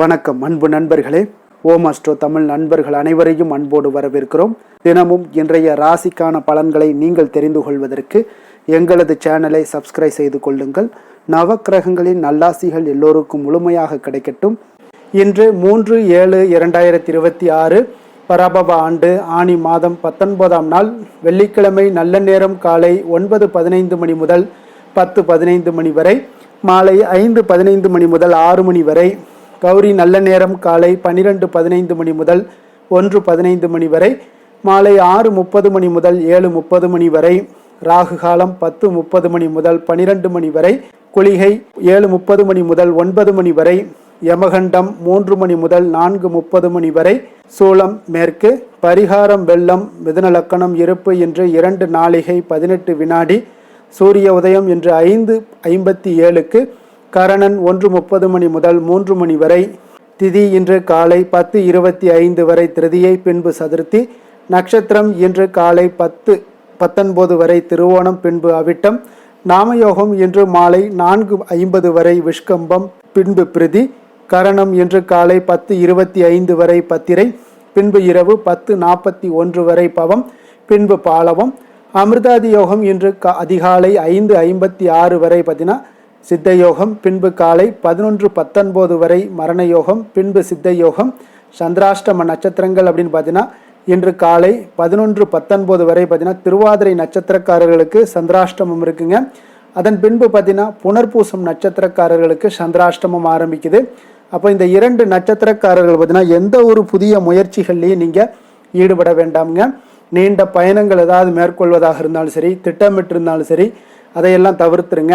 வணக்கம் அன்பு நண்பர்களே. ஓம் அஸ்ட்ரோ தமிழ் நண்பர்கள் அனைவரையும் அன்போடு வரவேற்கிறோம். தினமும் இன்றைய ராசிக்கான பலன்களை நீங்கள் தெரிந்து கொள்வதற்கு எங்களது சேனலை சப்ஸ்கிரைப் செய்து கொள்ளுங்கள். நவக்கிரகங்களின் நல்லாசிகள் எல்லோருக்கும் முழுமையாக கிடைக்கட்டும். இன்று 3/7/2026 பராபவ ஆண்டு ஆனி மாதம் 19ஆம் நாள் வெள்ளிக்கிழமை. நல்ல நேரம் காலை 9:15 மணி முதல் 10:15 மணி வரை, மாலை 5:15 மணி முதல் 6 மணி வரை. கௌரி நல்ல நேரம் காலை 12:15 மணி முதல் 1:15 மணி வரை, மாலை 6:30 மணி முதல் 7:30 மணி வரை. ராகு காலம் 10:30 மணி முதல் 12 மணி வரை. குளிகை 7:30 மணி முதல் 9 மணி வரை. யமகண்டம் 3 மணி முதல் 4:30 மணி வரை. சூலம் மேற்கு. பரிகாரம் வெள்ளம். மிதுன லக்கணம் இருப்பு இன்று 2 நாழிகை 18 வினாடி. சூரிய உதயம் இன்று 5:57க்கு. கரணன் 1:30 மணி முதல் 3 மணி வரை. திதி இன்று காலை 10:25 வரை திருதியை, பின்பு சதுர்த்தி. நட்சத்திரம் இன்று காலை 10:19 வரை திருவோணம், பின்பு அவிட்டம். நாமயோகம் இன்று மாலை 4:50 வரை விஷ்கம்பம், பின்பு பிரிதி. கரணம் இன்று காலை 10:25 வரை பத்திரை, பின்பு இரவு 10:41 வரை பவம், பின்பு பாலவம். அமிர்தாதி யோகம் இன்று அதிகாலை 5:56 வரை சித்த யோகம், பின்பு காலை 11:19 வரை மரண யோகம், பின்பு சித்த யோகம். சந்திராஷ்டம நட்சத்திரங்கள் அப்படின்னு பார்த்தீங்கன்னா இன்று காலை 11:19 வரை திருவாதிரை நட்சத்திரக்காரர்களுக்கு சந்திராஷ்டமம் இருக்குங்க. அதன் பின்பு பார்த்தீங்கன்னா புனர்பூசம் நட்சத்திரக்காரர்களுக்கு சந்திராஷ்டமம் ஆரம்பிக்குது. அப்போ இந்த 2 நட்சத்திரக்காரர்கள் எந்த ஒரு புதிய முயற்சிகள்லையும் நீங்கள் ஈடுபட வேண்டாமுங்க. நீண்ட பயணங்கள் ஏதாவது மேற்கொள்வதாக இருந்தாலும் சரி, திட்டமிட்டு இருந்தாலும் சரி, அதையெல்லாம் தவிர்த்துருங்க.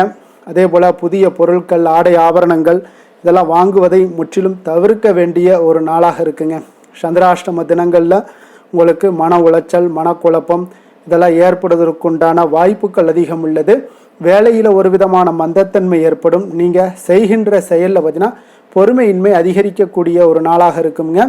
அதே போல் புதிய பொருட்கள், ஆடை ஆபரணங்கள் இதெல்லாம் வாங்குவதை முற்றிலும் தவிர்க்க வேண்டிய ஒரு நாளாக இருக்குங்க. சந்திராஷ்டம தினங்களில் உங்களுக்கு மன உளைச்சல், மனக்குழப்பம் இதெல்லாம் ஏற்படுவதற்குண்டான வாய்ப்புகள் அதிகம் உள்ளது. வேலையில் ஒரு விதமான மந்தத்தன்மை ஏற்படும். நீங்கள் செய்கின்ற செயலில் பொறுமையின்மை அதிகரிக்கக்கூடிய ஒரு நாளாக இருக்குங்க.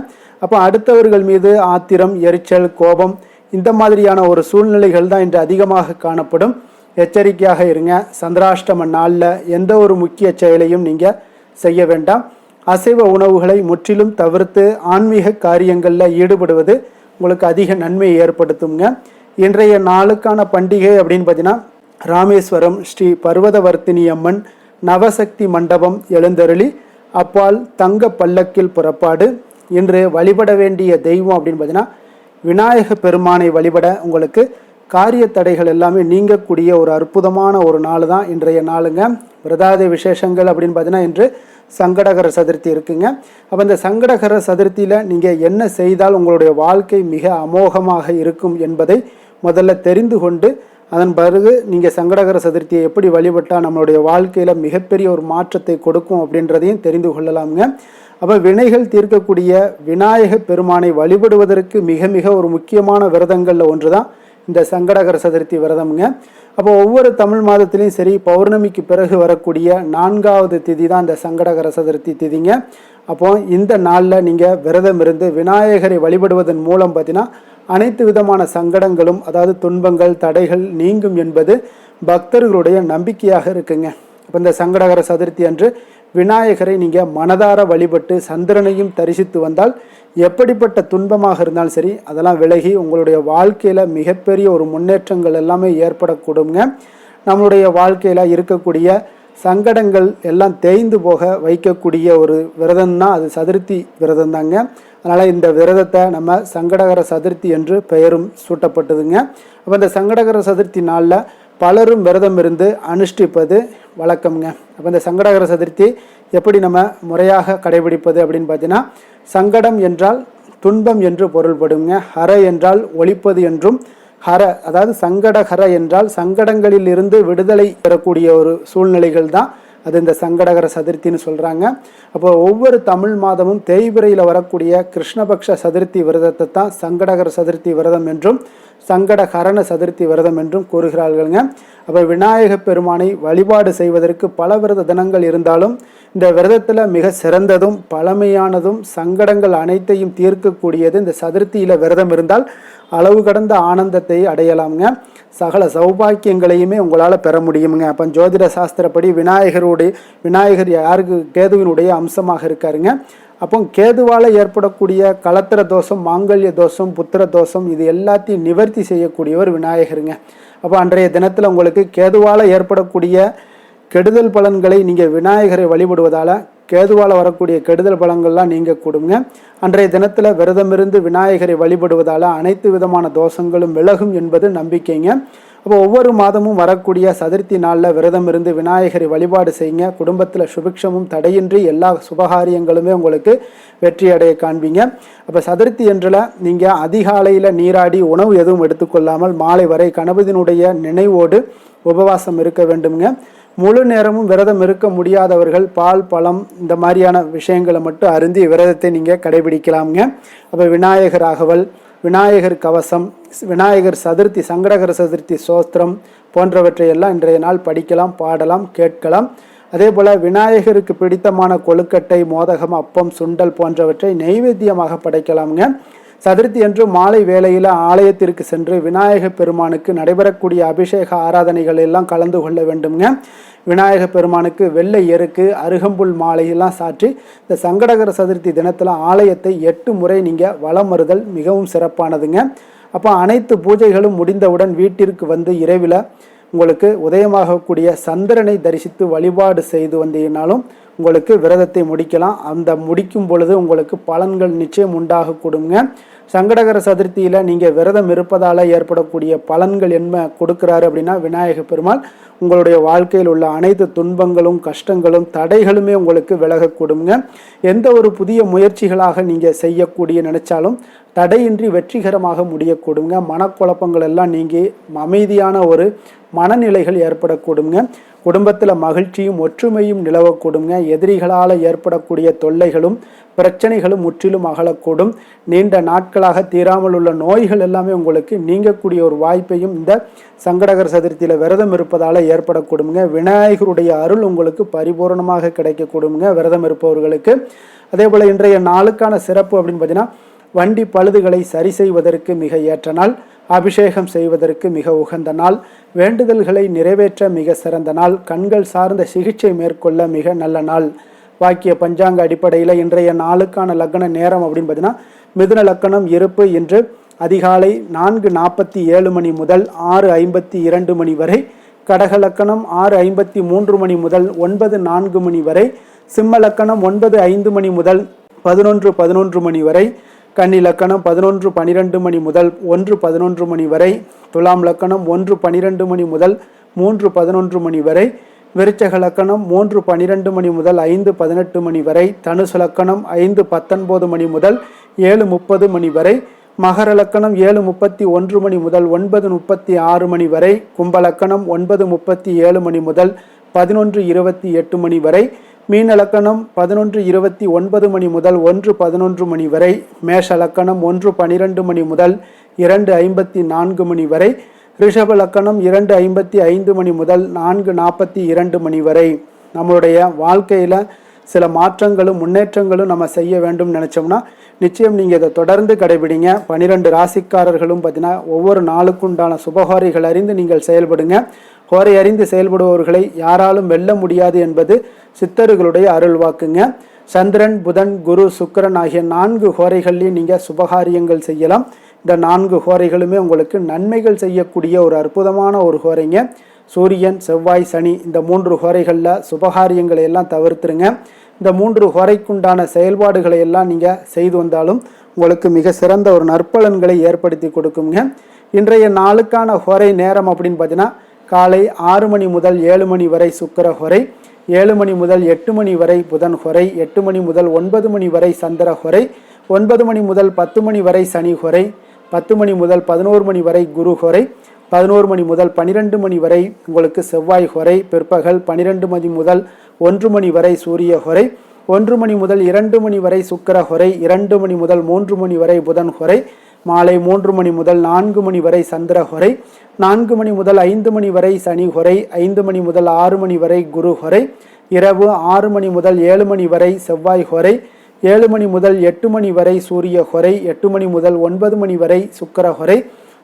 அப்போ அடுத்தவர்கள் மீது ஆத்திரம், எரிச்சல், கோபம் இந்த மாதிரியான ஒரு சூழ்நிலைகள் தான் இன்று அதிகமாக காணப்படும். எச்சரிக்கையாக இருங்க. சந்திராஷ்டம நாளில் எந்த ஒரு முக்கிய செயலையும் நீங்கள் செய்ய வேண்டாம். அசைவ உணவுகளை முற்றிலும் தவிர்த்து ஆன்மீக காரியங்களில் ஈடுபடுவது உங்களுக்கு அதிக நன்மையை ஏற்படுத்துங்க. இன்றைய நாளுக்கான பண்டிகை அப்படின்னு பார்த்தீங்கன்னா ராமேஸ்வரம் ஸ்ரீ பர்வதவர்த்தினி அம்மன் நவசக்தி மண்டபம் எழுந்தருளி அப்பால் தங்க பல்லக்கில் புறப்பாடு. இன்று வழிபட வேண்டிய தெய்வம் அப்படின்னு பார்த்தீங்கன்னா விநாயக பெருமானை வழிபட உங்களுக்கு காரிய தடைகள் எல்லாமே நீங்கக்கூடிய ஒரு அற்புதமான ஒரு நாள் தான் இன்றைய நாளுங்க. விரதாதி விசேஷங்கள் அப்படின்னு பார்த்தீங்கன்னா இன்று சங்கடகர சதுர்த்தி இருக்குங்க. அப்போ இந்த சங்கடகர சதுர்த்தியில் நீங்கள் என்ன செய்தால் உங்களுடைய வாழ்க்கை மிக அமோகமாக இருக்கும் என்பதை முதல்ல தெரிந்து கொண்டு அதன் பிறகு நீங்கள் சங்கடகர சதுர்த்தியை எப்படி வழிபட்டால் நம்மளுடைய வாழ்க்கையில் மிகப்பெரிய ஒரு மாற்றத்தை கொடுக்கும் அப்படின்றதையும் தெரிந்து கொள்ளலாமுங்க. அப்போ வினைகள் தீர்க்கக்கூடிய விநாயக பெருமானை வழிபடுவதற்கு மிக மிக ஒரு முக்கியமான விரதங்களில் ஒன்று தான் இந்த சங்கடகர சதுர்த்தி விரதம்ங்க. அப்போ ஒவ்வொரு தமிழ் மாதத்திலையும் சரி, பௌர்ணமிக்கு பிறகு வரக்கூடிய 4வது திதி தான் இந்த சங்கடகர சதுர்த்தி திதிங்க. அப்போ இந்த நாளில் நீங்கள் விரதம் இருந்து விநாயகரை வழிபடுவதன் மூலம் பார்த்தீங்கன்னா அனைத்து விதமான சங்கடங்களும், அதாவது துன்பங்கள், தடைகள் நீங்கும் என்பது பக்தர்களுடைய நம்பிக்கையாக இருக்குங்க. இப்போ இந்த சங்கடகர சதுர்த்தி அன்று விநாயகரை நீங்கள் மனதார வழிபட்டு சந்திரனையும் தரிசித்து வந்தால் எப்படிப்பட்ட துன்பமாக இருந்தாலும் சரி அதெல்லாம் விலகி உங்களுடைய வாழ்க்கையில் மிகப்பெரிய ஒரு முன்னேற்றங்கள் எல்லாமே ஏற்படக்கூடுங்க. நம்மளுடைய வாழ்க்கையில் இருக்கக்கூடிய சங்கடங்கள் எல்லாம் தேய்ந்து போக வைக்கக்கூடிய ஒரு விரதம் தான் அது சதுர்த்தி விரதம் தாங்க. அதனால் இந்த விரதத்தை நம்ம சங்கடகர சதுர்த்தி என்று பெயரும் சூட்டப்பட்டதுங்க. அப்போ இந்த சங்கடகர சதுர்த்தி நாளில் பலரும் விரதம் இருந்து அனுஷ்டிப்பது வழக்கம்ங்க. அப்போ இந்த சங்கடகர சதுர்த்தி எப்படி நம்ம முறையாக கடைபிடிப்பது அப்படின்னு பார்த்தீங்கன்னா, சங்கடம் என்றால் துன்பம் என்று பொருள்படுங்க. ஹர என்றால் ஒழிப்பது என்றும், ஹர அதாவது சங்கடஹர என்றால் சங்கடங்களில் இருந்து விடுதலை பெறக்கூடிய ஒரு சூழ்நிலைகள் தான் அது இந்த சங்கடகர சதுர்த்தின்னு சொல்கிறாங்க. அப்போ ஒவ்வொரு தமிழ் மாதமும் தேய்பிரையில் வரக்கூடிய கிருஷ்ணபக்ஷ சதுர்த்தி விரதத்தை தான் சங்கடகர சதுர்த்தி விரதம் என்றும் சங்கடஹரண சதுர்த்தி விரதம் என்றும் கூறுகிறார்கள்ங்க. அப்போ விநாயக பெருமானை வழிபாடு செய்வதற்கு பல விரத தினங்கள் இருந்தாலும் இந்த விரதத்தில் மிக சிறந்ததும் பழமையானதும் சங்கடங்கள் அனைத்தையும் தீர்க்கக்கூடியது இந்த சதுர்த்தியில் விரதம் இருந்தால் அளவு கடந்த ஆனந்தத்தை அடையலாமுங்க. சகல சௌபாக்கியங்களையுமே உங்களால் பெற முடியுங்க. அப்போ ஜோதிட சாஸ்திரப்படி விநாயகர் யாருக்கு கேதுவினுடைய அம்சமாக இருக்காருங்க. அப்போ கேதுவால் ஏற்படக்கூடிய கலத்திர தோஷம், மாங்கல்ய தோஷம், புத்திர தோஷம் இது எல்லாத்தையும் நிவர்த்தி செய்யக்கூடியவர் விநாயகருங்க. அப்போ அன்றைய தினத்தில் உங்களுக்கு கேதுவால் ஏற்படக்கூடிய கெடுதல் பலன்களை நீங்கள் விநாயகரை வழிபடுவதால் கேதுவால் வரக்கூடிய கெடுதல் பலன்கள்லாம் நீங்கள் கொடுங்க. அன்றைய தினத்தில் விரதமிருந்து விநாயகரை வழிபடுவதால் அனைத்து விதமான தோஷங்களும் விலகும் என்பது நம்பிக்கைங்க. அப்போ ஒவ்வொரு மாதமும் வரக்கூடிய சதுர்த்தி நாளில் விரதம் இருந்து விநாயகரை வழிபாடு செய்யுங்க. குடும்பத்தில் சுபிக்ஷமும் தடையின்றி எல்லா சுபகாரியங்களுமே உங்களுக்கு வெற்றி அடைய காண்பீங்க. அப்போ சதுர்த்தி என்றில் நீங்கள் அதிகாலையில் நீராடி உணவு எதுவும் எடுத்துக்கொள்ளாமல் மாலை வரை கணபதியினுடைய நினைவோடு உபவாசம் இருக்க வேண்டுங்க. முழு நேரமும் விரதம் இருக்க முடியாதவர்கள் பால், பழம் இந்த மாதிரியான விஷயங்களை மட்டும் அருந்தி விரதத்தை நீங்கள் கடைபிடிக்கலாமுங்க. அப்போ விநாயகர் அகவல், விநாயகர் கவசம், விநாயகர் சதுர்த்தி, சங்கடகர சதுர்த்தி சோஸ்திரம் போன்றவற்றையெல்லாம் இன்றைய நாள் படிக்கலாம், பாடலாம், கேட்கலாம். அதே போல் விநாயகருக்கு பிடித்தமான கொழுக்கட்டை, மோதகம், அப்பம், சுண்டல் போன்றவற்றை நைவேத்தியமாக படைக்கலாமுங்க. சதுர்த்தி என்று மாலை வேளையில் ஆலயத்திற்கு சென்று விநாயக பெருமானுக்கு நடைபெறக்கூடிய அபிஷேக ஆராதனைகள் எல்லாம் கலந்து கொள்ள வேண்டுங்க. விநாயக பெருமானுக்கு வெள்ளை எருக்கு, அருகம்புல் மாலையெல்லாம் சாற்றி இந்த சங்கடகர சதுர்த்தி தினத்தில் ஆலயத்தை 8 முறை நீங்கள் வலம் வருதல் மிகவும் சிறப்பானதுங்க. அப்போ அனைத்து பூஜைகளும் முடிந்தவுடன் வீட்டிற்கு வந்து இரவில் உங்களுக்கு உதயமாகக்கூடிய சந்திரனை தரிசித்து வழிபாடு செய்து வந்தீங்கனாலும் உங்களுக்கு விரதத்தை முடிக்கலாம். அந்த முடிக்கும் பொழுது உங்களுக்கு பலன்கள் நிச்சயம் உண்டாக கொடுங்க. சங்கடகர சதுர்த்தியில் நீங்கள் விரதம் இருப்பதால் ஏற்படக்கூடிய பலன்கள் என்ன கொடுக்குறாரு அப்படின்னா, விநாயக பெருமாள் உங்களுடைய வாழ்க்கையில் உள்ள அனைத்து துன்பங்களும், கஷ்டங்களும், தடைகளுமே உங்களுக்கு விலக கொடுங்க. எந்த ஒரு புதிய முயற்சிகளாக நீங்கள் செய்யக்கூடிய நினைச்சாலும் தடையின்றி வெற்றிகரமாக முடியக்கூடுங்க. மனக்குழப்பங்கள் எல்லாம் நீங்கி அமைதியான ஒரு மனநிலைகள் ஏற்படக்கூடுங்க. குடும்பத்தில் மகிழ்ச்சியும் ஒற்றுமையும் நிலவக்கூடுங்க. எதிரிகளால் ஏற்படக்கூடிய தொல்லைகளும் பிரச்சனைகளும் முற்றிலும் அகலக்கூடும். நீண்ட நாட்களாக தீராமல் உள்ள நோய்கள் எல்லாமே உங்களுக்கு நீங்கக்கூடிய ஒரு வாய்ப்பையும் இந்த சங்கடகர சதுர்த்தியில் விரதம் இருப்பதால் ஏற்படக்கூடுங்க. விநாயகருடைய அருள் உங்களுக்கு பரிபூர்ணமாக கிடைக்கக்கூடுங்க விரதம் இருப்பவர்களுக்கு. அதே போல் இன்றைய நாளுக்கான சிறப்பு அப்படின்னு பார்த்தீங்கன்னா, வண்டி பழுதுகளை சரி செய்வதற்கு மிக ஏற்ற நாள், அபிஷேகம் செய்வதற்கு மிக உகந்த நாள், வேண்டுதல்களை நிறைவேற்ற மிக சிறந்த நாள், கண்கள் சார்ந்த சிகிச்சை மேற்கொள்ள மிக நல்ல நாள். வாக்கிய பஞ்சாங்க அடிப்படையில் இன்றைய நாளுக்கான லக்ன நேரம் அப்படின்னு பார்த்தீங்கன்னா, மிதுன லக்கணம் இருப்பு இன்று அதிகாலை 4:47 மணி முதல் 6:52 மணி வரை, கடக லக்கணம் 6:53 மணி முதல் 9:04 மணி வரை, சிம்ம லக்கணம் 9:05 மணி முதல் 11:11 மணி வரை, கன்னி லக்கணம் 11:12 மணி முதல் 1:11 மணி வரை, துலாம் லக்கணம் 1:12 மணி முதல் 3:11 மணி வரை, விருச்சக லக்கணம் 3:12 மணி முதல் 5:18 மணி வரை, தனுசு லக்கணம் 5:19 மணி முதல் 7:30 மணி வரை, மகர லக்கணம் 7:31 மணி முதல் 9:36 மணி வரை, கும்ப லக்கணம் 9:37 மணி முதல் 11:28 மணி வரை, மீன லக்கணம் 11:29 மணி முதல் 1:11 மணி வரை, மேஷ லக்கணம் 1:12 மணி முதல் 2:54 மணி வரை, ரிஷப லக்கணம் 2:55 மணி முதல் 4:42 மணி வரை. நம்மளுடைய வாழ்க்கையில் சில மாற்றங்களும் முன்னேற்றங்களும் நம்ம செய்ய வேண்டும் நினச்சோம்னா நிச்சயம் நீங்கள் இதை தொடர்ந்து கடைபிடிங்க. 12 ராசிக்காரர்களும் பார்த்தீங்கன்னா ஒவ்வொரு நாளுக்குண்டான சுபகாரிகள் அறிந்து நீங்கள் செயல்படுங்க. கோரை அறிந்து செயல்படுபவர்களை யாராலும் வெல்ல முடியாது என்பது சித்தர்களுடைய அருள் வாக்குங்க. சந்திரன், புதன், குரு, சுக்கிரன் ஆகிய 4 ஹோரைகள்லையும் நீங்கள் சுபகாரியங்கள் செய்யலாம். இந்த 4 ஹோரைகளுமே உங்களுக்கு நன்மைகள் செய்யக்கூடிய ஒரு அற்புதமான ஒரு ஹோரைங்க. சூரியன், செவ்வாய், சனி இந்த 3 ஹோரைகளில் சுபகாரியங்களை எல்லாம் தவிர்த்துருங்க. இந்த 3 ஹோரைக்குண்டான செயல்பாடுகளை எல்லாம் நீங்கள் செய்து வந்தாலும் உங்களுக்கு மிக சிறந்த ஒரு நற்பலன்களை ஏற்படுத்தி கொடுக்குங்க. இன்றைய நாளுக்கான ஹோரை நேரம் அப்படின்னு பார்த்தீங்கன்னா, காலை 6 மணி முதல் 7 மணி வரை சுக்கிர ஹோரை, 7 மணி முதல் 8 மணி வரை புதன் ஹோரை, 8 மணி முதல் 9 மணி வரை சந்திர ஹோரை, 9 மணி முதல் 10 மணி வரை சனி ஹோரை, 10 மணி முதல் 11 மணி வரை குரு ஹோரை, 11 மணி முதல் 12 மணி வரை உங்களுக்கு செவ்வாய் ஹோரை, பிற்பகல் 12 மணி முதல் 1 மணி வரை சூரிய ஹோரை, 1 மணி முதல் 2 மணி வரை சுக்கிர ஹோரை, 2 மணி முதல் 3 மணி வரை புதன் ஹோரை, மாலை 3 மணி முதல் 4 மணி வரை சந்திரஹொரை, 4 மணி முதல் 5 மணி வரை சனிஹொரை, 5 மணி முதல் 6 மணி வரை குருஹொரை, இரவு 6 மணி முதல் 7 மணி வரை செவ்வாய் ஹொரை, 7 மணி முதல் 8 மணி வரை சூரிய ஹொரை, 8 மணி முதல் 9 மணி வரை சுக்கிர ஹொரை,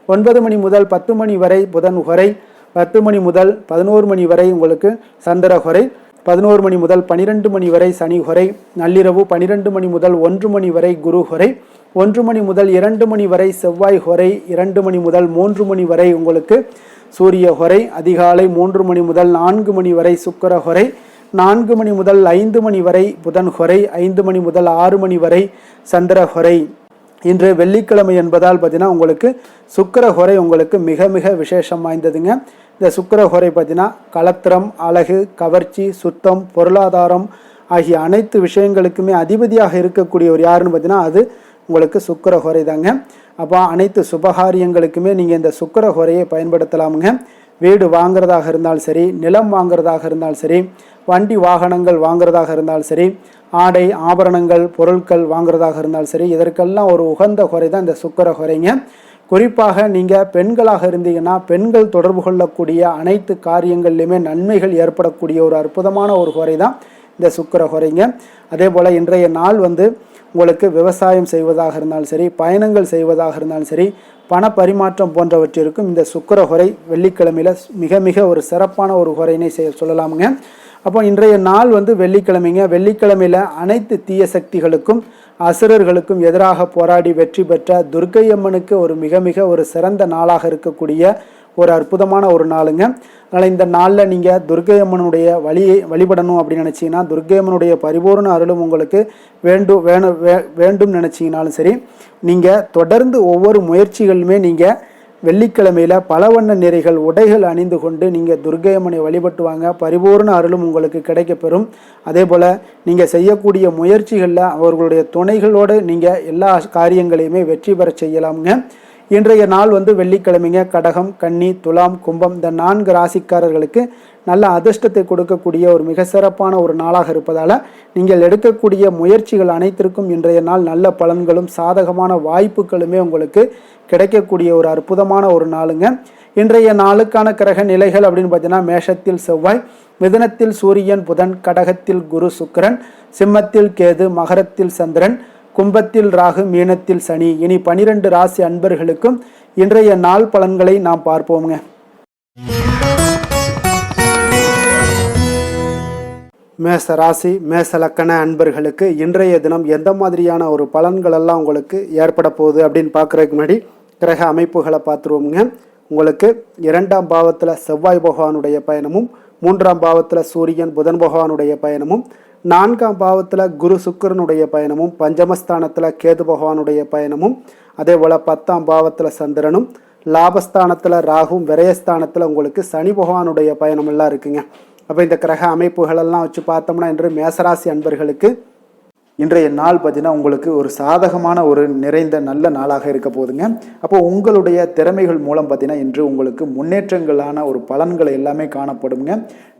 9 மணி முதல் 10 மணி வரை புதன் ஹொரை, 10 மணி முதல் 11 மணி வரை உங்களுக்கு சந்திர ஹொரை, 11 மணி முதல் 12 மணி வரை சனி ஹொரை, நள்ளிரவு 12 மணி முதல் 1 மணி வரை குரு ஹொரை, 1 மணி முதல் 2 மணி வரை செவ்வாய் ஹொரை, 2 மணி முதல் 3 மணி வரை உங்களுக்கு சூரிய ஹொரை, அதிகாலை 3 மணி முதல் 4 மணி வரை சுக்கிர ஹொரை, 4 மணி முதல் 5 மணி வரை புதன் ஹொரை, 5 மணி முதல் 6 மணி வரை சந்திர ஹொரை. இன்று வெள்ளிக்கிழமை என்பதால் பார்த்தீங்கன்னா உங்களுக்கு சுக்கிர ஹொரை உங்களுக்கு மிக மிக விசேஷம் வாய்ந்ததுங்க. இந்த சுக்கிர ஹொரை பார்த்தீங்கன்னா கலத்திரம், அழகு, கவர்ச்சி, சுத்தம், பொருளாதாரம் ஆகிய அனைத்து விஷயங்களுக்குமே அதிபதியாக இருக்கக்கூடியவர் யாருன்னு பார்த்தீங்கன்னா அது உங்களுக்கு சுக்கிர ஹொரை தாங்க. அப்போ அனைத்து சுபகாரியங்களுக்குமே நீங்கள் இந்த சுக்கிர ஹொரையை பயன்படுத்தலாமுங்க. வீடு வாங்குறதாக இருந்தாலும் சரி, நிலம் வாங்குறதாக இருந்தாலும் சரி, வண்டி வாகனங்கள் வாங்குறதாக இருந்தாலும் சரி, ஆடை ஆபரணங்கள் பொருட்கள் வாங்குறதாக இருந்தாலும் சரி, இதற்கெல்லாம் ஒரு உகந்த ஹொரை தான் இந்த சுக்கிர ஹொரைங்க. குறிப்பாக நீங்கள் பெண்களாக இருந்தீங்கன்னா பெண்கள் தொடர்பு கொள்ளக்கூடிய அனைத்து காரியங்கள்லையுமே நன்மைகள் ஏற்படக்கூடிய ஒரு அற்புதமான ஒரு ஹொரை தான் இந்த சுக்கிர ஹொரைங்க. அதே போல் இன்றைய நாள் உங்களுக்கு விவசாயம் செய்வதாக இருந்தாலும் சரி, பயணங்கள் செய்வதாக இருந்தாலும் சரி, பண பரிமாற்றம் போன்றவற்றிற்கும் இந்த சுக்கிர ஹொரை வெள்ளிக்கிழமையில் மிக மிக ஒரு சிறப்பான ஒரு ஹொரையினை சொல்லலாமுங்க. அப்போ இன்றைய நாள் வெள்ளிக்கிழமைங்க. வெள்ளிக்கிழமையில் அனைத்து தீய சக்திகளுக்கும் அசுரர்களுக்கும் எதிராக போராடி வெற்றி பெற்ற துர்க்கை அம்மனுக்கு ஒரு மிக மிக ஒரு சிறந்த நாளாக இருக்கக்கூடிய ஒரு அற்புதமான ஒரு நாளுங்க. அதனால் இந்த நாளில் நீங்கள் துர்க்கை அம்மனுடைய வழிபடணும் அப்படின்னு நினச்சிங்கன்னா, துர்க்கை அம்மனுடைய பரிபூர்ண அருளும் உங்களுக்கு வேண்டும் நினச்சிங்கனாலும் சரி, நீங்கள் தொடர்ந்து ஒவ்வொரு முயற்சிகளுமே நீங்கள் வெள்ளிக்கிழமையில் பல வண்ண நிறைகள் உடைகள் அணிந்து கொண்டு நீங்கள் துர்க்கை அம்மனை வழிபட்டு வாங்க. பரிபூர்ண அருளும் உங்களுக்கு கிடைக்கப்பெறும். அதே போல் நீங்கள் செய்யக்கூடிய முயற்சிகளில் அவர்களுடைய துணைகளோடு நீங்கள் எல்லா காரியங்களையுமே வெற்றி பெற செய்யலாமுங்க. இன்றைய நாள் வெள்ளிக்கிழமைங்க. கடகம், கன்னி, துலாம், கும்பம் இந்த 4 ராசிக்காரர்களுக்கு நல்ல அதிர்ஷ்டத்தை கொடுக்கக்கூடிய ஒரு மிக சிறப்பான ஒரு நாளாக இருப்பதால் நீங்கள் எடுக்கக்கூடிய முயற்சிகள் அனைத்திற்கும் இன்றைய நாள் நல்ல பலன்களும் சாதகமான வாய்ப்புகளுமே உங்களுக்கு கிடைக்கக்கூடிய ஒரு அற்புதமான ஒரு நாளுங்க. இன்றைய நாளுக்கான கிரக நிலைகள் அப்படின்னு பார்த்தீங்கன்னா, மேஷத்தில் செவ்வாய், மிதுனத்தில் சூரியன் புதன், கடகத்தில் குரு சுக்கிரன், சிம்மத்தில் கேது, மகரத்தில் சந்திரன், கும்பத்தில் ராகு, மீனத்தில் சனி. இனி 12 ராசி அன்பர்களுக்கும் இன்றைய நாள் பலன்களை நாம் பார்ப்போங்க. மேச ராசி மேச லக்கண அன்பர்களுக்கு இன்றைய தினம் எந்த மாதிரியான ஒரு பலன்கள் எல்லாம் உங்களுக்கு ஏற்பட போகுது அப்படின்னு பார்க்குறதுக்கு முன்னாடி கிரக அமைப்புகளை பார்த்துருவோங்க. உங்களுக்கு 2ஆம் பாவத்தில் செவ்வாய் பகவானுடைய பயணமும், 3ஆம் பாவத்தில் சூரியன் புதன் பகவானுடைய பயணமும், 4ஆம் பாவத்தில் குரு சுக்கிரனுடைய பயணமும், பஞ்சமஸ்தானத்தில் கேது பகவானுடைய பயணமும், அதே போல் 10ஆம் பாவத்தில் சந்திரனும், லாபஸ்தானத்தில் ராகும், விரயஸ்தானத்தில் உங்களுக்கு சனி பகவானுடைய பயணம் எல்லாம் இருக்குங்க. அப்போ இந்த கிரக அமைப்புகளெல்லாம் வச்சு பார்த்தோம்னா இன்று மேசராசி அன்பர்களுக்கு இன்றைய நாள் பார்த்தீங்கன்னா உங்களுக்கு ஒரு சாதகமான ஒரு நிறைந்த நல்ல நாளாக இருக்க போகுதுங்க. அப்போ உங்களுடைய திறமைகள் மூலம் பார்த்தீங்கன்னா இன்று உங்களுக்கு முன்னேற்றங்களான ஒரு பலன்களை எல்லாமே காணப்படுங்க.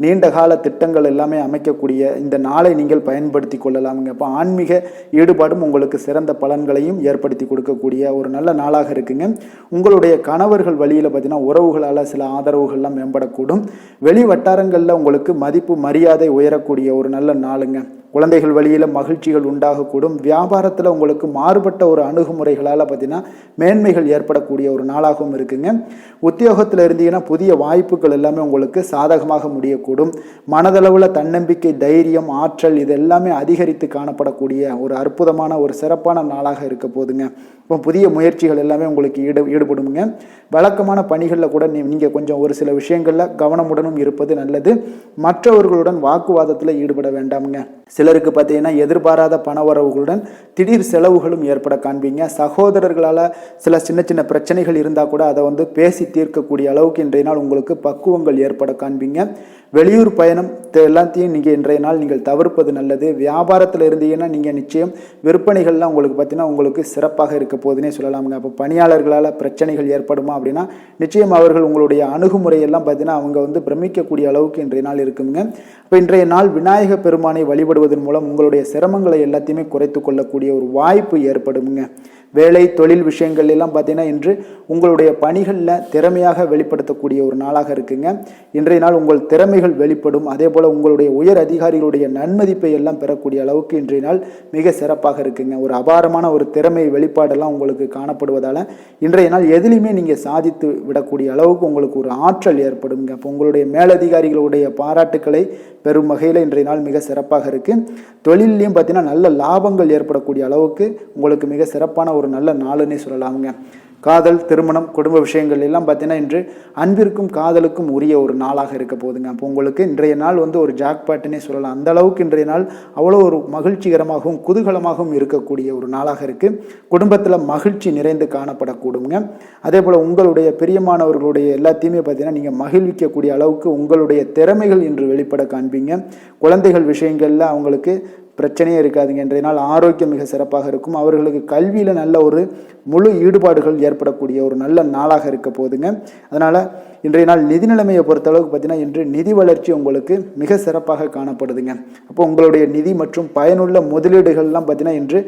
நீண்ட கால திட்டங்கள் எல்லாமே அமைக்கக்கூடிய இந்த நாளை நீங்கள் பயன்படுத்தி கொள்ளலாமுங்க. அப்போ ஆன்மீக ஈடுபாடும் உங்களுக்கு சிறந்த பலன்களையும் ஏற்படுத்தி கொடுக்கக்கூடிய ஒரு நல்ல நாளாக இருக்குங்க. உங்களுடைய கணவர்கள் வழியில் பார்த்தீங்கன்னா உறவுகளால் சில ஆதரவுகள்லாம் மேம்படக்கூடும். வெளி வட்டாரங்களில் உங்களுக்கு மதிப்பு மரியாதை உயரக்கூடிய ஒரு நல்ல நாளுங்க. குழந்தைகள் வழியில் மகிழ்ச்சிகள் உண்டாகக்கூடும். வியாபாரத்தில் உங்களுக்கு மாறுபட்ட ஒரு அணுகுமுறைகளால் பார்த்தீங்கன்னா மேன்மைகள் ஏற்படக்கூடிய ஒரு நாளாகவும் இருக்குங்க. உத்தியோகத்தில் இருந்தீங்கன்னா புதிய வாய்ப்புகள் எல்லாமே உங்களுக்கு சாதகமாக முடியக்கூடும். மனதளவில் தன்னம்பிக்கை, தைரியம், ஆற்றல் இது எல்லாமே அதிகரித்து காணப்படக்கூடிய ஒரு அற்புதமான ஒரு சிறப்பான நாளாக இருக்க போதுங்க. இப்போ புதிய முயற்சிகள் எல்லாமே உங்களுக்கு ஈடுபடுங்க. வழக்கமான பணிகளில் கூட நீங்கள் கொஞ்சம் ஒரு சில விஷயங்களில் கவனமுடனும் இருப்பது நல்லது. மற்றவர்களுடன் வாக்குவாதத்தில் ஈடுபட வேண்டாமுங்க. சிலருக்கு பார்த்தீங்கன்னா எதிர்பாராத பணவரவுகளுடன் திடீர் செலவுகளும் ஏற்பட காண்பீங்க. சகோதரர்களால் சில சின்ன சின்ன பிரச்சனைகள் இருந்தால் கூட அதை பேசி தீர்க்கக்கூடிய அளவுக்கு இன்றைய நாள் உங்களுக்கு பக்குவங்கள் ஏற்பட காண்பீங்க. வெளியூர் பயணம் எல்லாத்தையும் நீங்கள் இன்றைய நாள் நீங்கள் தவிர்ப்பது நல்லது. வியாபாரத்தில் இருந்தீங்கன்னா நீங்கள் நிச்சயம் விற்பனைகள்லாம் உங்களுக்கு பார்த்தீங்கன்னா உங்களுக்கு சிறப்பாக இருக்க போதுன்னே சொல்லலாமுங்க. அப்போ பணியாளர்களால் பிரச்சனைகள் ஏற்படுமா அப்படின்னா நிச்சயம் அவர்கள் உங்களுடைய அணுகுமுறையெல்லாம் பார்த்தீங்கன்னா அவங்க பிரமிக்கக்கூடிய அளவுக்கு இன்றைய நாள் இருக்குங்க. இப்போ இன்றைய நாள் விநாயக பெருமானை வழிபடுவதன் மூலம் உங்களுடைய சிரமங்களை எல்லாத்தையுமே குறைத்து கொள்ளக்கூடிய ஒரு வாய்ப்பு ஏற்படுங்க. வேலை தொழில் விஷயங்கள் எல்லாம் பார்த்தீங்கன்னா இன்று உங்களுடைய பணிகளில் திறமையாக வெளிப்படுத்தக்கூடிய ஒரு நாளாக இருக்குங்க. இன்றைய நாள் உங்கள் திறமைகள் வெளிப்படும். அதே போல் உங்களுடைய உயர் அதிகாரிகளுடைய நன்மதிப்பை எல்லாம் பெறக்கூடிய அளவுக்கு இன்றைய நாள் மிக சிறப்பாக இருக்குங்க. ஒரு அபாரமான ஒரு திறமை வெளிப்பாடெல்லாம் உங்களுக்கு காணப்படுவதால் இன்றைய நாள் எதிலையுமே நீங்கள் சாதித்து விடக்கூடிய அளவுக்கு உங்களுக்கு ஒரு ஆற்றல் ஏற்படுங்க. அப்போ உங்களுடைய மேலதிகாரிகளுடைய பாராட்டுக்களை பெரும் வகையில் இன்றைய நாள் மிக சிறப்பாக இருக்குது. தொழிலையும் பார்த்தீங்கன்னா நல்ல லாபங்கள் ஏற்படக்கூடிய அளவுக்கு உங்களுக்கு மிக சிறப்பான ஒரு நல்ல நாளுன்னே சொல்லலாமுங்க. காதல், திருமணம், குடும்ப விஷயங்கள் எல்லாம் பார்த்தீங்கன்னா இன்று அன்பிற்கும் காதலுக்கும் உரிய ஒரு நாளாக இருக்க போகுதுங்க. அப்போ உங்களுக்கு இன்றைய நாள் ஒரு ஜாக்பாட்டுன்னே சொல்லலாம். அந்த அளவுக்கு இன்றைய நாள் அவ்வளோ ஒரு மகிழ்ச்சிகரமாகவும் குதூகலமாகவும் இருக்கக்கூடிய ஒரு நாளாக இருக்குது. குடும்பத்தில் மகிழ்ச்சி நிறைந்து காணப்படக்கூடுங்க. அதே போல் உங்களுடைய பிரியமானவர்களுடைய எல்லாத்தையுமே பார்த்தீங்கன்னா நீங்கள் மகிழ்விக்கக்கூடிய அளவுக்கு உங்களுடைய திறமைகள் இன்று வெளிப்பட காண்பீங்க. குழந்தைகள் விஷயங்களில் அவங்களுக்கு பிரச்சனையே இருக்காதுங்க. இன்றைய நாள் ஆரோக்கியம் மிக சிறப்பாக இருக்கும். அவர்களுக்கு கல்வியில் நல்ல ஒரு முழு ஈடுபாடுகள் ஏற்படக்கூடிய ஒரு நல்ல நாளாக இருக்க போகுதுங்க. அதனால் இன்றைய நாள் நிதி நிலைமையை பொறுத்தளவுக்கு பார்த்தீங்கன்னா இன்று நிதி வளர்ச்சி உங்களுக்கு மிக சிறப்பாக காணப்படுதுங்க. அப்போ உங்களுடைய நிதி மற்றும் பயனுள்ள முதலீடுகள்லாம் பார்த்தீங்கன்னா இன்று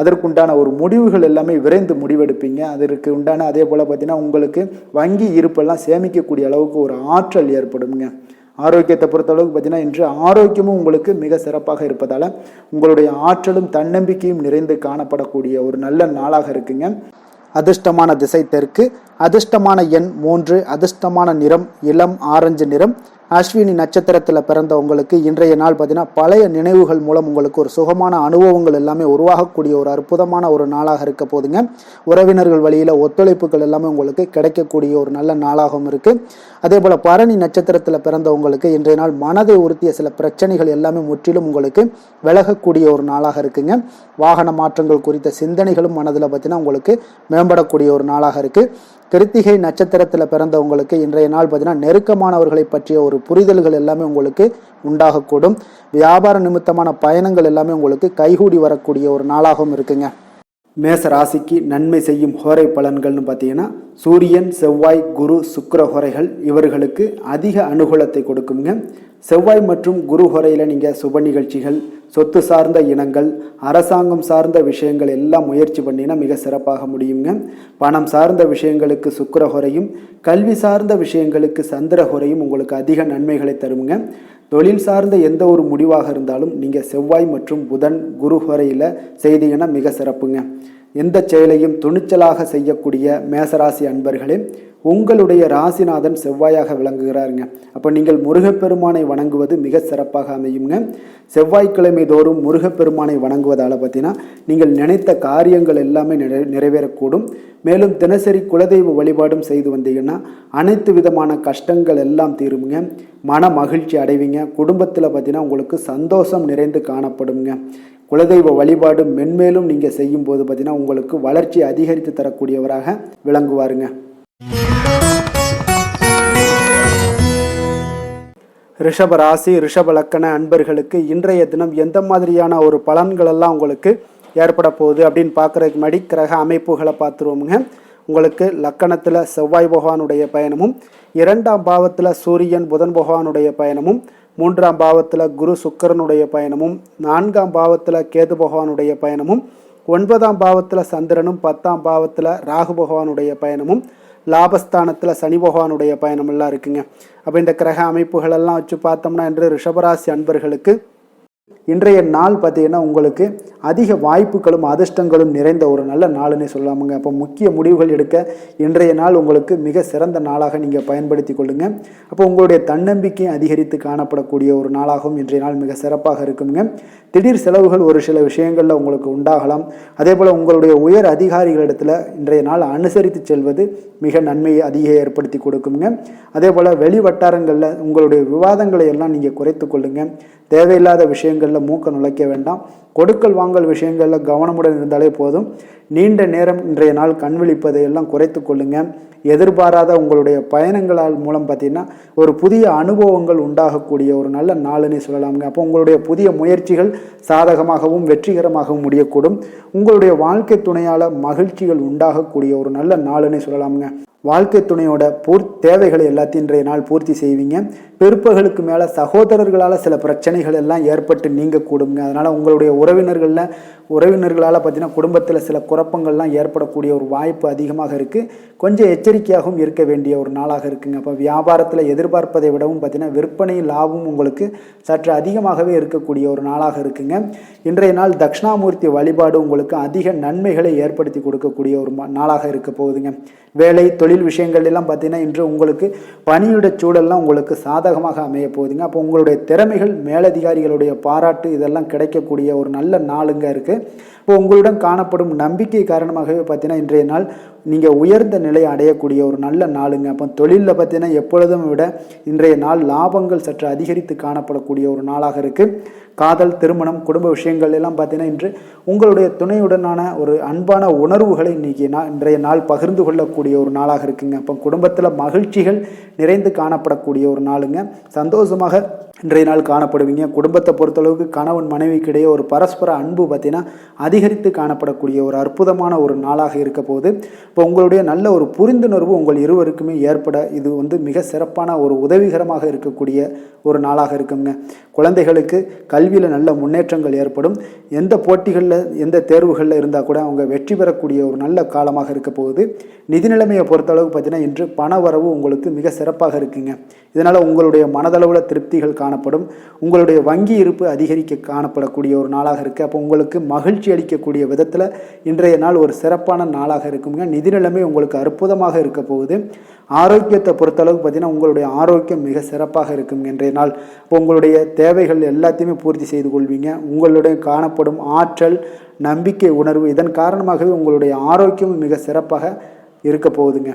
அதற்குண்டான ஒரு முடிவுகள் எல்லாமே விரைந்து முடிவெடுப்பீங்க. அதற்கு உண்டான அதே போல் பார்த்தீங்கன்னா உங்களுக்கு வங்கி இருப்பெல்லாம் சேமிக்கக்கூடிய அளவுக்கு ஒரு ஆற்றல் ஏற்படுங்க. ஆரோக்கியத்தை பொறுத்தளவுக்கு பார்த்தீங்கன்னா இன்று ஆரோக்கியமும் உங்களுக்கு மிக சிறப்பாக இருப்பதால் உங்களுடைய ஆற்றலும் தன்னம்பிக்கையும் நிறைந்து காணப்படக்கூடிய ஒரு நல்ல நாளாக இருக்குங்க. அதிர்ஷ்டமான திசை தெற்கு, அதிர்ஷ்டமான எண் 3, அதிர்ஷ்டமான நிறம் இளம் ஆரஞ்சு நிறம். அஸ்வினி நட்சத்திரத்தில் பிறந்த உங்களுக்கு இன்றைய நாள் பார்த்தீங்கன்னா பழைய நினைவுகள் மூலம் உங்களுக்கு ஒரு சுகமான அனுபவங்கள் எல்லாமே உருவாகக்கூடிய ஒரு அற்புதமான ஒரு நாளாக இருக்க போதுங்க. உறவினர்கள் வழியில் ஒத்துழைப்புகள் எல்லாமே உங்களுக்கு கிடைக்கக்கூடிய ஒரு நல்ல நாளாகவும் இருக்குது. அதே போல் பரணி நட்சத்திரத்தில் பிறந்தவங்களுக்கு இன்றைய நாள் மனதை உறுத்திய சில பிரச்சனைகள் எல்லாமே முற்றிலும் உங்களுக்கு விலகக்கூடிய ஒரு நாளாக இருக்குங்க. வாகன மாற்றங்கள் குறித்த சிந்தனைகளும் மனதில் பார்த்தீங்கன்னா உங்களுக்கு மேம்படக்கூடிய ஒரு நாளாக இருக்குது. கிருத்திகை நட்சத்திரத்தில் பிறந்தவங்களுக்கு இன்றைய நாள் பார்த்தீங்கன்னா நெருக்கமானவர்களை பற்றிய ஒரு புரிதல்கள் எல்லாமே உங்களுக்கு உண்டாகக்கூடும். வியாபார நிமித்தமான பயணங்கள் எல்லாமே உங்களுக்கு கைகூடி வரக்கூடிய ஒரு நாளாகவும் இருக்குங்க. மேச ராசிக்கு நன்மை செய்யும் ஹோரை பலன்கள்னு பார்த்தீங்கன்னா சூரியன், செவ்வாய், குரு, சுக்கிர ஹோரைகள் இவர்களுக்கு அதிக அனுகூலத்தை கொடுக்குங்க. செவ்வாய் மற்றும் குரு ஹோரையில் நீங்கள் சுப நிகழ்ச்சிகள், சொத்து சார்ந்த இனங்கள், அரசாங்கம் சார்ந்த விஷயங்கள் எல்லாம் முயற்சி பண்ணினா மிக சிறப்பாக முடியுங்க. பணம் சார்ந்த விஷயங்களுக்கு சுக்கிர ஹோரையும், கல்வி சார்ந்த விஷயங்களுக்கு சந்திர ஹோரையும் உங்களுக்கு அதிக நன்மைகளை தருங்க. தொழில் சார்ந்த எந்த ஒரு முடிவாக இருந்தாலும் நீங்கள் செவ்வாய் மற்றும் புதன், குரு ஹோரையில் செய்தீங்கன்னா மிக சிறப்புங்க. எந்த செயலையும் துணிச்சலாக செய்யக்கூடிய மேசராசி அன்பர்களே, உங்களுடைய ராசிநாதன் செவ்வாயாக விளங்குகிறாருங்க. அப்போ நீங்கள் முருகப்பெருமானை வணங்குவது மிக சிறப்பாக அமையுங்க. செவ்வாய்க்கிழமை தோறும் முருகப்பெருமானை வணங்குவதால் பார்த்தீங்கன்னா நீங்கள் நினைத்த காரியங்கள் எல்லாமே நிறைவேறக்கூடும். மேலும் தினசரி குலதெய்வ வழிபாடும் செய்து வந்தீங்கன்னா அனைத்து விதமான கஷ்டங்கள் எல்லாம் தீருங்க. மன மகிழ்ச்சி அடைவீங்க. குடும்பத்தில் பார்த்தீங்கன்னா உங்களுக்கு சந்தோஷம் நிறைந்து காணப்படுங்க. குலதெய்வ வழிபாடு மென்மேலும் நீங்கள் செய்யும்போது பார்த்தீங்கன்னா உங்களுக்கு வளர்ச்சி அதிகரித்து தரக்கூடியவராக விளங்குவாருங்க. ரிஷப ராசி, ரிஷப லக்கண அன்பர்களுக்கு இன்றைய தினம் எந்த மாதிரியான ஒரு பலன்களெல்லாம் உங்களுக்கு ஏற்பட போகுது அப்படின்னு பார்க்குறதுக்கு முன்னாடி கிரக அமைப்புகளை பார்த்துருவோமுங்க. உங்களுக்கு லக்கணத்தில் செவ்வாய் பகவானுடைய பயணமும், 2ஆம் பாவத்தில் சூரியன் புதன் பகவானுடைய பயணமும், 3ஆம் பாவத்தில் குரு சுக்கிரனுடைய பயணமும், 4ஆம் பாவத்தில் கேது பகவானுடைய பயணமும், 9ஆம் பாவத்தில் சந்திரனும், 10ஆம் பாவத்தில் ராகு பகவானுடைய பயணமும், லாபஸ்தானத்தில் சனி பகவானுடைய பயணமெல்லாம் இருக்குங்க. அப்போ இந்த கிரக அமைப்புகளெல்லாம் வச்சு பார்த்தோம்னா இன்று ரிஷபராசி அன்பர்களுக்கு இன்றைய நாள் பார்த்தீங்கன்னா உங்களுக்கு அதிக வாய்ப்புகளும் அதிர்ஷ்டங்களும் நிறைந்த ஒரு நல்ல நாளுன்னே சொல்லாமுங்க. அப்போ முக்கிய முடிவுகள் எடுக்க இன்றைய நாள் உங்களுக்கு மிக சிறந்த நாளாக நீங்கள் பயன்படுத்தி கொள்ளுங்க. அப்போ உங்களுடைய தன்னம்பிக்கை அதிகரித்து காணப்படக்கூடிய ஒரு நாளாகவும் இன்றைய நாள் மிக சிறப்பாக இருக்குங்க. திடீர் செலவுகள் ஒரு சில விஷயங்களில் உங்களுக்கு உண்டாகலாம். அதே போல் உங்களுடைய உயர் அதிகாரிகளிடத்தில் இன்றைய நாள் அனுசரித்து செல்வது மிக நன்மையை அதிக ஏற்படுத்தி கொடுக்குங்க. அதே போல் வெளி வட்டாரங்களில் உங்களுடைய விவாதங்களை எல்லாம் நீங்கள் குறைத்து கொள்ளுங்க. தேவையில்லாத விஷயங்களில் மூக்க நுழைக்க வேண்டாம். கொடுக்கல் வாங்கல் விஷயங்களில் கவனமுடன் இருந்தாலே போதும். நீண்ட நேரம் இன்றைய நாள் கண் விழிப்பதை எல்லாம் குறைத்து கொள்ளுங்க. எதிர்பாராத உங்களுடைய பயணங்களால் மூலம் பார்த்தீங்கன்னா ஒரு புதிய அனுபவங்கள் உண்டாகக்கூடிய ஒரு நல்ல நாளுன்னே சொல்லலாமுங்க. அப்போ உங்களுடைய புதிய முயற்சிகள் சாதகமாகவும் வெற்றிகரமாகவும் முடியக்கூடும். உங்களுடைய வாழ்க்கை துணையால் மகிழ்ச்சிகள் உண்டாகக்கூடிய ஒரு நல்ல நாளுன்னே சொல்லலாமுங்க. வாழ்க்கை துணையோட தேவைகளை எல்லாத்தையும் இன்றைய நாள் பூர்த்தி செய்வீங்க. பிற்பகலுக்கு மேலே சகோதரர்களால் சில பிரச்சனைகள் எல்லாம் ஏற்பட்டு நீங்கக்கூடுங்க. அதனால் உங்களுடைய உறவினர்களால் பார்த்தீங்கன்னா குடும்பத்தில் சில குழப்பங்கள்லாம் ஏற்படக்கூடிய ஒரு வாய்ப்பு அதிகமாக இருக்குது. கொஞ்சம் எச்சரிக்கையாகவும் இருக்க வேண்டிய ஒரு நாளாக இருக்குங்க. அப்போ வியாபாரத்தில் எதிர்பார்ப்பதை விடவும் பார்த்தீங்கன்னா விற்பனை லாபம் உங்களுக்கு சற்று அதிகமாகவே இருக்கக்கூடிய ஒரு நாளாக இருக்குங்க. இன்றைய நாள் தட்சிணாமூர்த்தி வழிபாடு உங்களுக்கு அதிக நன்மைகளை ஏற்படுத்தி கொடுக்கக்கூடிய ஒரு நாளாக இருக்க போகுதுங்க. வேலை தொழில் விஷயங்கள் எல்லாம் பார்த்தீங்கன்னா இன்று உங்களுக்கு பணியிட சூழல்லாம் உங்களுக்கு சாதகமாக அமைய போகுதுங்க. அப்போ உங்களுடைய திறமைகள் மேலதிகாரிகளுடைய பாராட்டு இதெல்லாம் கிடைக்கக்கூடிய ஒரு நல்ல நாளுங்க இருக்குது. இப்போ உங்களுடன் காணப்படும் நம்பிக்கை காரணமாகவே பார்த்தீங்கன்னா இன்றைய நாள் நீங்கள் உயர்ந்த நிலையை அடையக்கூடிய ஒரு நல்ல நாளுங்க. அப்போ தொழிலில் பார்த்தீங்கன்னா எப்பொழுதும் விட இன்றைய நாள் லாபங்கள் சற்று அதிகரித்து காணப்படக்கூடிய ஒரு நாளாக இருக்குது. காதல், திருமணம், குடும்ப விஷயங்கள் எல்லாம் பார்த்தீங்கன்னா இன்று உங்களுடைய துணையுடனான ஒரு அன்பான உணர்வுகளை இன்றைய நாள் பகிர்ந்து கொள்ளக்கூடிய ஒரு நாளாக இருக்குங்க. அப்போ குடும்பத்தில் மகிழ்ச்சிகள் நிறைந்து காணப்படக்கூடிய ஒரு நாளுங்க. சந்தோஷமாக இன்றைய நாள் காணப்படுவீங்க. குடும்பத்தை பொறுத்தளவுக்கு கணவன் மனைவிக்கிடையே ஒரு பரஸ்பர அன்பு பார்த்தீங்கன்னா அதிகரித்து காணப்படக்கூடிய ஒரு அற்புதமான ஒரு நாளாக இருக்க போது. இப்போ உங்களுடைய நல்ல ஒரு புரிந்துணர்வு உங்கள் இருவருக்குமே ஏற்பட இது மிக சிறப்பான ஒரு உதவிகரமாக இருக்கக்கூடிய ஒரு நாளாக இருக்குங்க. குழந்தைகளுக்கு கல்வியில் நல்ல முன்னேற்றங்கள் ஏற்படும். எந்த போட்டிகளில் எந்த தேர்வுகளில் இருந்தால் கூட அவங்க வெற்றி பெறக்கூடிய ஒரு நல்ல காலமாக இருக்க போகுது. நிதி நிலைமையை பொறுத்தளவுக்கு பார்த்தீங்கன்னா இன்று பண வரவு உங்களுக்கு மிக சிறப்பாக இருக்குங்க. இதனால் உங்களுடைய மனதளவில் திருப்திகள் காணப்படும். உங்களுடைய வங்கி இருப்பு அதிகரிக்க காணப்படக்கூடிய ஒரு நாளாக இருக்குது. அப்போ உங்களுக்கு மகிழ்ச்சி அளிக்கக்கூடிய விதத்தில் இன்றைய நாள் ஒரு சிறப்பான நாளாக இருக்குங்க. நிதி நிலைமை உங்களுக்கு அற்புதமாக இருக்க போகுது. ஆரோக்கியத்தை பொறுத்தளவுக்கு பார்த்தீங்கன்னா உங்களுடைய ஆரோக்கியம் மிக சிறப்பாக இருக்கும் இன்றைய நாள். இப்போ உங்களுடைய தேவைகள் எல்லாத்தையுமே பூர்த்தி செய்து கொள்வீங்க. உங்களுடைய காணப்படும் ஆற்றல், நம்பிக்கை, உணர்வு இதன் காரணமாகவே உங்களுடைய ஆரோக்கியம் மிக சிறப்பாக இருக்க போகுதுங்க.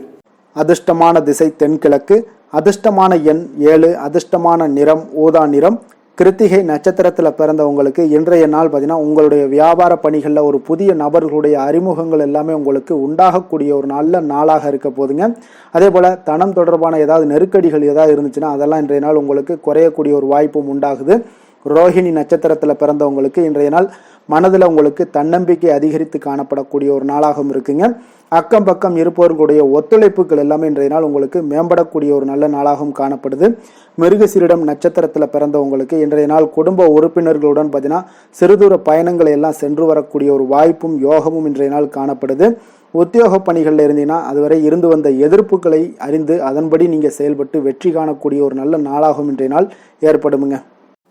அதிர்ஷ்டமான திசை தென்கிழக்கு, அதிர்ஷ்டமான எண் 7, அதிர்ஷ்டமான நிறம் ஊதா நிறம். கிருத்திகை நட்சத்திரத்தில் பிறந்தவங்களுக்கு இன்றைய நாள் பார்த்தீங்கன்னா உங்களுடைய வியாபார பணிகளில் ஒரு புதிய நபர்களுடைய அறிமுகங்கள் எல்லாமே உங்களுக்கு உண்டாகக்கூடிய ஒரு நல்ல நாளாக இருக்க போதுங்க. அதே போல் தனம் தொடர்பான ஏதாவது நெருக்கடிகள் ஏதாவது இருந்துச்சுன்னா அதெல்லாம் இன்றைய நாள் உங்களுக்கு குறையக்கூடிய ஒரு வாய்ப்பும் உண்டாகுது. ரோஹிணி நட்சத்திரத்தில் பிறந்தவங்களுக்கு இன்றைய நாள் மனதில் உங்களுக்கு தன்னம்பிக்கை அதிகரித்து காணப்படக்கூடிய ஒரு நாளாகவும் இருக்குங்க. அக்கம் பக்கம் இருப்பவர்களுடைய ஒத்துழைப்புகள் எல்லாமே இன்றைய நாள் உங்களுக்கு மேம்படக்கூடிய ஒரு நல்ல நாளாகவும் காணப்படுது. மிருகசீரிடம் நட்சத்திரத்தில் பிறந்தவங்களுக்கு இன்றைய நாள் குடும்ப உறுப்பினர்களுடன் பார்த்தீங்கன்னா சிறுதூர பயணங்களை எல்லாம் சென்று வரக்கூடிய ஒரு வாய்ப்பும் யோகமும் இன்றைய நாள் காணப்படுது. உத்தியோக பணிகளில் இருந்தீங்கன்னா அதுவரை இருந்து வந்த எதிர்ப்புகளை அறிந்து அதன்படி நீங்கள் செயல்பட்டு வெற்றி காணக்கூடிய ஒரு நல்ல நாளாகவும் இன்றைய நாள் ஏற்படுமுங்க.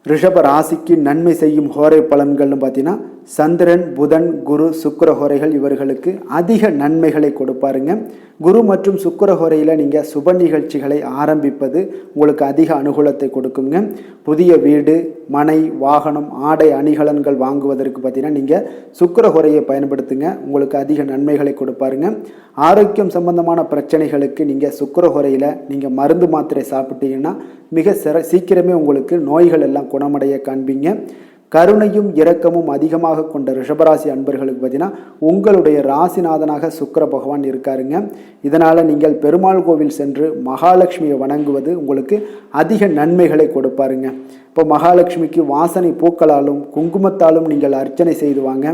ரிஷப ராசிக்கு நன்மை செய்யும் ஹோரை பலன்கள்னு பார்த்தீங்கன்னா சந்திரன், புதன், குரு, சுக்கிர ஹோரைகள் இவர்களுக்கு அதிக நன்மைகளை கொடுப்பாருங்க. குரு மற்றும் சுக்கிர ஹோரையில் நீங்கள் சுப நிகழ்ச்சிகளை ஆரம்பிப்பது உங்களுக்கு அதிக அனுகூலத்தை கொடுக்குங்க. புதிய வீடு, மனை, வாகனம், ஆடை அணிகலன்கள் வாங்குவதற்கு பார்த்தீங்கன்னா நீங்கள் சுக்கிர ஹோரையை பயன்படுத்துங்க. உங்களுக்கு அதிக நன்மைகளை கொடுப்பாருங்க. ஆரோக்கியம் சம்பந்தமான பிரச்சனைகளுக்கு நீங்கள் சுக்கிர ஹோரையில் நீங்கள் மருந்து மாத்திரை சாப்பிட்டீங்கன்னா மிக சீக்கிரமே உங்களுக்கு நோய்கள் எல்லாம் குணமடைய காண்பீங்க. கருணையும் இரக்கமும் அதிகமாக கொண்ட ரிஷபராசி அன்பர்களுக்கு பார்த்தீங்கன்னா உங்களுடைய ராசிநாதனாக சுக்கிர பகவான் இருக்காருங்க. இதனால் நீங்கள் பெருமாள் கோவில் சென்று மகாலட்சுமியை வணங்குவது உங்களுக்கு அதிக நன்மைகளை கொடுப்பாருங்க. இப்போ மகாலட்சுமிக்கு வாசனை பூக்களாலும் குங்குமத்தாலும் நீங்கள் அர்ச்சனை செய்துவாங்க.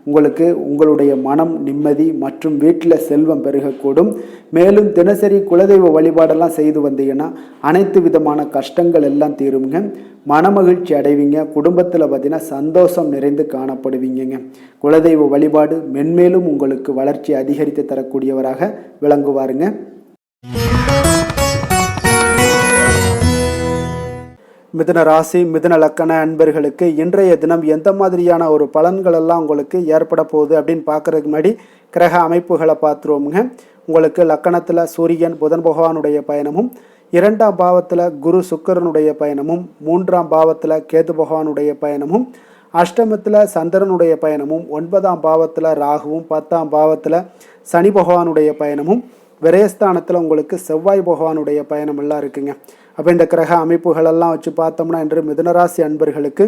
உங்களுக்கு உங்களுடைய மனம் நிம்மதி மற்றும் வீட்டில் செல்வம் பெருகக்கூடும். மேலும் தினசரி குலதெய்வ வழிபாடெல்லாம் செய்து வந்தீங்கன்னா அனைத்து விதமான கஷ்டங்கள் எல்லாம் தீருங்க. மனமகிழ்ச்சி அடைவீங்க. குடும்பத்தில் பார்த்தீங்கன்னா சந்தோஷம் நிறைந்து காணப்படுவீங்க. குலதெய்வ வழிபாடு மென்மேலும் உங்களுக்கு வளர்ச்சி அதிகரித்து தரக்கூடியவராக விளங்குவாருங்க. மிதுன ராசி, மிதுன லக்கண அன்பர்களுக்கு இன்றைய தினம் எந்த மாதிரியான ஒரு பலன்கள் எல்லாம் உங்களுக்கு ஏற்பட போகுது அப்படின்னு பார்க்கறதுக்கு முன்னாடி கிரக அமைப்புகளை பார்த்துருவோமுங்க. உங்களுக்கு லக்கணத்தில் சூரியன் புதன் பகவானுடைய பயணமும், 2ஆம் பாவத்தில் குரு சுக்கிரனுடைய பயணமும், 3ஆம் பாவத்தில் கேது பகவானுடைய பயணமும், அஷ்டமத்தில் சந்திரனுடைய பயணமும், 9ஆம் பாவத்தில் ராகுவும், 10ஆம் பாவத்தில் சனி பகவானுடைய பயணமும், விரயஸ்தானத்தில் உங்களுக்கு செவ்வாய் பகவானுடைய பயணம் எல்லாம் இருக்குங்க. அப்போ இந்த கிரக அமைப்புகளெல்லாம் வச்சு பார்த்தோம்னா இன்று மிதுனராசி அன்பர்களுக்கு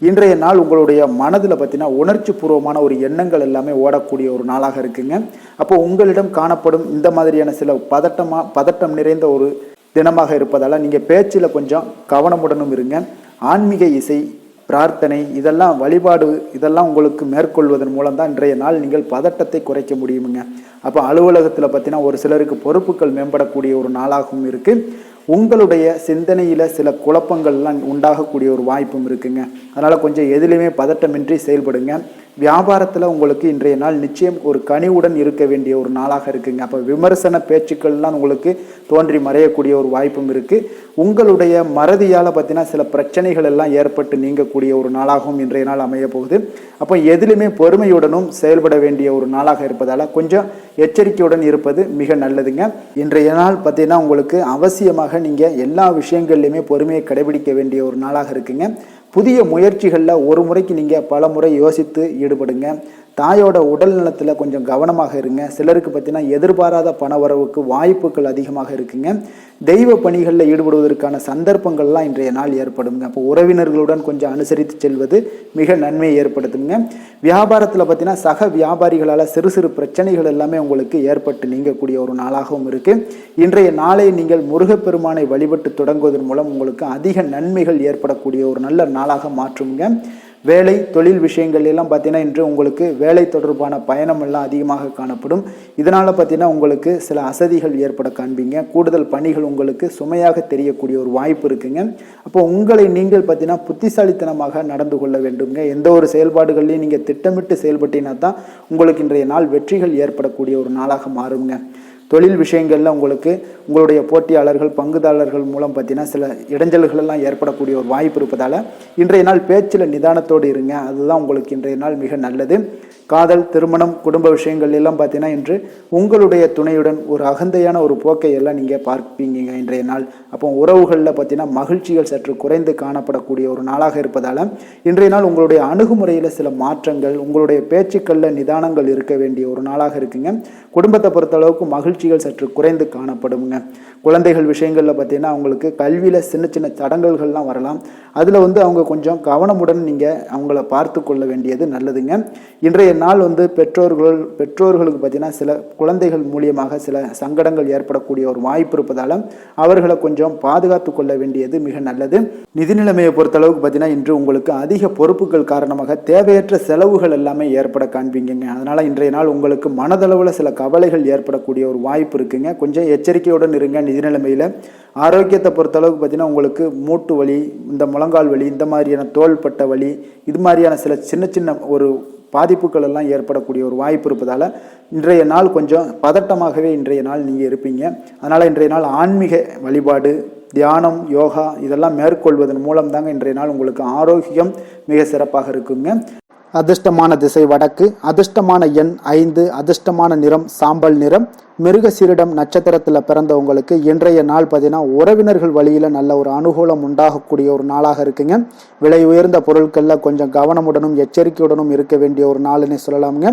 இன்றைய நாள் உங்களுடைய மனதில் பார்த்தீங்கன்னா உணர்ச்சி பூர்வமான ஒரு எண்ணங்கள் எல்லாமே ஓடக்கூடிய ஒரு நாளாக இருக்குங்க. அப்போ உங்களிடம் காணப்படும் இந்த மாதிரியான சில பதட்டம் நிறைந்த ஒரு தினமாக இருப்பதால் நீங்கள் பேச்சில் கொஞ்சம் கவனமுடனும் இருங்க. ஆன்மீக இசை பிரார்த்தனை, இதெல்லாம் வழிபாடு, இதெல்லாம் உங்களுக்கு மேற்கொள்வதன் மூலம் தான் இன்றைய நாள் நீங்கள் பதட்டத்தை குறைக்க முடியுமுங்க. அப்போ அலுவலகத்தில் பார்த்தீங்கன்னா ஒரு சிலருக்கு பொறுப்புகள் மேம்படக்கூடிய ஒரு நாளாகவும் இருக்குது. உங்களுடைய சிந்தனையில் சில குழப்பங்கள்லாம் உண்டாகக்கூடிய ஒரு வாய்ப்பும் இருக்குங்க. அதனால் கொஞ்சம் எதிலுமே பதட்டமின்றி செயல்படுங்க. வியாபாரத்தில் உங்களுக்கு இன்றைய நாள் நிச்சயம் ஒரு கனிவுடன் இருக்க வேண்டிய ஒரு நாளாக இருக்குங்க. அப்போ விமர்சன பேச்சுக்கள்லாம் உங்களுக்கு தோன்றி மறையக்கூடிய ஒரு வாய்ப்பும் இருக்குது. உங்களுடைய மறதியால் பார்த்தீங்கன்னா சில பிரச்சனைகள் எல்லாம் ஏற்பட்டு நீங்கக்கூடிய ஒரு நாளாகவும் இன்றைய நாள் அமைய போகுது. அப்போ எதிலுமே பொறுமையுடனும் செயல்பட வேண்டிய ஒரு நாளாக இருப்பதால் கொஞ்சம் எச்சரிக்கையுடன் இருப்பது மிக நல்லதுங்க. இன்றைய நாள் பார்த்தீங்கன்னா உங்களுக்கு அவசியமாக நீங்கள் எல்லா விஷயங்கள்லையுமே பொறுமையை கடைபிடிக்க வேண்டிய ஒரு நாளாக இருக்குங்க. புதிய முயற்சிகளில் ஒரு முறைக்கு நீங்கள் பல முறை யோசித்து ஈடுபடுங்க. தாயோட உடல் நலத்தில் கொஞ்சம் கவனமாக இருங்க. சிலருக்கு பார்த்தீங்கன்னா எதிர்பாராத பண வரவுக்கு வாய்ப்புகள் அதிகமாக இருக்குங்க. தெய்வ பணிகளில் ஈடுபடுவதற்கான சந்தர்ப்பங்கள்லாம் இன்றைய நாள் ஏற்படுங்க. அப்போ உறவினர்களுடன் கொஞ்சம் அனுசரித்து செல்வது மிக நன்மையை ஏற்படுத்துங்க. வியாபாரத்தில் பார்த்தீங்கன்னா சக வியாபாரிகளால் சிறு சிறு பிரச்சனைகள் எல்லாமே உங்களுக்கு ஏற்பட்டு நீங்கக்கூடிய ஒரு நாளாகவும் இருக்குது. இன்றைய நாளை நீங்கள் முருகப்பெருமானை வழிபட்டு தொடங்குவதன் மூலம் உங்களுக்கு அதிக நன்மைகள் ஏற்படக்கூடிய ஒரு நல்ல நாளாக மாற்றுங்க. வேலை தொழில் விஷயங்கள் எல்லாம் பார்த்தீங்கன்னா இன்று உங்களுக்கு வேலை தொடர்பான பயணம் எல்லாம் அதிகமாக காணப்படும். இதனால் பார்த்தீங்கன்னா உங்களுக்கு சில அசதிகள் ஏற்பட காண்பீங்க. கூடுதல் பணிகள் உங்களுக்கு சுமையாக தெரியக்கூடிய ஒரு வாய்ப்பு இருக்குங்க. அப்போ உங்களை நீங்கள் பார்த்தீங்கன்னா புத்திசாலித்தனமாக நடந்து கொள்ள வேண்டுங்க. எந்த ஒரு செயல்பாடுகள்லையும் நீங்கள் திட்டமிட்டு செயல்பட்டீங்கன்னா தான் உங்களுக்கு இன்றைய நாள் வெற்றிகள் ஏற்படக்கூடிய ஒரு நாளாக மாறுங்க. தொழில் விஷயங்களில் உங்களுக்கு உங்களுடைய போட்டியாளர்கள் பங்குதாரர்கள் மூலம் பார்த்தீங்கன்னா சில இடைஞ்சல்கள் எல்லாம் ஏற்படக்கூடிய ஒரு வாய்ப்பு இருப்பதால் இன்றைய நாள் பேச்சில் நிதானத்தோடு இருங்க. அதுதான் உங்களுக்கு இன்றைய நாள் மிக நல்லது. காதல், திருமணம், குடும்ப விஷயங்கள் எல்லாம் பார்த்தீங்கன்னா இன்று உங்களுடைய துணையுடன் ஒரு அகந்தையான ஒரு போக்கை எல்லாம் நீங்கள் பார்ப்பீங்க இன்றைய நாள். அப்போ உறவுகளில் பார்த்தீங்கன்னா மகிழ்ச்சிகள் சற்று குறைந்து காணப்படக்கூடிய ஒரு நாளாக இருப்பதால் இன்றைய நாள் உங்களுடைய அணுகுமுறையில் சில மாற்றங்கள், உங்களுடைய பேச்சுக்களில் நிதானங்கள் இருக்க வேண்டிய ஒரு நாளாக இருக்குங்க. குடும்பத்தை பொறுத்தளவுக்கு மகிழ்ச்சிகள் சற்று குறைந்து காணப்படுங்க. குழந்தைகள் விஷயங்களில் பார்த்தீங்கன்னா அவங்களுக்கு கல்வியில் சின்ன சின்ன தடங்கல்கள்லாம் வரலாம். அதில் அவங்க கொஞ்சம் கவனமுடன் நீங்கள் அவங்கள பார்த்து கொள்ள வேண்டியது நல்லதுங்க. இன்றைய நாள் பெற்றோர்களுக்கு பார்த்தீங்கன்னா சில குழந்தைகள் மூலியமாக சில சங்கடங்கள் ஏற்படக்கூடிய ஒரு வாய்ப்பு இருப்பதால் அவர்களை கொஞ்சம் பாதுகாத்து கொள்ள வேண்டியது மிக நல்லது. நிதி நிலைமையை பொறுத்தளவுக்கு பார்த்தீங்கன்னா இன்று உங்களுக்கு அதிக பொறுப்புகள் காரணமாக தேவையற்ற செலவுகள் எல்லாமே ஏற்பட காண்பீங்க. அதனால் இன்றைய நாள் உங்களுக்கு மனதளவில் சில கவலைகள் ஏற்படக்கூடிய ஒரு வாய்ப்பு இருக்குங்க. கொஞ்சம் எச்சரிக்கையுடன் இருங்க. நிதி நிலைமையில் ஆரோக்கியத்தை பொறுத்தளவுக்கு பார்த்தீங்கன்னா உங்களுக்கு மூட்டு வலி, இந்த முழங்கால் வலி, இந்த மாதிரியான தோள்பட்ட வலி, இது மாதிரியான சில சின்ன சின்ன ஒரு பாதிப்புகள் எல்லாம் ஏற்படக்கூடிய ஒரு வாய்ப்பு இருப்பதால் இன்றைய நாள் கொஞ்சம் பதட்டமாகவே இன்றைய நாள் நீங்கள் இருப்பீங்க. அதனால் இன்றைய நாள் ஆன்மீக வழிபாடு, தியானம், யோகா இதெல்லாம் மேற்கொள்வதன் மூலம் தாங்க இன்றைய நாள் உங்களுக்கு ஆரோக்கியம் மிக சிறப்பாக இருக்குங்க. அதிர்ஷ்டமான திசை வடக்கு, அதிர்ஷ்டமான எண் 5, அதிர்ஷ்டமான நிறம் சாம்பல் நிறம். மிருகசீரிடம் நட்சத்திரத்தில் பிறந்தவங்களுக்கு இன்றைய நாள் பார்த்தீங்கன்னா உறவினர்கள் வழியில் நல்ல ஒரு அனுகூலம் உண்டாகக்கூடிய ஒரு நாளாக இருக்குங்க. விலை உயர்ந்த பொருட்களில் கொஞ்சம் கவனமுடனும் எச்சரிக்கையுடனும் இருக்க வேண்டிய ஒரு நாள்னு சொல்லலாமுங்க.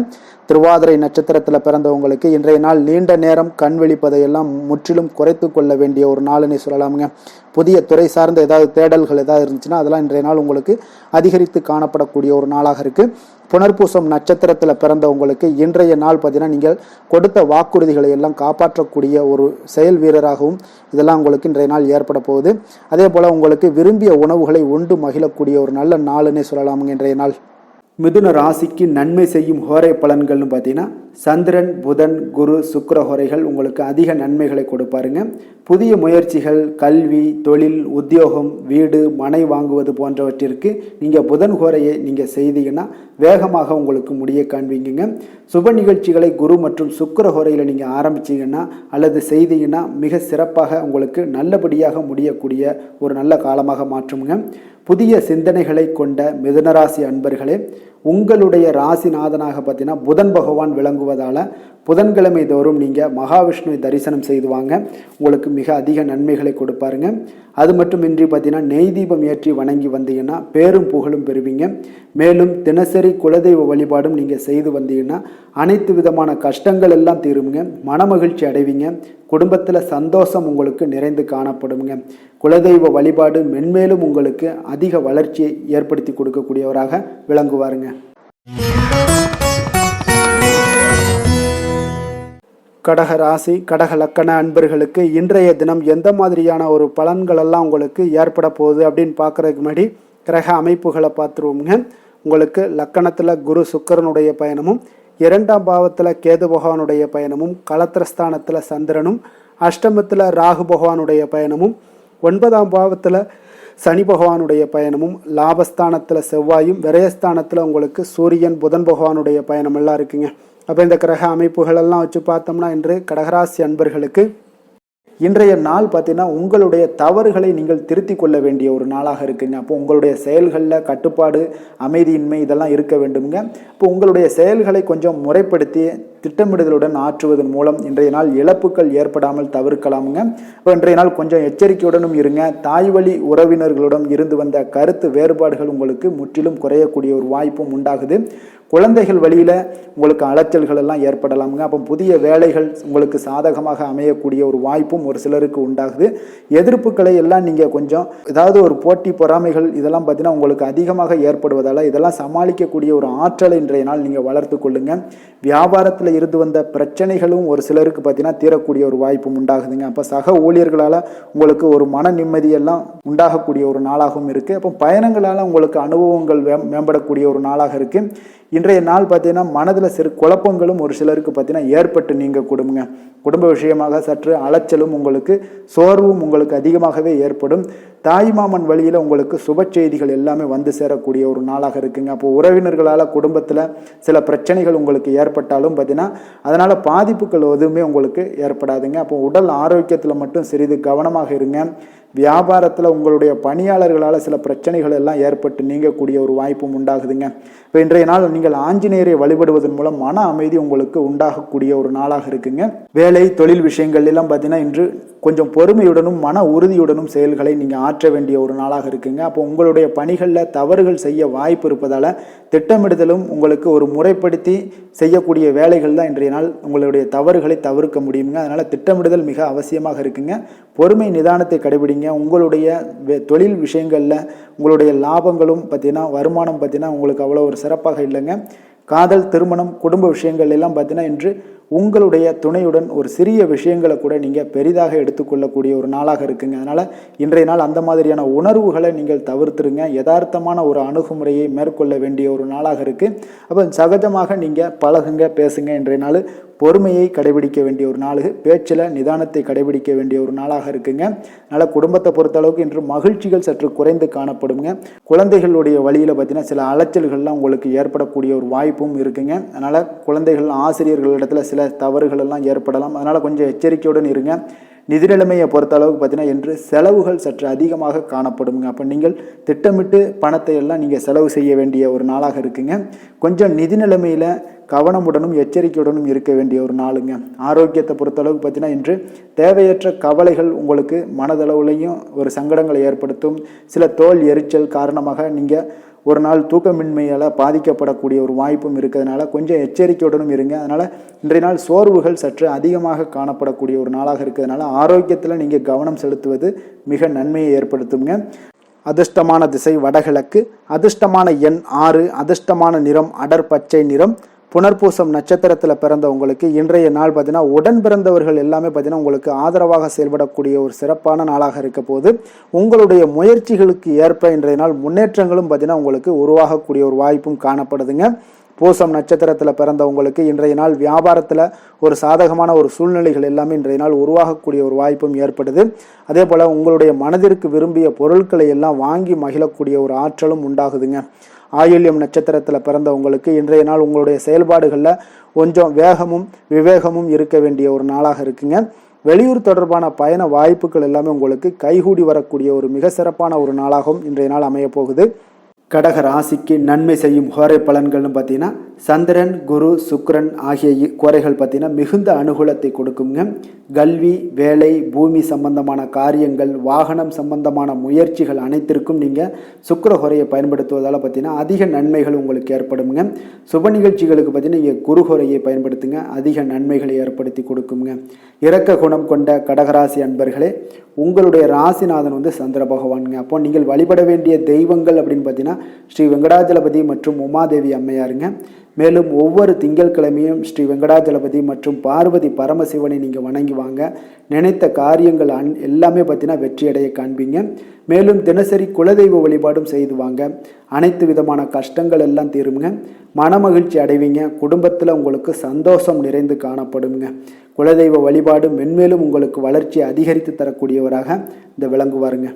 திருவாதிரை நட்சத்திரத்தில் பிறந்தவங்களுக்கு இன்றைய நாள் நீண்ட நேரம் கண் விழிப்பதையெல்லாம் முற்றிலும் குறைத்து கொள்ள வேண்டிய ஒரு நாள்னு சொல்லலாமுங்க. புதிய துறை சார்ந்த ஏதாவது தேடல்கள் ஏதாவது இருந்துச்சுன்னா அதெல்லாம் இன்றைய நாள் உங்களுக்கு அதிகரித்து காணப்படக்கூடிய ஒரு நாளாக இருக்குது. புனர்பூசம் நட்சத்திரத்தில் பிறந்தவங்களுக்கு இன்றைய நாள் பார்த்தீங்கன்னா நீங்கள் கொடுத்த வாக்குறுதிகளை எல்லாம் காப்பாற்றக்கூடிய ஒரு செயல் வீரராகவும் இதெல்லாம் உங்களுக்கு இன்றைய நாள் ஏற்பட போகுது. அதே போல் உங்களுக்கு விரும்பிய உணவுகளை உண்டு மகிழக்கூடிய ஒரு நல்ல நாள்னே சொல்லலாமுங்க இன்றைய நாள். மிதுன ராசிக்கு நன்மை செய்யும் ஹோரை பலன்கள்னு பார்த்தீங்கன்னா சந்திரன், புதன், குரு, சுக்கிர ஹோரைகள் உங்களுக்கு அதிக நன்மைகளை கொடுப்பாருங்க. புதிய முயற்சிகள், கல்வி, தொழில், உத்தியோகம், வீடு, மனை வாங்குவது போன்றவற்றிற்கு நீங்கள் புதன் ஹோரையை நீங்கள் செய்தீங்கன்னா வேகமாக உங்களுக்கு முடிய காண்பீங்க. சுப நிகழ்ச்சிகளை குரு மற்றும் சுக்கிர ஹோரையில் நீங்கள் ஆரம்பிச்சிங்கன்னா அல்லது செய்தீங்கன்னா மிக சிறப்பாக உங்களுக்கு நல்லபடியாக முடியக்கூடிய ஒரு நல்ல காலமாக மாற்றுங்க. புதிய சிந்தனைகளை கொண்ட மிதுனராசி அன்பர்களே, உங்களுடைய ராசிநாதனாக பார்த்தீங்கன்னா புதன் பகவான் விளங்குவதால் புதன்கிழமை தோறும் நீங்கள் மகாவிஷ்ணுவை தரிசனம் செய்து வாங்க. உங்களுக்கு மிக அதிக நன்மைகளை கொடுப்பாருங்க. அது மட்டுமின்றி பார்த்தீங்கன்னா நெய் தீபம் ஏற்றி வணங்கி வந்தீங்கன்னா பேரும் புகழும் பெறுவீங்க. மேலும் தினசரி குலதெய்வ வழிபாடும் நீங்கள் செய்து வந்தீங்கன்னா அனைத்து விதமான கஷ்டங்கள் எல்லாம் தீருங்க. மனமகிழ்ச்சி அடைவீங்க. குடும்பத்தில் சந்தோஷம் உங்களுக்கு நிறைந்து காணப்படுங்க. குலதெய்வ வழிபாடு மென்மேலும் உங்களுக்கு அதிக வளர்ச்சியை ஏற்படுத்தி கொடுக்கக்கூடியவராக விளங்குவாருங்க. கடக ராசி, கடக லக்கண அன்பர்களுக்கு இன்றைய தினம் எந்த மாதிரியான ஒரு பலன்கள் எல்லாம் உங்களுக்கு ஏற்பட போகுது அப்படின்னு பார்க்குறதுக்கு முன்னாடி கிரக அமைப்புகளை பார்த்துருவோங்க. உங்களுக்கு லக்கணத்தில் குரு சுக்கிரனுடைய பயணமும், 2ஆம் பாவத்தில் கேது பகவானுடைய பயணமும், களத்திரஸ்தானத்தில் சந்திரனும், அஷ்டமத்தில் ராகு பகவானுடைய பயணமும், 9ஆம் பாவத்தில் சனி பகவானுடைய பயணமும், லாபஸ்தானத்தில் செவ்வாயும், விரயஸ்தானத்தில் உங்களுக்கு சூரியன் புதன் பகவானுடைய பயணம் எல்லாம் இருக்குங்க. அப்போ இந்த கிரக அமைப்புகளெல்லாம் வச்சு பார்த்தோம்னா இன்று கடகராசி அன்பர்களுக்கு இன்றைய நாள் பார்த்தீங்கன்னா உங்களுடைய தவறுகளை நீங்கள் திருத்தி கொள்ள வேண்டிய ஒரு நாளாக இருக்குங்க. அப்போ உங்களுடைய செயல்களில் கட்டுப்பாடு, அமைதியின்மை இதெல்லாம் இருக்க வேண்டுங்க. இப்போ உங்களுடைய செயல்களை கொஞ்சம் முறைப்படுத்தி திட்டமிடுதலுடன் ஆற்றுவதன் மூலம் இன்றைய நாள் இழப்புகள் ஏற்படாமல் தவிர்க்கலாமுங்க. இப்போ இன்றைய நாள் கொஞ்சம் எச்சரிக்கையுடனும் இருங்க. தாய் வழி உறவினர்களுடன் இருந்து வந்த கருத்து வேறுபாடுகள் உங்களுக்கு முற்றிலும் குறையக்கூடிய ஒரு வாய்ப்பும் உண்டாகுது. குழந்தைகள் வழியில் உங்களுக்கு அலைச்சல்கள் எல்லாம் ஏற்படலாமுங்க. அப்போ புதிய வேலைகள் உங்களுக்கு சாதகமாக அமையக்கூடிய ஒரு வாய்ப்பும் ஒரு சிலருக்கு உண்டாகுது. எதிர்ப்புகளை எல்லாம் நீங்கள் கொஞ்சம் ஏதாவது ஒரு போட்டி பொறாமைகள் இதெல்லாம் பார்த்தீங்கன்னா உங்களுக்கு அதிகமாக ஏற்படுவதால் இதெல்லாம் சமாளிக்கக்கூடிய ஒரு ஆற்றலை இன்றைய நாள் நீங்கள் வளர்த்து கொள்ளுங்க. வியாபாரத்தில் இருந்து வந்த பிரச்சனைகளும் ஒரு சிலருக்கு பார்த்தீங்கன்னா தீரக்கூடிய ஒரு வாய்ப்பும் உண்டாகுதுங்க. அப்போ சக ஊழியர்களால் உங்களுக்கு ஒரு மன நிம்மதியெல்லாம் உண்டாகக்கூடிய ஒரு நாளாகவும் இருக்குது. அப்போ பயணங்களால் உங்களுக்கு அனுபவங்கள் மேம்படக்கூடிய ஒரு நாளாக இருக்குது. இன்றைய நாள் பார்த்தீங்கன்னா மனதில் சிறு குழப்பங்களும் ஒரு சிலருக்கு பார்த்தீங்கன்னா ஏற்பட்டு நீங்க குடும்ப விஷயமாக சற்று அலைச்சலும் உங்களுக்கு சோர்வும் உங்களுக்கு அதிகமாகவே ஏற்படும். தாய்மாமன் வழியில் உங்களுக்கு சுப செய்திகள் எல்லாமே வந்து சேரக்கூடிய ஒரு நாளாக இருக்குங்க. அப்போ உறவினர்களால் குடும்பத்தில் சில பிரச்சனைகள் உங்களுக்கு ஏற்பட்டாலும் பார்த்தீங்கன்னா அதனால் பாதிப்புகள் எதுவுமே உங்களுக்கு ஏற்படாதுங்க. அப்போ உடல் ஆரோக்கியத்தில் மட்டும் சிறிது கவனமாக இருங்க. வியாபாரத்தில் உங்களுடைய பணியாளர்களால் சில பிரச்சனைகள் எல்லாம் ஏற்பட்டு நீங்கக்கூடிய ஒரு வாய்ப்பும் உண்டாகுதுங்க. இப்போ இன்றைய நாள் நீங்கள் ஆஞ்சநேயரை வழிபடுவதன் மூலம் மன அமைதி உங்களுக்கு உண்டாகக்கூடிய ஒரு நாளாக இருக்குங்க. வேலை தொழில் விஷயங்கள் எல்லாம் பார்த்தீங்கன்னா இன்று கொஞ்சம் பொறுமையுடனும் மன உறுதியுடனும் செயல்களை நீங்கள் ஆற்ற வேண்டிய ஒரு நாளாக இருக்குங்க. அப்போ உங்களுடைய பணிகளில் தவறுகள் செய்ய வாய்ப்பு இருப்பதால் திட்டமிடுதலும் உங்களுக்கு ஒரு முறைப்படுத்தி செய்யக்கூடிய வேலைகள் தான் இன்றைய நாள் உங்களுடைய தவறுகளை தவிர்க்க முடியுங்க. அதனால் திட்டமிடுதல் மிக அவசியமாக இருக்குங்க. பொறுமை நிதானத்தை கடைபிடிங்க. உங்களுடைய தொழில் விஷயங்களில் உங்களுடைய லாபங்களும் பார்த்தீங்கன்னா வருமானம் பார்த்தீங்கன்னா உங்களுக்கு அவ்வளோ ஒரு சிறப்பாக இல்லைங்க. காதல், திருமணம், குடும்ப விஷயங்கள் எல்லாம் பார்த்தீங்கன்னா இன்று உங்களுடைய துணையுடன் ஒரு சிறிய விஷயங்களை கூட நீங்கள் பெரிதாக எடுத்துக்கொள்ளக்கூடிய ஒரு நாளாக இருக்குங்க. அதனால் இன்றைய நாள் அந்த மாதிரியான உணர்வுகளை நீங்கள் தவிர்த்துருங்க. யதார்த்தமான ஒரு அணுகுமுறையை மேற்கொள்ள வேண்டிய ஒரு நாளாக இருக்குது. அப்போ சகஜமாக நீங்கள் பழகுங்க, பேசுங்க. இன்றைய நாள் பொறுமையை கடைபிடிக்க வேண்டிய ஒரு நாள், பேச்சில் நிதானத்தை கடைபிடிக்க வேண்டிய ஒரு நாளாக இருக்குங்க. அதனால் குடும்பத்தை பொறுத்தளவுக்கு இன்று மகிழ்ச்சிகள் சற்று குறைந்து காணப்படுங்க. குழந்தைகளுடைய வழியில் பார்த்தீங்கன்னா சில அலைச்சல்கள்லாம் உங்களுக்கு ஏற்படக்கூடிய ஒரு வாய்ப்பும் இருக்குங்க. அதனால் குழந்தைகள் ஆசிரியர்களிடத்துல சில தவறுகள் எல்லாம் ஏற்படலாம். அதனால் கொஞ்சம் எச்சரிக்கையுடன் இருங்க. நிதி நிலைமையை பொறுத்த அளவுக்கு பார்த்தீங்கன்னா இன்று செலவுகள் சற்று அதிகமாக காணப்படுங்க. அப்போ நீங்கள் திட்டமிட்டு பணத்தை எல்லாம் நீங்கள் செலவு செய்ய வேண்டிய ஒரு நாளாக இருக்குங்க. கொஞ்சம் நிதி நிலைமையில் கவனமுடனும் எச்சரிக்கையுடனும் இருக்க வேண்டிய ஒரு நாளுங்க. ஆரோக்கியத்தை பொறுத்தளவுக்கு பார்த்தீங்கன்னா இன்று தேவையற்ற கவலைகள் உங்களுக்கு மனதளவுலையும் ஒரு சங்கடங்களை ஏற்படுத்தும். சில தோல் எரிச்சல் காரணமாக நீங்கள் ஒரு நாள் தூக்கமின்மையால் பாதிக்கப்படக்கூடிய ஒரு வாய்ப்பும் இருக்கிறதுனால கொஞ்சம் எச்சரிக்கையுடனும் இருங்க. அதனால் இன்றைய நாள் சோர்வுகள் சற்று அதிகமாக காணப்படக்கூடிய ஒரு நாளாக இருக்கிறதுனால ஆரோக்கியத்தில் நீங்கள் கவனம் செலுத்துவது மிக நன்மையை ஏற்படுத்துங்க. அதிர்ஷ்டமான திசை வடகிழக்கு, அதிர்ஷ்டமான எண் 6, அதிர்ஷ்டமான நிறம் அடர் பச்சை நிறம். புனர்பூசம் நட்சத்திரத்தில் பிறந்தவங்களுக்கு இன்றைய நாள் பார்த்தீங்கன்னா உடன் பிறந்தவர்கள் எல்லாமே பார்த்தீங்கன்னா உங்களுக்கு ஆதரவாக செயல்படக்கூடிய ஒரு சிறப்பான நாளாக இருக்க போது உங்களுடைய முயற்சிகளுக்கு ஏற்ப இன்றைய நாள் முன்னேற்றங்களும் பார்த்தீங்கன்னா உங்களுக்கு உருவாகக்கூடிய ஒரு வாய்ப்பும் காணப்படுதுங்க. பூசம் நட்சத்திரத்தில் பிறந்தவங்களுக்கு இன்றைய நாள் வியாபாரத்தில் ஒரு சாதகமான ஒரு சூழ்நிலைகள் எல்லாமே இன்றைய நாள் உருவாகக்கூடிய ஒரு வாய்ப்பும் ஏற்படுது. அதே போல் உங்களுடைய மனதிற்கு விரும்பிய பொருட்களை எல்லாம் வாங்கி மகிழக்கூடிய ஒரு ஆற்றலும் உண்டாகுதுங்க. ஆயுள்யம் நட்சத்திரத்தில் பிறந்தவங்களுக்கு இன்றைய நாள் உங்களுடைய செயல்பாடுகளில் கொஞ்சம் வேகமும் விவேகமும் இருக்க வேண்டிய ஒரு நாளாக இருக்குங்க. வெளியூர் தொடர்பான பயண வாய்ப்புகள் எல்லாமே உங்களுக்கு கைகூடி வரக்கூடிய ஒரு மிக சிறப்பான ஒரு நாளாகவும் இன்றைய நாள் அமைய போகுது. கடக ராசிக்கு நன்மை செய்யும் ஹோரை பலன்கள்னு பார்த்தீங்கன்னா சந்திரன், குரு, சுக்கிரன் ஆகிய கோரைகள் பார்த்தீங்கன்னா மிகுந்த அனுகூலத்தை கொடுக்குங்க. கல்வி, வேலை, பூமி சம்பந்தமான காரியங்கள், வாகனம் சம்பந்தமான முயற்சிகள் அனைத்திற்கும் நீங்கள் சுக்கிர ஹோரையை பயன்படுத்துவதால் பார்த்தீங்கன்னா அதிக நன்மைகள் உங்களுக்கு ஏற்படுங்க. சுப நிகழ்ச்சிகளுக்கு பார்த்தீங்கன்னா நீங்கள் குரு ஹோரையை பயன்படுத்துங்க, அதிக நன்மைகளை ஏற்படுத்தி கொடுக்குங்க. இரக்க குணம் கொண்ட கடகராசி அன்பர்களே, உங்களுடைய ராசிநாதன் சந்திர பகவானுங்க. அப்போ நீங்கள் வழிபட வேண்டிய தெய்வங்கள் அப்படின்னு பார்த்தீங்கன்னா ஸ்ரீ வெங்கடாஜலபதி மற்றும் உமாதேவி அம்மையாருங்க. மேலும் ஒவ்வொரு திங்கட்கிழமையும் ஸ்ரீ வெங்கடாஜலபதி மற்றும் பார்வதி பரமசிவனை நீங்கள் வணங்கி வாங்க. நினைத்த காரியங்கள் எல்லாமே பார்த்தீங்கன்னா வெற்றியடைய காண்பீங்க. மேலும் தினசரி குலதெய்வ வழிபாடும் செய்து வாங்க. அனைத்து விதமான கஷ்டங்கள் எல்லாம் தீருங்க. மனமகிழ்ச்சி அடைவீங்க. குடும்பத்தில் உங்களுக்கு சந்தோஷம் நிறைந்து காணப்படுங்க. குலதெய்வ வழிபாடு மென்மேலும் உங்களுக்கு வளர்ச்சி அதிகரித்து தரக்கூடியவராக இந்த விளங்குவாருங்க.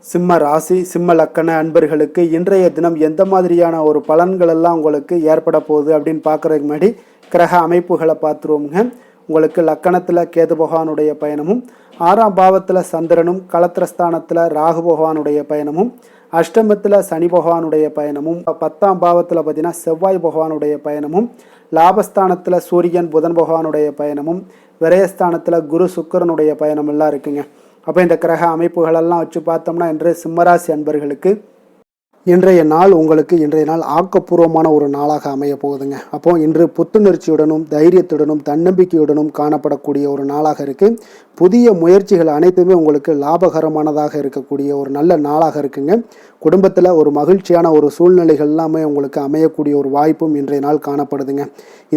சிம்ம ராசி சிம்ம லக்கண அன்பர்களுக்கு இன்றைய தினம் எந்த மாதிரியான ஒரு பலன்கள் எல்லாம் உங்களுக்கு ஏற்பட போகுது அப்படின்னு பார்க்குறதுக்கு முன்னாடி கிரக அமைப்புகளை பார்த்துருவோங்க. உங்களுக்கு லக்கணத்தில் கேது பகவானுடைய பயணமும், 6ஆம் பாவத்தில் சந்திரனும், களத்திரஸ்தானத்தில் ராகு பகவானுடைய பயணமும், அஷ்டமத்தில் சனி பகவானுடைய பயணமும், 10ஆம் பாவத்தில் பார்த்தீங்கன்னா செவ்வாய் பகவானுடைய பயணமும், லாபஸ்தானத்தில் சூரியன் புதன் பகவானுடைய பயணமும், விரயஸ்தானத்தில் குரு சுக்கிரனுடைய பயணம் எல்லாம் இருக்குங்க. அப்போ இந்த கிரக அமைப்புகளெல்லாம் வச்சு பார்த்தோம்னா இன்று சிம்மராசி அன்பர்களுக்கு இன்றைய நாள் ஆக்கப்பூர்வமான ஒரு நாளாக அமைய போகுதுங்க. அப்போ இன்று புத்துணர்ச்சியுடனும் தைரியத்துடனும் தன்னம்பிக்கையுடனும் காணப்படக்கூடிய ஒரு நாளாக இருக்குது. புதிய முயற்சிகள் அனைத்துமே உங்களுக்கு லாபகரமானதாக இருக்கக்கூடிய ஒரு நல்ல நாளாக இருக்குங்க. குடும்பத்தில் ஒரு மகிழ்ச்சியான ஒரு சூழ்நிலைகள் எல்லாமே உங்களுக்கு அமையக்கூடிய ஒரு வாய்ப்பும் இன்றைய நாள் காணப்படுதுங்க.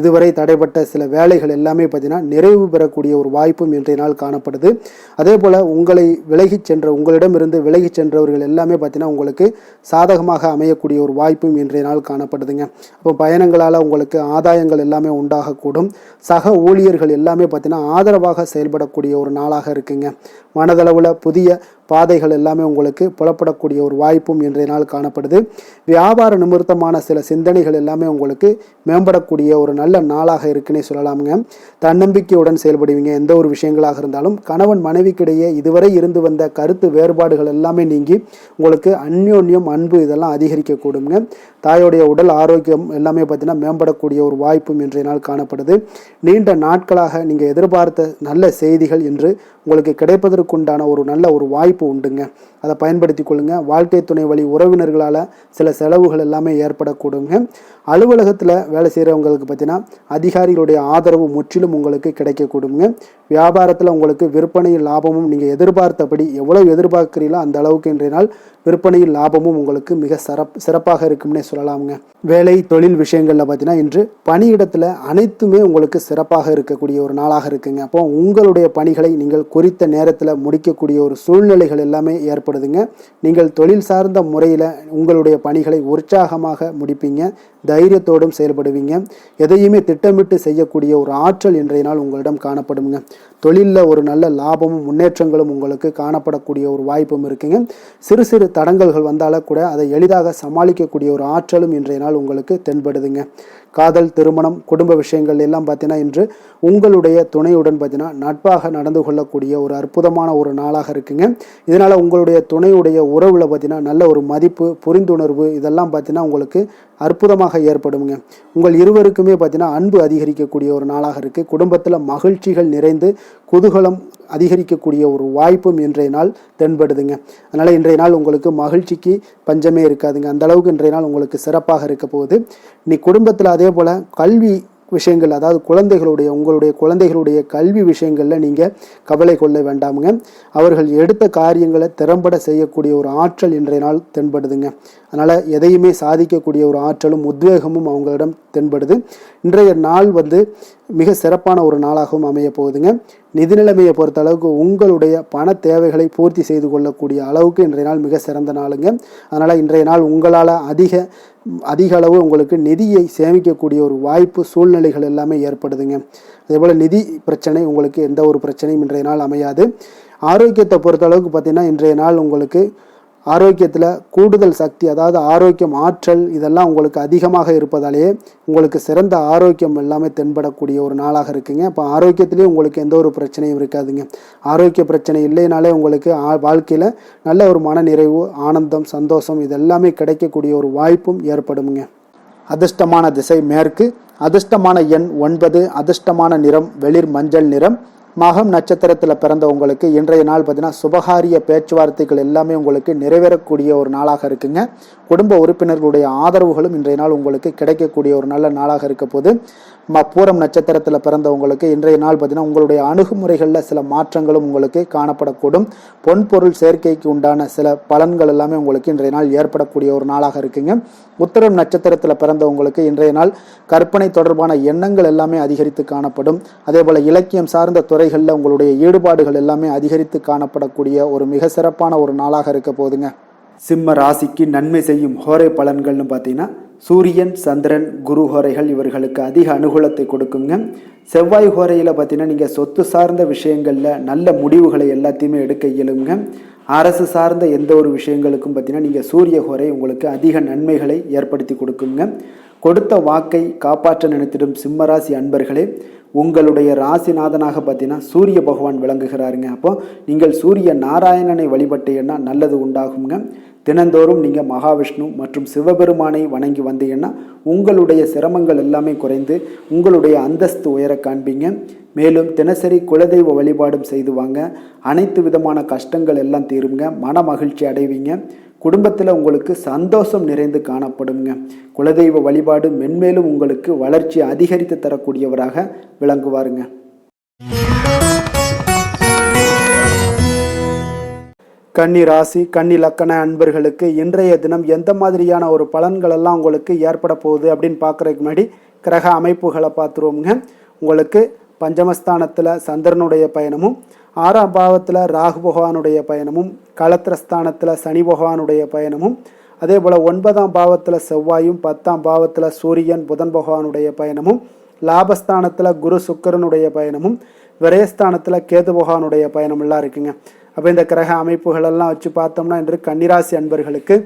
இதுவரை தடைப்பட்ட சில வேலைகள் எல்லாமே பார்த்தீங்கன்னா நிறைவு பெறக்கூடிய ஒரு வாய்ப்பும் இன்றைய நாள் காணப்படுது. அதே போல் உங்களிடமிருந்து விலகிச் சென்றவர்கள் எல்லாமே பார்த்தீங்கன்னா உங்களுக்கு சாதகமாக அமையக்கூடிய ஒரு வாய்ப்பும் இன்றைய நாள் காணப்படுதுங்க. அப்போ பயணங்களால் உங்களுக்கு ஆதாயங்கள் எல்லாமே உண்டாகக்கூடும். சக ஊழியர்கள் எல்லாமே பார்த்தீங்கன்னா ஆதரவாக செயல்படக்கூடிய ஒரு நாளாக இருக்குங்க. மனதளவில் புதிய பாதைகள் எல்லாமே உங்களுக்கு புலப்படக்கூடிய ஒரு வாய்ப்பும் இன்றைய நாள் காணப்படுது. வியாபார நிமித்தமான சில சிந்தனைகள் எல்லாமே உங்களுக்கு மேம்படக்கூடிய ஒரு நல்ல நாளாக இருக்குன்னே சொல்லலாமுங்க. தன்னம்பிக்கையுடன் செயல்படுவீங்க. எந்த ஒரு விஷயங்களாக இருந்தாலும் கணவன் மனைவிக்கிடையே இதுவரை இருந்து வந்த கருத்து வேறுபாடுகள் எல்லாமே நீங்கி உங்களுக்கு அந்யோன்யம் அன்பு இதெல்லாம் அதிகரிக்கக்கூடுங்க. தாயோடைய உடல் ஆரோக்கியம் எல்லாமே பார்த்தீங்கன்னா மேம்படக்கூடிய ஒரு வாய்ப்பும் இன்றைய நாள் காணப்படுது. நீண்ட நாட்களாக நீங்கள் எதிர்பார்த்த நல்ல செய்திகள் இன்று உங்களுக்கு கிடைப்பதற்குண்டான ஒரு நல்ல ஒரு வாய்ப்பு உண்டுங்க. அதை பயன்படுத்தி கொள்ளுங்க. வாழ்க்கை துணை வழி உறவினர்களால் சில செலவுகள் எல்லாமே ஏற்படக்கூடுங்க. அலுவலகத்தில் வேலை செய்கிறவங்களுக்கு பார்த்தீங்கன்னா அதிகாரிகளுடைய ஆதரவு முற்றிலும் உங்களுக்கு கிடைக்கக்கூடுங்க. வியாபாரத்தில் உங்களுக்கு விற்பனையில் லாபமும் நீங்கள் எதிர்பார்த்தபடி எவ்வளவு எதிர்பார்க்கிறீங்களோ அந்த அளவுக்கு இன்றைய நாள் விற்பனையில் லாபமும் உங்களுக்கு மிக சிறப்பாக இருக்கும்னே சொல்லலாமுங்க. வேலை தொழில் விஷயங்களில் பார்த்தீங்கன்னா இன்று பணியிடத்தில் அனைத்துமே உங்களுக்கு சிறப்பாக இருக்கக்கூடிய ஒரு நாளாக இருக்குங்க. அப்போ உங்களுடைய பணிகளை நீங்கள் குறித்த நேரத்தில் முடிக்கக்கூடிய ஒரு சூழ்நிலைகள் எல்லாமே ஏற்படுதுங்க. நீங்கள் தொழில் சார்ந்த முறையில் உங்களுடைய பணிகளை உற்சாகமாக முடிப்பீங்க. தைரியத்தோடும் செயல்படுவீங்க. எதையுமே திட்டமிட்டு செய்யக்கூடிய ஒரு ஆற்றல் இன்றைய நாள் உங்களிடம் காணப்படுங்க. தொழிலில் ஒரு நல்ல லாபமும் முன்னேற்றங்களும் உங்களுக்கு காணப்படக்கூடிய ஒரு வாய்ப்பும் இருக்குங்க. சிறு சிறு தடங்கல்கள் வந்தாலும் கூட அதை எளிதாக சமாளிக்கக்கூடிய ஒரு ஆற்றலும் இன்றைய நாள் உங்களுக்கு தென்படுதுங்க. காதல், திருமணம், குடும்ப விஷயங்கள் எல்லாம் பார்த்தீங்கன்னா இன்று உங்களுடைய துணையுடன் பார்த்தீங்கன்னா நட்பாக நடந்து கொள்ளக்கூடிய ஒரு அற்புதமான ஒரு நாளாக இருக்குங்க. இதனால் உங்களுடைய துணையுடைய உறவில் பார்த்தீங்கன்னா நல்ல ஒரு மதிப்பு, புரிந்துணர்வு இதெல்லாம் பார்த்தீங்கன்னா உங்களுக்கு அற்புதமாக ஏற்படுங்க. உங்கள் இருவருக்குமே பார்த்தீங்கன்னா அன்பு அதிகரிக்கக்கூடிய ஒரு நாளாக இருக்குது. குடும்பத்தில் மகிழ்ச்சிகள் நிறைந்து குதூகலம் அதிகரிக்கக்கூடிய ஒரு வாய்ப்பும் இன்றைய நாள் தென்படுதுங்க. அதனால் இன்றைய நாள் உங்களுக்கு மகிழ்ச்சிக்கு பஞ்சமே இருக்காதுங்க. அந்த அளவுக்கு இன்றைய நாள் உங்களுக்கு சிறப்பாக இருக்க போகுது. நீ குடும்பத்தில் அதே போல் கல்வி விஷயங்கள், அதாவது உங்களுடைய குழந்தைகளுடைய கல்வி விஷயங்களில் நீங்கள் கவலை கொள்ள வேண்டாமுங்க. அவர்கள் எடுத்த காரியங்களை திறம்பட செய்யக்கூடிய ஒரு ஆற்றல் இன்றைய நாள் தென்படுதுங்க. அதனால் எதையுமே சாதிக்கக்கூடிய ஒரு ஆற்றலும் உத்வேகமும் அவங்களிடம் தென்படுது. இன்றைய நாள் மிக சிறப்பான ஒரு நாளாகவும் அமைய போகுதுங்க. நிதி நிலைமையை பொறுத்த அளவுக்கு உங்களுடைய பண தேவைகளை பூர்த்தி செய்து கொள்ளக்கூடிய அளவுக்கு இன்றைய நாள் மிக சிறந்த நாளுங்க. அதனால் இன்றைய நாள் உங்களால் அதிக அளவு உங்களுக்கு நிதியை சேமிக்கக்கூடிய ஒரு வாய்ப்பு, சூழ்நிலைகள் எல்லாமே ஏற்படுதுங்க. அதேபோல் நிதி பிரச்சனை உங்களுக்கு எந்த ஒரு பிரச்சனையும் இன்றைய நாள் அமையாது. ஆரோக்கியத்தை பொறுத்த அளவுக்கு பார்த்தீங்கன்னா இன்றைய நாள் உங்களுக்கு ஆரோக்கியத்தில் கூடுதல் சக்தி, அதாவது ஆரோக்கியம், ஆற்றல் இதெல்லாம் உங்களுக்கு அதிகமாக இருப்பதாலேயே உங்களுக்கு சிறந்த ஆரோக்கியம் எல்லாமே தென்படக்கூடிய ஒரு நாளாக இருக்குங்க. அப்போ ஆரோக்கியத்திலேயே உங்களுக்கு எந்த ஒரு பிரச்சனையும் இருக்காதுங்க. ஆரோக்கிய பிரச்சனை இல்லைனாலே உங்களுக்கு வாழ்க்கையில் நல்ல ஒரு மன நிறைவு, ஆனந்தம், சந்தோஷம் இதெல்லாமே கிடைக்கக்கூடிய ஒரு வாய்ப்பும் ஏற்படுங்க. அதிர்ஷ்டமான திசை மேற்கு, அதிர்ஷ்டமான எண் 9, அதிர்ஷ்டமான நிறம் வெளிர் மஞ்சள் நிறம். மகம் நட்சத்திரத்தில் பிறந்தவங்களுக்கு இன்றைய நாள் பார்த்தீங்கன்னா சுபகாரிய பேச்சுவார்த்தைகள் எல்லாமே உங்களுக்கு நிறைவேறக்கூடிய ஒரு நாளாக இருக்குங்க. குடும்ப உறுப்பினர்களுடைய ஆதரவுகளும் இன்றைய நாள் உங்களுக்கு கிடைக்கக்கூடிய ஒரு நல்ல நாளாக இருக்க போது. பூரம் நட்சத்திரத்தில் பிறந்தவங்களுக்கு இன்றைய நாள் பார்த்தீங்கன்னா உங்களுடைய அணுகுமுறைகளில் சில மாற்றங்களும் உங்களுக்கு காணப்படக்கூடும். பொன்பொருள் சேர்க்கைக்கு உண்டான சில பலன்கள் எல்லாமே உங்களுக்கு இன்றைய நாள் ஏற்படக்கூடிய ஒரு நாளாக இருக்குங்க. உத்திரம் நட்சத்திரத்தில் பிறந்தவங்களுக்கு இன்றைய நாள் கற்பனை தொடர்பான எண்ணங்கள் எல்லாமே அதிகரித்து காணப்படும். அதே போல் இலக்கியம் சார்ந்த துறைகளில் உங்களுடைய ஈடுபாடுகள் எல்லாமே அதிகரித்து காணப்படக்கூடிய ஒரு மிக சிறப்பான ஒரு நாளாக இருக்க போதுங்க. சிம்ம ராசிக்கு நன்மை செய்யும் ஹோரை பலன்கள்னு பார்த்தீங்கன்னா சூரியன், சந்திரன், குரு ஹோரைகள் இவர்களுக்கு அதிக அனுகூலத்தை கொடுக்குங்க. செவ்வாய் ஹோரையில் பார்த்தீங்கன்னா நீங்கள் சொத்து சார்ந்த விஷயங்களில் நல்ல முடிவுகளை எல்லாத்தையுமே எடுக்க இயலுங்க. அரசு சார்ந்த எந்த ஒரு விஷயங்களுக்கும் பார்த்தீங்கன்னா நீங்கள் சூரிய ஹோரை உங்களுக்கு அதிக நன்மைகளை ஏற்படுத்தி கொடுக்குங்க. கொடுத்த வாக்கை காப்பாற்ற நினைத்திடும் சிம்மராசி அன்பர்களே, உங்களுடைய ராசிநாதனாக பார்த்தீங்கன்னா சூரிய பகவான் விளங்குகிறாருங்க. அப்போ நீங்கள் சூரிய நாராயணனை வழிபட்டீங்கன்னா நல்லது உண்டாகுங்க. தினந்தோறும் நீங்கள் மகாவிஷ்ணு மற்றும் சிவபெருமானை வணங்கி வந்தீங்கன்னா உங்களுடைய சிரமங்கள் எல்லாமே குறைந்து உங்களுடைய அந்தஸ்து உயர காண்பீங்க. மேலும் தினசரி குலதெய்வ வழிபாடும் செய்து வாங்க. அனைத்து விதமான கஷ்டங்கள் எல்லாம் தீருங்க. மன மகிழ்ச்சி அடைவீங்க. குடும்பத்தில் உங்களுக்கு சந்தோஷம் நிறைந்து காணப்படுங்க. குலதெய்வ வழிபாடு மென்மேலும் உங்களுக்கு வளர்ச்சி அதிகரித்து தரக்கூடியவராக விளங்குவாருங்க. கன்னி ராசி, கன்னி லக்கண அன்பர்களுக்கு இன்றைய தினம் எந்த மாதிரியான ஒரு பலன்கள் எல்லாம் உங்களுக்கு ஏற்பட போகுது அப்படின்னு பார்க்குறதுக்கு முன்னாடி கிரக அமைப்புகளை பார்த்துருவோங்க. உங்களுக்கு பஞ்சமஸ்தானத்தில் சந்திரனுடைய பயணமும், 6ஆம் பாவத்தில் ராகு பகவானுடைய பயணமும், களத்திரஸ்தானத்தில் சனி பகவானுடைய பயணமும், அதே போல் 9ஆம் பாவத்தில் செவ்வாயும், 10ஆம் பாவத்தில் சூரியன் புதன் பகவானுடைய பயணமும், லாபஸ்தானத்தில் குரு சுக்கிரனுடைய பயணமும், விரயஸ்தானத்தில் கேது பகவானுடைய பயணமெல்லாம் இருக்குங்க. அப்போ இந்த கிரக அமைப்புகளெல்லாம் வச்சு பார்த்தோம்னா இன்று கன்னிராசி அன்பர்களுக்கு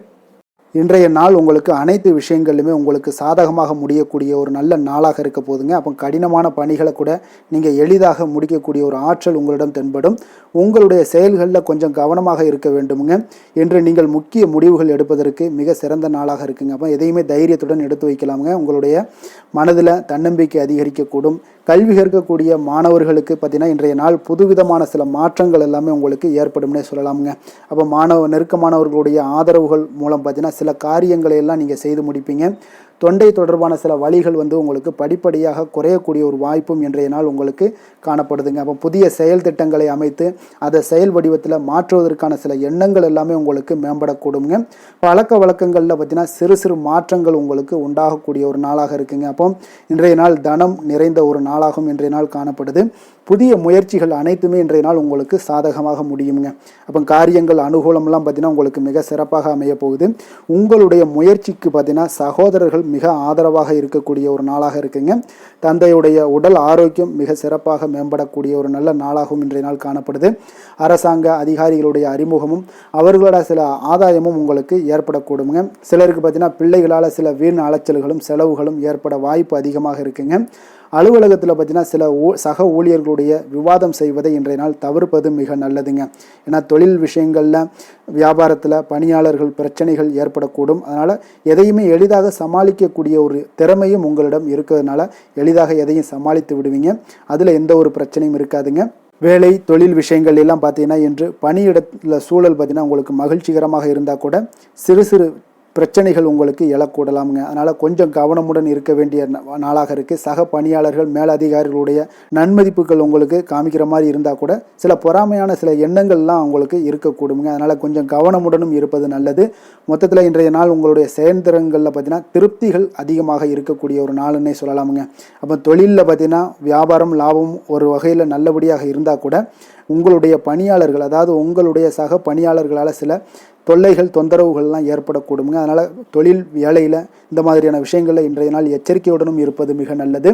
இன்றைய நாள் உங்களுக்கு அனைத்து விஷயங்களிலுமே உங்களுக்கு சாதகமாக முடியக்கூடிய ஒரு நல்ல நாளாக இருக்க போதுங்க. அப்போ கடினமான பணிகளை கூட நீங்கள் எளிதாக முடிக்கக்கூடிய ஒரு ஆற்றல் உங்களிடம் தென்படும். உங்களுடைய செயல்களில் கொஞ்சம் கவனமாக இருக்க வேண்டுமுங்க. என்று நீங்கள் முக்கிய முடிவுகள் எடுப்பதற்கு மிக சிறந்த நாளாக இருக்குங்க. அப்போ எதையுமே தைரியத்துடன் எடுத்து வைக்கலாமுங்க. உங்களுடைய மனதில் தன்னம்பிக்கை அதிகரிக்கக்கூடும். கல்வி கற்கக்கூடிய மாணவர்களுக்கு பார்த்தீங்கன்னா இன்றைய நாள் புதுவிதமான சில மாற்றங்கள் எல்லாமே உங்களுக்கு ஏற்படும்னே சொல்லலாமுங்க. அப்போ நெருக்கமானவர்களுடைய ஆதரவுகள் மூலம் பார்த்தீங்கன்னா சில காரியங்களை எல்லாம் நீங்கள் செய்து முடிப்பீங்க. தொண்டை தொடர்பான சில வழிகள் உங்களுக்கு படிப்படியாக குறையக்கூடிய ஒரு வாய்ப்பும் இன்றைய நாள் உங்களுக்கு காணப்படுதுங்க. அப்போ புதிய செயல் திட்டங்களை அமைத்து அதை செயல் வடிவத்தில் மாற்றுவதற்கான சில எண்ணங்கள் எல்லாமே உங்களுக்கு மேம்படக்கூடுங்க. பழக்க வழக்கங்களில் பார்த்தீங்கன்னா சிறு சிறு மாற்றங்கள் உங்களுக்கு உண்டாகக்கூடிய ஒரு நாளாக இருக்குங்க. அப்போ இன்றைய நாள் தனம் நிறைந்த ஒரு நாளாகவும் இன்றைய நாள் காணப்படுது. புதிய முயற்சிகள் அனைத்துமே இன்றைய நாள் உங்களுக்கு சாதகமாக முடியுங்க. அப்போ காரியங்கள் அனுகூலம்லாம் பார்த்தீங்கன்னா உங்களுக்கு மிக சிறப்பாக அமைய போகுது. உங்களுடைய முயற்சிக்கு பார்த்தீங்கன்னா சகோதரர்கள் மிக ஆதரவாக இருக்கக்கூடிய ஒரு நாளாக இருக்குங்க. தந்தையுடைய உடல் ஆரோக்கியம் மிக சிறப்பாக மேம்படக்கூடிய ஒரு நல்ல நாளாகவும் இன்றைய நாள் காணப்படுது. அரசாங்க அதிகாரிகளுடைய அறிமுகமும் அவர்களோட சில ஆதாயமும் உங்களுக்கு ஏற்படக்கூடுங்க. சிலருக்கு பார்த்தீங்கன்னா பிள்ளைகளால் சில வீண் அலைச்சல்களும் செலவுகளும் ஏற்பட வாய்ப்பு அதிகமாக இருக்குங்க. அலுவலகத்தில் பார்த்தீங்கன்னா சில சக ஊழியர்களுடைய விவாதம் செய்வதை இன்றைய நாள் தவிர்ப்பது மிக நல்லதுங்க. ஏன்னா தொழில் விஷயங்களில் வியாபாரத்தில் பணியாளர்கள் பிரச்சனைகள் ஏற்படக்கூடும். அதனால் எதையுமே எளிதாக சமாளிக்கக்கூடிய ஒரு திறமையும் உங்களிடம் இருக்கிறதுனால எளிதாக எதையும் சமாளித்து விடுவீங்க. அதில் எந்த ஒரு பிரச்சனையும் இருக்காதுங்க. வேலை தொழில் விஷயங்கள் எல்லாம் பார்த்தீங்கன்னா இன்று பணியிடத்தில் சூழல் பார்த்தீங்கன்னா உங்களுக்கு மகிழ்ச்சிகரமாக இருந்தால் கூட சிறு சிறு பிரச்சனைகள் உங்களுக்கு எழக்கூடலாமுங்க. அதனால் கொஞ்சம் கவனமுடன் இருக்க வேண்டிய நாளாக இருக்குது. சக பணியாளர்கள் மேலதிகாரிகளுடைய நன்மதிப்புகள் உங்களுக்கு காமிக்கிற மாதிரி இருந்தால் கூட சில பொறாமையான சில எண்ணங்கள்லாம் உங்களுக்கு இருக்கக்கூடுங்க. அதனால் கொஞ்சம் கவனமுடனும் இருப்பது நல்லது. மொத்தத்தில் இன்றைய நாள் உங்களுடைய செயல்திறன்களில் பார்த்தீங்கன்னா திருப்திகள் அதிகமாக இருக்கக்கூடிய ஒரு நாளுன்னே சொல்லலாமுங்க. அப்போ தொழிலில் பார்த்தீங்கன்னா வியாபாரம் லாபம் ஒரு வகையில் நல்லபடியாக இருந்தால் கூட உங்களுடைய பணியாளர்கள் அதாவது உங்களுடைய சக பணியாளர்களால் சில தொல்லைகள் தொந்தரவுகள்லாம் ஏற்படக்கூடுங்க. அதனால் தொழில் வேலையில் இந்த மாதிரியான விஷயங்களில் இன்றைய நாள் எச்சரிக்கையுடனும் இருப்பது மிக நல்லது.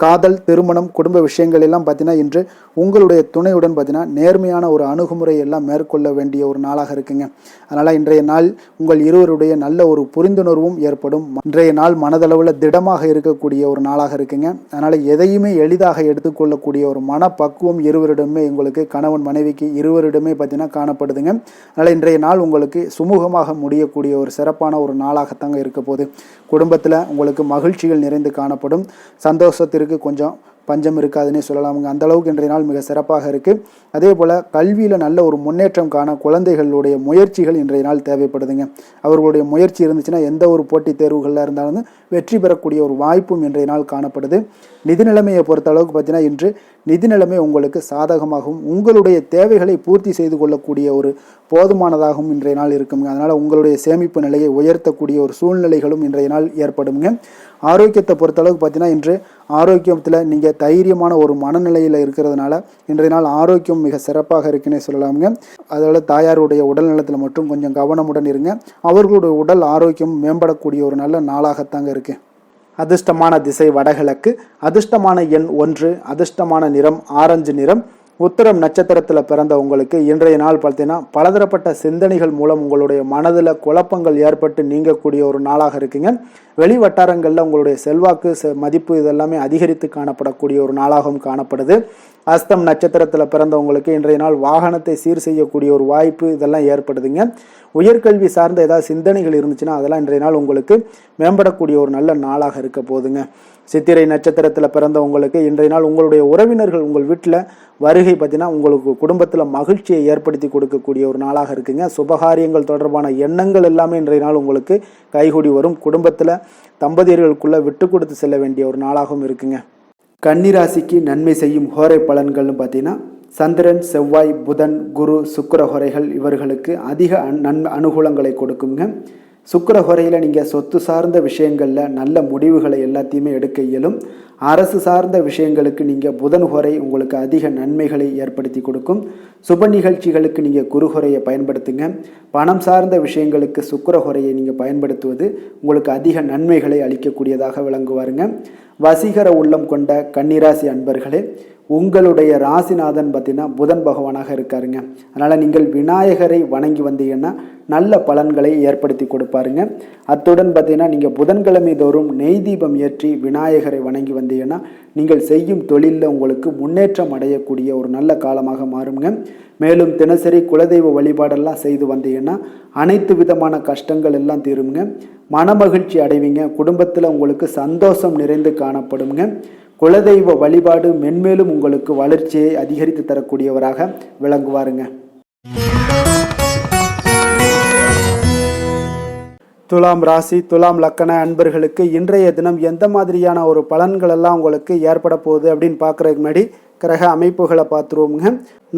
காதல், திருமணம், குடும்ப விஷயங்கள் எல்லாம் பார்த்தீங்கன்னா இன்று உங்களுடைய துணையுடன் பார்த்தீங்கன்னா நேர்மையான ஒரு அணுகுமுறை எல்லாம் மேற்கொள்ள வேண்டிய ஒரு நாளாக இருக்குங்க. அதனால் இன்றைய நாள் உங்கள் இருவருடைய நல்ல ஒரு புரிந்துணர்வும் ஏற்படும். இன்றைய நாள் மனதளவில் திடமாக இருக்கக்கூடிய ஒரு நாளாக இருக்குங்க. அதனால் எதையுமே எளிதாக எடுத்துக்கொள்ளக்கூடிய ஒரு மனப்பக்குவம் இருவரிடமே உங்களுக்கு கணவன் மனைவிக்கு இருவரிடமே பார்த்தீங்கன்னா காணப்படுதுங்க. அதனால் இன்றைய நாள் உங்களுக்கு சுமூகமாக முடியக்கூடிய ஒரு சிறப்பான ஒரு நாளாகத்தாங்க இருக்க போகுது. குடும்பத்தில் உங்களுக்கு மகிழ்ச்சிகள் நிறைந்து காணப்படும். சந்தோஷத்திற்கு கொஞ்சம் பஞ்சம் இருக்காதுன்னே சொல்லலாமுங்க. அந்தளவுக்கு இன்றைய நாள் மிக சிறப்பாக இருக்குது. அதே போல் கல்வியில் நல்ல ஒரு முன்னேற்றம் காண குழந்தைகளுடைய முயற்சிகள் இன்றைய நாள் தேவைப்படுதுங்க. அவர்களுடைய முயற்சி இருந்துச்சுன்னா எந்த ஒரு போட்டித் தேர்வுகளில் இருந்தாலும் வெற்றி பெறக்கூடிய ஒரு வாய்ப்பும் இன்றைய நாள் காணப்படுது. நிதி நிலைமையை பொறுத்த அளவுக்கு பார்த்தீங்கன்னா இன்று நிதி நிலைமை உங்களுக்கு சாதகமாகவும் உங்களுடைய தேவைகளை பூர்த்தி செய்து கொள்ளக்கூடிய ஒரு போதுமானதாகவும் இன்றைய நாள் இருக்குங்க. அதனால் உங்களுடைய சேமிப்பு நிலையை உயர்த்தக்கூடிய ஒரு சூழ்நிலைகளும் இன்றைய நாள் ஏற்படுங்க. ஆரோக்கியத்தை பொறுத்தளவுக்கு பார்த்தீங்கன்னா இன்று ஆரோக்கியத்தில் நீங்கள் தைரியமான ஒரு மனநிலையில் இருக்கிறதுனால இன்றைய நாள் ஆரோக்கியம் மிக சிறப்பாக இருக்குன்னே சொல்லலாமுங்க. அதோட தாயாருடைய உடல் நலத்தில் மட்டும் கொஞ்சம் கவனமுடன் இருங்க. அவர்களுடைய உடல் ஆரோக்கியம் மேம்படக்கூடிய ஒரு நல்ல நாளாகத்தாங்க இருக்குது. அதிர்ஷ்டமான திசை வடகிழக்கு, அதிர்ஷ்டமான எண் 1, அதிர்ஷ்டமான நிறம் ஆரஞ்சு நிறம். உத்திரம் நட்சத்திரத்தில் பிறந்த உங்களுக்கு இன்றைய நாள் பார்த்தீங்கன்னா பலதரப்பட்ட சிந்தனைகள் மூலம் உங்களுடைய மனதில் குழப்பங்கள் ஏற்பட்டு நீங்கக்கூடிய ஒரு நாளாக இருக்குங்க. வெளி வட்டாரங்களில் உங்களுடைய செல்வாக்கு மதிப்பு இதெல்லாமே அதிகரித்து காணப்படக்கூடிய ஒரு நாளாகவும் காணப்படுது. அஸ்தம் நட்சத்திரத்தில் பிறந்தவங்களுக்கு இன்றைய நாள் வாகனத்தை சீர் செய்யக்கூடிய ஒரு வாய்ப்பு இதெல்லாம் ஏற்படுதுங்க. உயர்கல்வி சார்ந்த ஏதாவது சிந்தனைகள் இருந்துச்சுன்னா அதெல்லாம் இன்றைய நாள் உங்களுக்கு மேம்படக்கூடிய ஒரு நல்ல நாளாக இருக்க போதுங்க. சித்திரை நட்சத்திரத்தில் பிறந்தவங்களுக்கு இன்றைய நாள் உங்களுடைய உறவினர்கள் உங்கள் வீட்டில் வருகை பார்த்தீங்கன்னா உங்களுக்கு குடும்பத்தில் மகிழ்ச்சியை ஏற்படுத்தி கொடுக்கக்கூடிய ஒரு நாளாக இருக்குங்க. சுபகாரியங்கள் தொடர்பான எண்ணங்கள் எல்லாமே இன்றைய நாள் உங்களுக்கு கைகூடி வரும். குடும்பத்தில் தம்பதியர்களுக்குள்ள விட்டு கொடுத்து செல்ல வேண்டிய ஒரு நாளாகவும் இருக்குங்க. கன்னிராசிக்கு நன்மை செய்யும் ஹோரை பலன்கள்னு பார்த்தீங்கன்னா சந்திரன், செவ்வாய், புதன், குரு, சுக்கிர ஹோரைகள் இவர்களுக்கு அதிக அனுகூலங்களை கொடுக்குங்க. சுக்கிர ஹோரையில் நீங்கள் சொத்து சார்ந்த விஷயங்களில் நல்ல முடிவுகளை எல்லாத்தையுமே எடுக்க இயலும். அரசு சார்ந்த விஷயங்களுக்கு நீங்கள் புதன் ஹோரை உங்களுக்கு அதிக நன்மைகளை ஏற்படுத்தி கொடுக்கும். சுப நிகழ்ச்சிகளுக்கு நீங்கள் குரு ஹோரையை பயன்படுத்துங்க. பணம் சார்ந்த விஷயங்களுக்கு சுக்கிர ஹோரையை நீங்கள் பயன்படுத்துவது உங்களுக்கு அதிக நன்மைகளை அளிக்கக்கூடியதாக விளங்குவாருங்க. வசீகர உள்ளம் கொண்ட கன்னிராசி அன்பர்களே, உங்களுடைய ராசிநாதன் பார்த்தீங்கன்னா புதன் பகவானாக இருக்காருங்க. அதனால் நீங்கள் விநாயகரை வணங்கி வந்தீங்கன்னா நல்ல பலன்களை ஏற்படுத்தி கொடுப்பாருங்க. அத்துடன் பார்த்தீங்கன்னா நீங்கள் புதன்கிழமை தோறும் நெய் தீபம் ஏற்றி விநாயகரை வணங்கி வந்தீங்கன்னா நீங்கள் செய்யும் தொழிலில் உங்களுக்கு முன்னேற்றம் அடையக்கூடிய ஒரு நல்ல காலமாக மாறுங்க. மேலும் தினசரி குலதெய்வ வழிபாடெல்லாம் செய்து வந்தீங்கன்னா அனைத்து விதமான கஷ்டங்கள் எல்லாம் தீருங்க. மனமகிழ்ச்சி அடைவீங்க. குடும்பத்தில் உங்களுக்கு சந்தோஷம் நிறைந்து காணப்படுங்க. குலதெய்வ வழிபாடு மென்மேலும் உங்களுக்கு வளர்ச்சியை அதிகரித்து தரக்கூடியவராக விளங்குவாருங்க. துலாம் ராசி, துலாம் லக்கண அன்பர்களுக்கு இன்றைய தினம் எந்த மாதிரியான ஒரு பலன்கள் எல்லாம் உங்களுக்கு ஏற்பட போகுது அப்படின்னு பார்க்குறதுக்கு முன்னாடி கிரக அமைப்புகளை பார்த்துருவோமுங்க.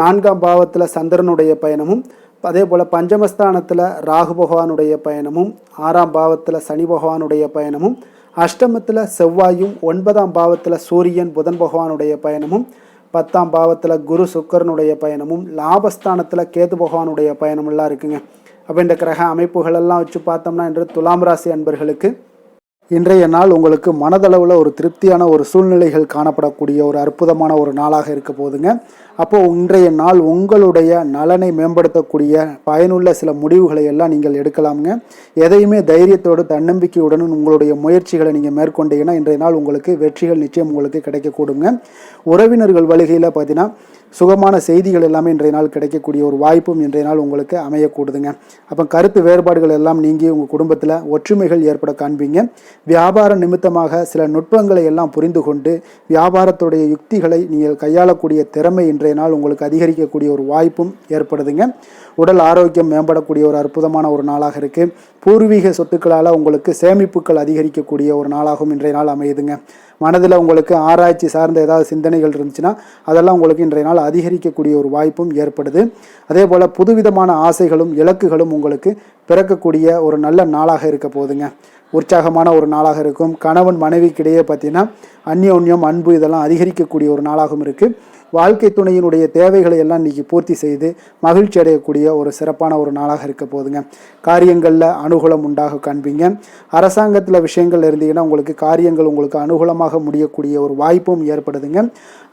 4ஆம் பாவத்தில் சந்திரனுடைய பயணமும், அதே போல் பஞ்சமஸ்தானத்தில் ராகு பகவானுடைய பயணமும், 6ஆம் பாவத்தில் சனி பகவானுடைய பயணமும், அஷ்டமத்தில் செவ்வாயும், 9ஆம் பாவத்தில் சூரியன் புதன் பகவானுடைய பயணமும், 10ஆம் பாவத்தில் குரு சுக்கரனுடைய பயணமும், லாபஸ்தானத்தில் கேது பகவானுடைய பயணமெல்லாம் இருக்குங்க. அப்போ இந்த கிரக அமைப்புகளெல்லாம் வச்சு பார்த்தோம்னா இன்று துலாம் ராசி அன்பர்களுக்கு இன்றைய நாள் உங்களுக்கு மனதளவில் ஒரு திருப்தியான ஒரு சூழ்நிலைகள் காணப்படக்கூடிய ஒரு அற்புதமான ஒரு நாளாக இருக்க போதுங்க. அப்போது இன்றைய நாள் உங்களுடைய நலனை மேம்படுத்தக்கூடிய பயனுள்ள சில முடிவுகளை எல்லாம் நீங்கள் எடுக்கலாமுங்க. எதையுமே தைரியத்தோடு தன்னம்பிக்கையுடன் உங்களுடைய முயற்சிகளை நீங்கள் மேற்கொண்டீங்கன்னா இன்றைய நாள் உங்களுக்கு வெற்றிகள் நிச்சயம் உங்களுக்கு கிடைக்கக்கூடுங்க. உறவினர்கள் வழிகையில் பார்த்தீங்கன்னா சுகமான செய்திகள் எல்லாமே இன்றைய நாள் கிடைக்கக்கூடிய ஒரு வாய்ப்பும் இன்றைய நாள் உங்களுக்கு அமையக்கூடுதுங்க. அப்போ கருத்து வேறுபாடுகள் எல்லாம் நீங்கி உங்கள் குடும்பத்தில் ஒற்றுமைகள் ஏற்பட காண்பீங்க. வியாபார நிமித்தமாக சில நுட்பங்களை எல்லாம் புரிந்து கொண்டு வியாபாரத்துடைய யுக்திகளை நீங்கள் கையாளக்கூடிய திறமை இன்றைய நாள் உங்களுக்கு அதிகரிக்கக்கூடிய ஒரு வாய்ப்பும் ஏற்படுதுங்க. உடல் ஆரோக்கியம் மேம்படக்கூடிய ஒரு அற்புதமான ஒரு நாளாக இருக்குது. பூர்வீக சொத்துக்களால் உங்களுக்கு சேமிப்புகள் அதிகரிக்கக்கூடிய ஒரு நாளாகவும் இன்றைய நாள் அமையுதுங்க. மனதில் உங்களுக்கு ஆராய்ச்சி சார்ந்த ஏதாவது சிந்தனைகள் இருந்துச்சுன்னா அதெல்லாம் உங்களுக்கு இன்றைய நாள் அதிகரிக்கக்கூடிய ஒரு வாய்ப்பும் ஏற்படுது. அதே போல் புதுவிதமான ஆசைகளும் இலக்குகளும் உங்களுக்கு பிறக்கக்கூடிய ஒரு நல்ல நாளாக இருக்க போகுதுங்க. உற்சாகமான ஒரு நாளாக இருக்கும். கணவன் மனைவிக்கிடையே பார்த்தீங்கன்னா அந்யோன்யம் அன்பு இதெல்லாம் அதிகரிக்கக்கூடிய ஒரு நாளாகவும் இருக்குது. வாழ்க்கை துணையினுடைய தேவைகளை எல்லாம் இன்றைக்கி பூர்த்தி செய்து மகிழ்ச்சி அடையக்கூடிய ஒரு சிறப்பான ஒரு நாளாக இருக்க போதுங்க. காரியங்களில் அனுகூலம் உண்டாக காண்பீங்க. அரசாங்கத்தில் விஷயங்கள் இருந்தீங்கன்னா உங்களுக்கு காரியங்கள் உங்களுக்கு அனுகூலமாக முடியக்கூடிய ஒரு வாய்ப்பும் ஏற்படுதுங்க.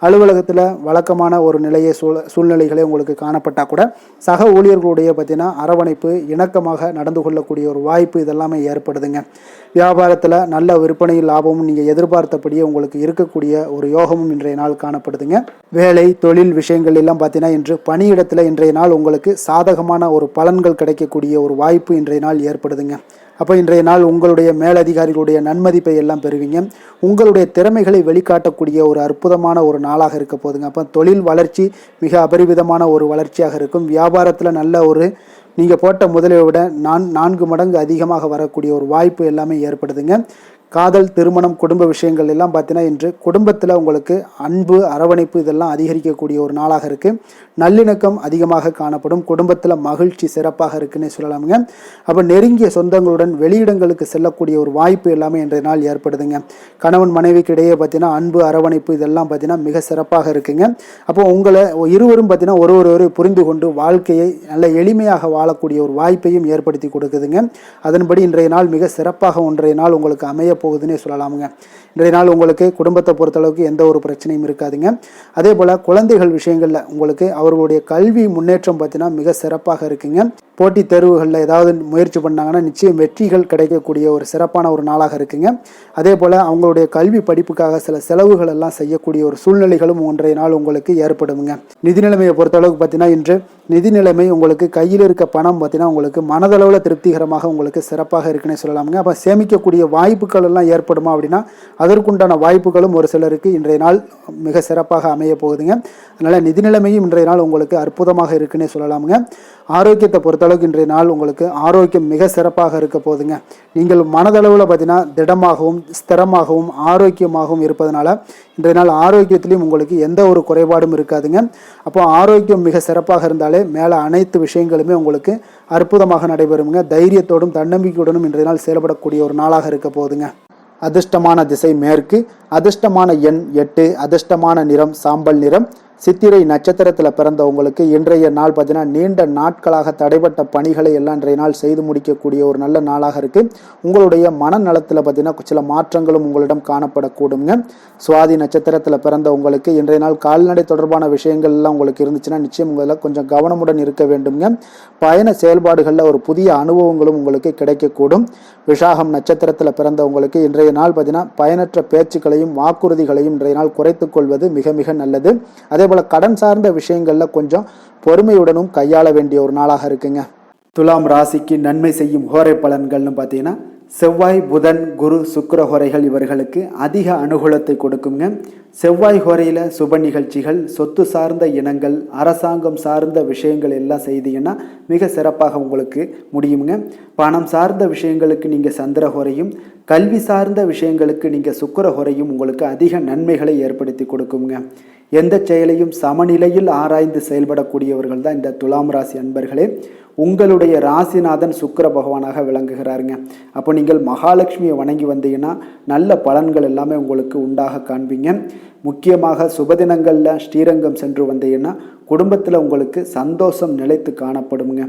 அலுவலகத்தில் வழக்கமான ஒரு நிலையை சூழ்நிலைகளே உங்களுக்கு காணப்பட்டால் கூட சக ஊழியர்களுடைய பார்த்தீங்கன்னா அரவணைப்பு இணக்கமாக நடந்து கொள்ளக்கூடிய ஒரு வாய்ப்பு இதெல்லாமே ஏற்படுதுங்க. வியாபாரத்தில் நல்ல விற்பனையில் லாபமும் நீங்கள் எதிர்பார்த்தபடியே உங்களுக்கு இருக்கக்கூடிய ஒரு யோகமும் இன்றைய நாள் காணப்படுதுங்க. வேலை தொழில் விஷயங்கள் எல்லாம் பார்த்தீங்கன்னா இன்று பணியிடத்தில் இன்றைய நாள் உங்களுக்கு சாதகமான ஒரு பலன்கள் கிடைக்கக்கூடிய ஒரு வாய்ப்பு இன்றைய நாள் ஏற்படுதுங்க. அப்போ இன்றைய நாள் உங்களுடைய மேலதிகாரிகளுடைய நன்மதிப்பை எல்லாம் பெறுவீங்க. உங்களுடைய திறமைகளை வெளிக்காட்டக்கூடிய ஒரு அற்புதமான ஒரு நாளாக இருக்க போதுங்க. அப்போ தொழில் வளர்ச்சி மிக அபரிவிதமான ஒரு வளர்ச்சியாக இருக்கும். வியாபாரத்தில் நல்ல ஒரு நீங்கள் போட்ட முதலை விட 4 மடங்கு அதிகமாக வரக்கூடிய ஒரு வாய்ப்பு எல்லாமே ஏற்படுதுங்க. காதல், திருமணம், குடும்ப விஷயங்கள் எல்லாம் பார்த்தீங்கன்னா இன்று குடும்பத்தில் உங்களுக்கு அன்பு, அரவணைப்பு இதெல்லாம் அதிகரிக்கக்கூடிய ஒரு நாளாக இருக்குது. நல்லிணக்கம் அதிகமாக காணப்படும். குடும்பத்தில் மகிழ்ச்சி சிறப்பாக இருக்குன்னு சொல்லலாமுங்க. அப்போ நெருங்கிய சொந்தங்களுடன் வெளியிடங்களுக்கு செல்லக்கூடிய ஒரு வாய்ப்பு எல்லாமே இன்றைய நாள் ஏற்படுதுங்க. கணவன் மனைவிக்கு இடையே பார்த்தீங்கன்னா அன்பு, அரவணைப்பு இதெல்லாம் பார்த்தீங்கன்னா மிக சிறப்பாக இருக்குங்க. அப்போ உங்களை இருவரும் பார்த்தீங்கன்னா ஒருவரை புரிந்து கொண்டு வாழ்க்கையை நல்ல எளிமையாக வாழக்கூடிய ஒரு வாய்ப்பையும் ஏற்படுத்தி கொடுக்குதுங்க. அதன்படி இன்றைய நாள் மிக சிறப்பாக ஒன்றைய நாள் உங்களுக்கு அமைய போகுதுன்னே சொல்லலாமுங்க. இன்றைய நாள் உங்களுக்கு குடும்பத்தை பொறுத்தளவுக்கு எந்த ஒரு பிரச்சனையும் இருக்காதுங்க. அதே போல் குழந்தைகள் விஷயங்களில் உங்களுக்கு அவர்களுடைய கல்வி முன்னேற்றம் பார்த்தீங்கன்னா மிக சிறப்பாக இருக்குங்க. போட்டித் தேர்வுகளில் ஏதாவது முயற்சி பண்ணாங்கன்னா நிச்சயம் வெற்றிகள் கிடைக்கக்கூடிய ஒரு சிறப்பான ஒரு நாளாக இருக்குங்க. அதே போல் அவங்களுடைய கல்வி படிப்புக்காக சில செலவுகள் எல்லாம் செய்யக்கூடிய ஒரு சூழ்நிலைகளும் ஒன்றைய நாள் உங்களுக்கு ஏற்படுங்க. நிதி நிலைமையை பொறுத்தளவுக்கு பார்த்தீங்கன்னா இன்று நிதி நிலைமை உங்களுக்கு கையில் இருக்க பணம் பார்த்தீங்கன்னா உங்களுக்கு மனதளவில் திருப்திகரமாக உங்களுக்கு சிறப்பாக இருக்குன்னே சொல்லலாமுங்க. அப்போ சேமிக்கக்கூடிய வாய்ப்புகள் எல்லாம் ஏற்படுமா அப்படின்னா அதற்குண்டான வாய்ப்புகளும் ஒரு சிலருக்கு இன்றைய நாள் மிக சிறப்பாக அமைய போகுதுங்க. அதனால் நிதி நிலைமையும் இன்றைய நாள் உங்களுக்கு அற்புதமாக இருக்குன்னே சொல்லலாமுங்க. ஆரோக்கியத்தை பொறுத்தளவுக்கு இன்றைய நாள் உங்களுக்கு ஆரோக்கியம் மிக சிறப்பாக இருக்க போகுதுங்க. நீங்கள் மனதளவில் பார்த்தீங்கன்னா திடமாகவும் ஸ்திரமாகவும் ஆரோக்கியமாகவும் இருப்பதனால இன்றைய நாள் ஆரோக்கியத்திலையும் உங்களுக்கு எந்த ஒரு குறைபாடும் இருக்காதுங்க. அப்போ ஆரோக்கியம் மிக சிறப்பாக இருந்தாலே மேலே அனைத்து விஷயங்களுமே உங்களுக்கு அற்புதமாக நடைபெறுங்க. தைரியத்தோடும் தன்னம்பிக்கையுடனும் இன்றைய நாள் செயல்படக்கூடிய ஒரு நாளாக இருக்க போகுதுங்க. அதிர்ஷ்டமான திசை மேற்கு, அதிர்ஷ்டமான எண் 8, அதிர்ஷ்டமான நிறம் சாம்பல் நிறம். சித்திரை நட்சத்திரத்தில் பிறந்த உங்களுக்கு இன்றைய நாள் பார்த்தீங்கன்னா நீண்ட நாட்களாக தடைப்பட்ட பணிகளை எல்லாம் இன்றைய நாள் செய்து முடிக்கக்கூடிய ஒரு நல்ல நாளாக இருக்குது. உங்களுடைய மனநலத்தில் பார்த்தீங்கன்னா சில மாற்றங்களும் உங்களிடம் காணப்படக்கூடுங்க. சுவாதி நட்சத்திரத்தில் பிறந்த உங்களுக்கு இன்றைய நாள் கால்நடை தொடர்பான விஷயங்கள் எல்லாம் உங்களுக்கு இருந்துச்சுன்னா நிச்சயம் உங்களில் கொஞ்சம் கவனமுடன் இருக்க வேண்டுங்க. பயண செயல்பாடுகளில் ஒரு புதிய அனுபவங்களும் உங்களுக்கு கிடைக்கக்கூடும். விஷாகம் நட்சத்திரத்தில் பிறந்த உங்களுக்கு இன்றைய நாள் பார்த்தீங்கன்னா பயனற்ற பேச்சுக்களையும் வாக்குறுதிகளையும் இன்றைய நாள் குறைத்துக் கொள்வது மிக மிக நல்லது. அதே போல கடன் சார்ந்த விஷயங்கள்ல கொஞ்சம் பொறுமையுடனும் கையாள வேண்டிய ஒரு நாளாக இருக்குங்க. துலாம் ராசிக்கு நன்மை செய்யும் ஹோரை பலன்கள்னு பார்த்தீங்கன்னா செவ்வாய், புதன், குரு, சுக்கிர ஹோரைகள் இவர்களுக்கு அதிக அனுகூலத்தை கொடுக்குங்க. செவ்வாய் ஹோரையில் சுப நிகழ்ச்சிகள், சொத்து சார்ந்த இனங்கள், அரசாங்கம் சார்ந்த விஷயங்கள் எல்லாம் செய்தீங்கன்னா மிக சிறப்பாக உங்களுக்கு முடியுங்க. பணம் சார்ந்த விஷயங்களுக்கு நீங்கள் சந்திர ஹோரையும், கல்வி சார்ந்த விஷயங்களுக்கு நீங்கள் சுக்கிர ஹோரையும் உங்களுக்கு அதிக நன்மைகளை ஏற்படுத்தி கொடுக்குங்க. எந்த செயலையும் சமநிலையில் ஆராய்ந்து செயல்படக்கூடியவர்கள் தான் இந்த துலாம் ராசி அன்பர்களே. உங்களுடைய ராசிநாதன் சுக்கிர பகவானாக விளங்குகிறாருங்க. அப்போ நீங்கள் மகாலட்சுமியை வணங்கி வந்தீங்கன்னா நல்ல பலன்கள் எல்லாமே உங்களுக்கு உண்டாக காண்பீங்க. முக்கியமாக சுபதினங்களில் ஸ்ரீரங்கம் சென்று வந்தீங்கன்னா குடும்பத்தில் உங்களுக்கு சந்தோஷம் நிலைத்து காணப்படுங்க.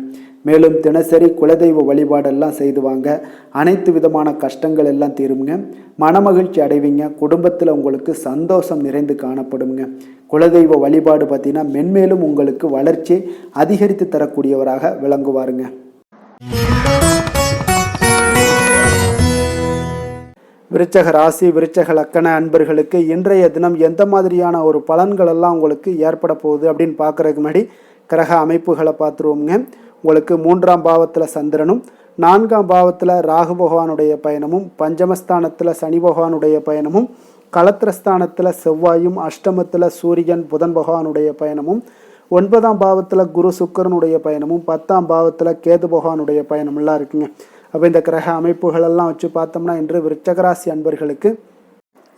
மேலும் தினசரி குலதெய்வ வழிபாடெல்லாம் செய்து வாங்க. அனைத்து விதமான கஷ்டங்கள் எல்லாம் தீருங்க. மனமகிழ்ச்சி அடைவீங்க. குடும்பத்தில் உங்களுக்கு சந்தோஷம் நிறைந்து காணப்படுங்க. குலதெய்வ வழிபாடு பார்த்தீங்கன்னா மென்மேலும் உங்களுக்கு வளர்ச்சி அதிகரித்து தரக்கூடியவராக விளங்குவாருங்க. விருச்சக ராசி, விருச்சக லக்கண அன்பர்களுக்கு இன்றைய தினம் எந்த மாதிரியான ஒரு பலன்கள் எல்லாம் உங்களுக்கு ஏற்பட போகுது அப்படின்னு பார்க்கறதுக்கு முன்னாடி கிரக அமைப்புகளை பார்த்துருவோங்க. உங்களுக்கு 3ஆம் பாவத்தில் சந்திரனும், 4ஆம் பாவத்தில் ராகு பகவானுடைய பயணமும், பஞ்சமஸ்தானத்தில் சனி பகவானுடைய பயணமும், களத்திரஸ்தானத்தில் செவ்வாயும், அஷ்டமத்தில் சூரியன் புதன் பகவானுடைய பயணமும், 9ஆம் பாவத்தில் குரு சுக்கரனுடைய பயணமும், 10ஆம் பாவத்தில் கேது பகவானுடைய பயணமெல்லாம் இருக்குங்க. அப்போ இந்த கிரக அமைப்புகளெல்லாம் வச்சு பார்த்தோம்னா இன்று விருச்சகராசி அன்பர்களுக்கு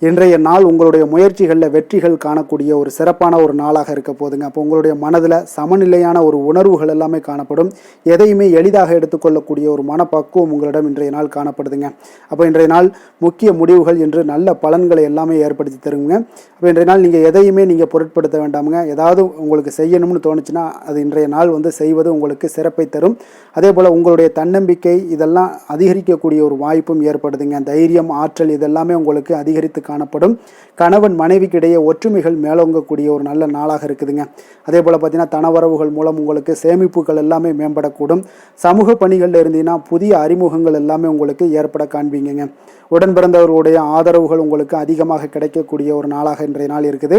இன்றைய நாள் உங்களுடைய முயற்சிகளில் வெற்றிகள் காணக்கூடிய ஒரு சிறப்பான ஒரு நாளாக இருக்க போதுங்க. அப்போ உங்களுடைய மனதில் சமநிலையான ஒரு உணர்வுகள் எல்லாமே காணப்படும். எதையுமே எளிதாக எடுத்துக்கொள்ளக்கூடிய ஒரு மனப்பக்குவம் உங்களிடம் இன்றைய நாள் காணப்படுதுங்க. அப்போ இன்றைய நாள் முக்கிய முடிவுகள் என்று நல்ல பலன்களை எல்லாமே ஏற்படுத்தி தருங்க. அப்போ இன்றைய நாள் நீங்கள் எதையுமே நீங்கள் பொருட்படுத்த வேண்டாமுங்க. ஏதாவது உங்களுக்கு செய்யணும்னு தோணுச்சுன்னா அது இன்றைய நாள் செய்வது உங்களுக்கு சிறப்பை தரும். அதே போல் உங்களுடைய தன்னம்பிக்கை இதெல்லாம் அதிகரிக்கக்கூடிய ஒரு வாய்ப்பும் ஏற்படுதுங்க. தைரியம், ஆற்றல் இதெல்லாமே உங்களுக்கு அதிகரித்து காணப்படும். கணவன் மனைவிக்கு இடையே ஒற்றுமைகள் மேலோங்கக்கூடிய ஒரு நல்ல நாளாக இருக்குதுங்க. அதே போல் பார்த்தீங்கன்னா தனவரவுகள் மூலம் உங்களுக்கு சேமிப்புகள் எல்லாமே மேம்படக்கூடும். சமூக பணிகளில் இருந்தீங்கன்னா புதிய அறிமுகங்கள் எல்லாமே உங்களுக்கு ஏற்பட காண்பீங்க. உடன் பிறந்தவர்களுடைய ஆதரவுகள் உங்களுக்கு அதிகமாக கிடைக்கக்கூடிய ஒரு நாளாக இன்றைய நாள் இருக்குது.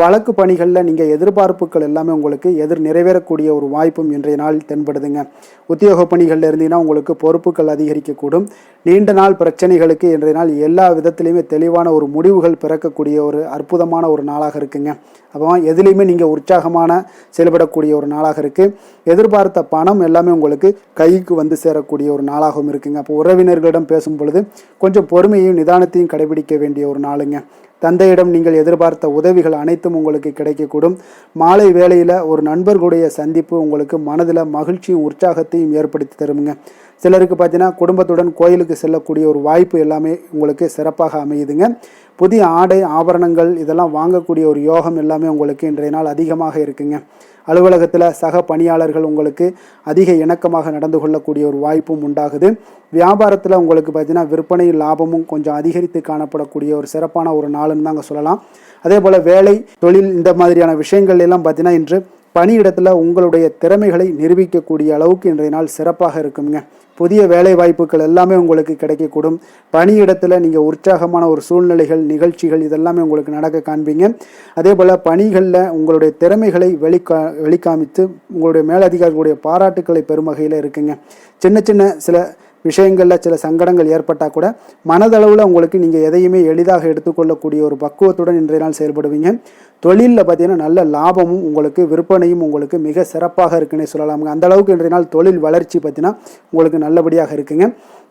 வழக்கு பணிகளில் நீங்கள் எதிர்பார்ப்புகள் எல்லாமே உங்களுக்கு நிறைவேறக்கூடிய ஒரு வாய்ப்பும் இன்றைய நாள் தென்படுதுங்க. உத்தியோக பணிகளில் இருந்தீங்கன்னா உங்களுக்கு பொறுப்புகள் அதிகரிக்கக்கூடும். நீண்ட நாள் பிரச்சனைகளுக்கு இன்றைய நாள் எல்லா விதத்திலையுமே தெளிவான ஒரு முடிவுகள் பிறக்கக்கூடிய ஒரு அற்புதமான ஒரு நாளாக இருக்குங்க. அப்போ எதுலேயுமே நீங்கள் உற்சாகமான செயல்படக்கூடிய ஒரு நாளாக இருக்குது. எதிர்பார்த்த பணம் எல்லாமே உங்களுக்கு கைக்கு வந்து சேரக்கூடிய ஒரு நாளாகவும் இருக்குங்க. அப்போ உறவினர்களிடம் பேசும் பொழுது கொஞ்சம் பொறுமையையும் நிதானத்தையும் கடைபிடிக்க வேண்டிய ஒரு நாளுங்க. தந்தையிடம் நீங்கள் எதிர்பார்த்த உதவிகள் அனைத்தும் உங்களுக்கு கிடைக்கக்கூடும். மாலை வேளையில் ஒரு நண்பர்களுடைய சந்திப்பு உங்களுக்கு மனதில் மகிழ்ச்சியும் உற்சாகத்தையும் ஏற்படுத்தி தருமுங்க. சிலருக்கு பார்த்தீங்கன்னா குடும்பத்துடன் கோயிலுக்கு செல்லக்கூடிய ஒரு வாய்ப்பு எல்லாமே உங்களுக்கு சிறப்பாக அமையுதுங்க. புதிய ஆடை ஆபரணங்கள் இதெல்லாம் வாங்கக்கூடிய ஒரு யோகம் எல்லாமே உங்களுக்கு இன்றைய நாள் அதிகமாக இருக்குங்க. அலுவலகத்தில் சக பணியாளர்கள் உங்களுக்கு அதிக இணக்கமாக நடந்து கொள்ளக்கூடிய ஒரு வாய்ப்பும் உண்டாகுது. வியாபாரத்தில் உங்களுக்கு பார்த்தீங்கன்னா விற்பனை லாபமும் கொஞ்சம் அதிகரித்து காணப்படக்கூடிய ஒரு சிறப்பான ஒரு நாளுன்னு தாங்க சொல்லலாம். அதே போல் வேலை தொழில் இந்த மாதிரியான விஷயங்கள் எல்லாம் பார்த்தீங்கன்னா இன்று பணியிடத்தில் உங்களுடைய திறமைகளை நிரூபிக்கக்கூடிய அளவுக்கு இன்றைய நாள் சிறப்பாக இருக்குங்க. புதிய வேலை வாய்ப்புகள் எல்லாமே உங்களுக்கு கிடைக்கக்கூடும். பணியிடத்தில் நீங்கள் உற்சாகமான ஒரு சூழ்நிலைகள் நிகழ்ச்சிகள் இதெல்லாமே உங்களுக்கு நடக்க காண்பீங்க. அதே போல் பணிகளில் உங்களுடைய திறமைகளை வெளிக்காமித்து உங்களுடைய மேலதிகாரிகளுடைய பாராட்டுக்களை பெறும் வகையில் இருக்குங்க. சின்ன சில விஷயங்களில் சில சங்கடங்கள் ஏற்பட்டால் கூட மனதளவில் உங்களுக்கு நீங்கள் எதையுமே எளிதாக எடுத்துக்கொள்ளக்கூடிய ஒரு பக்குவத்துடன் இன்றைய நாள் செயல்படுவீங்க. தொழிலில் பார்த்தீங்கன்னா நல்ல லாபமும் உங்களுக்கு விற்பனையும் உங்களுக்கு மிக சிறப்பாக இருக்குன்னே சொல்லலாமுங்க. அந்த அளவுக்கு இன்றைய நாள் தொழில் வளர்ச்சி பார்த்தீங்கன்னா உங்களுக்கு நல்லபடியாக இருக்குங்க.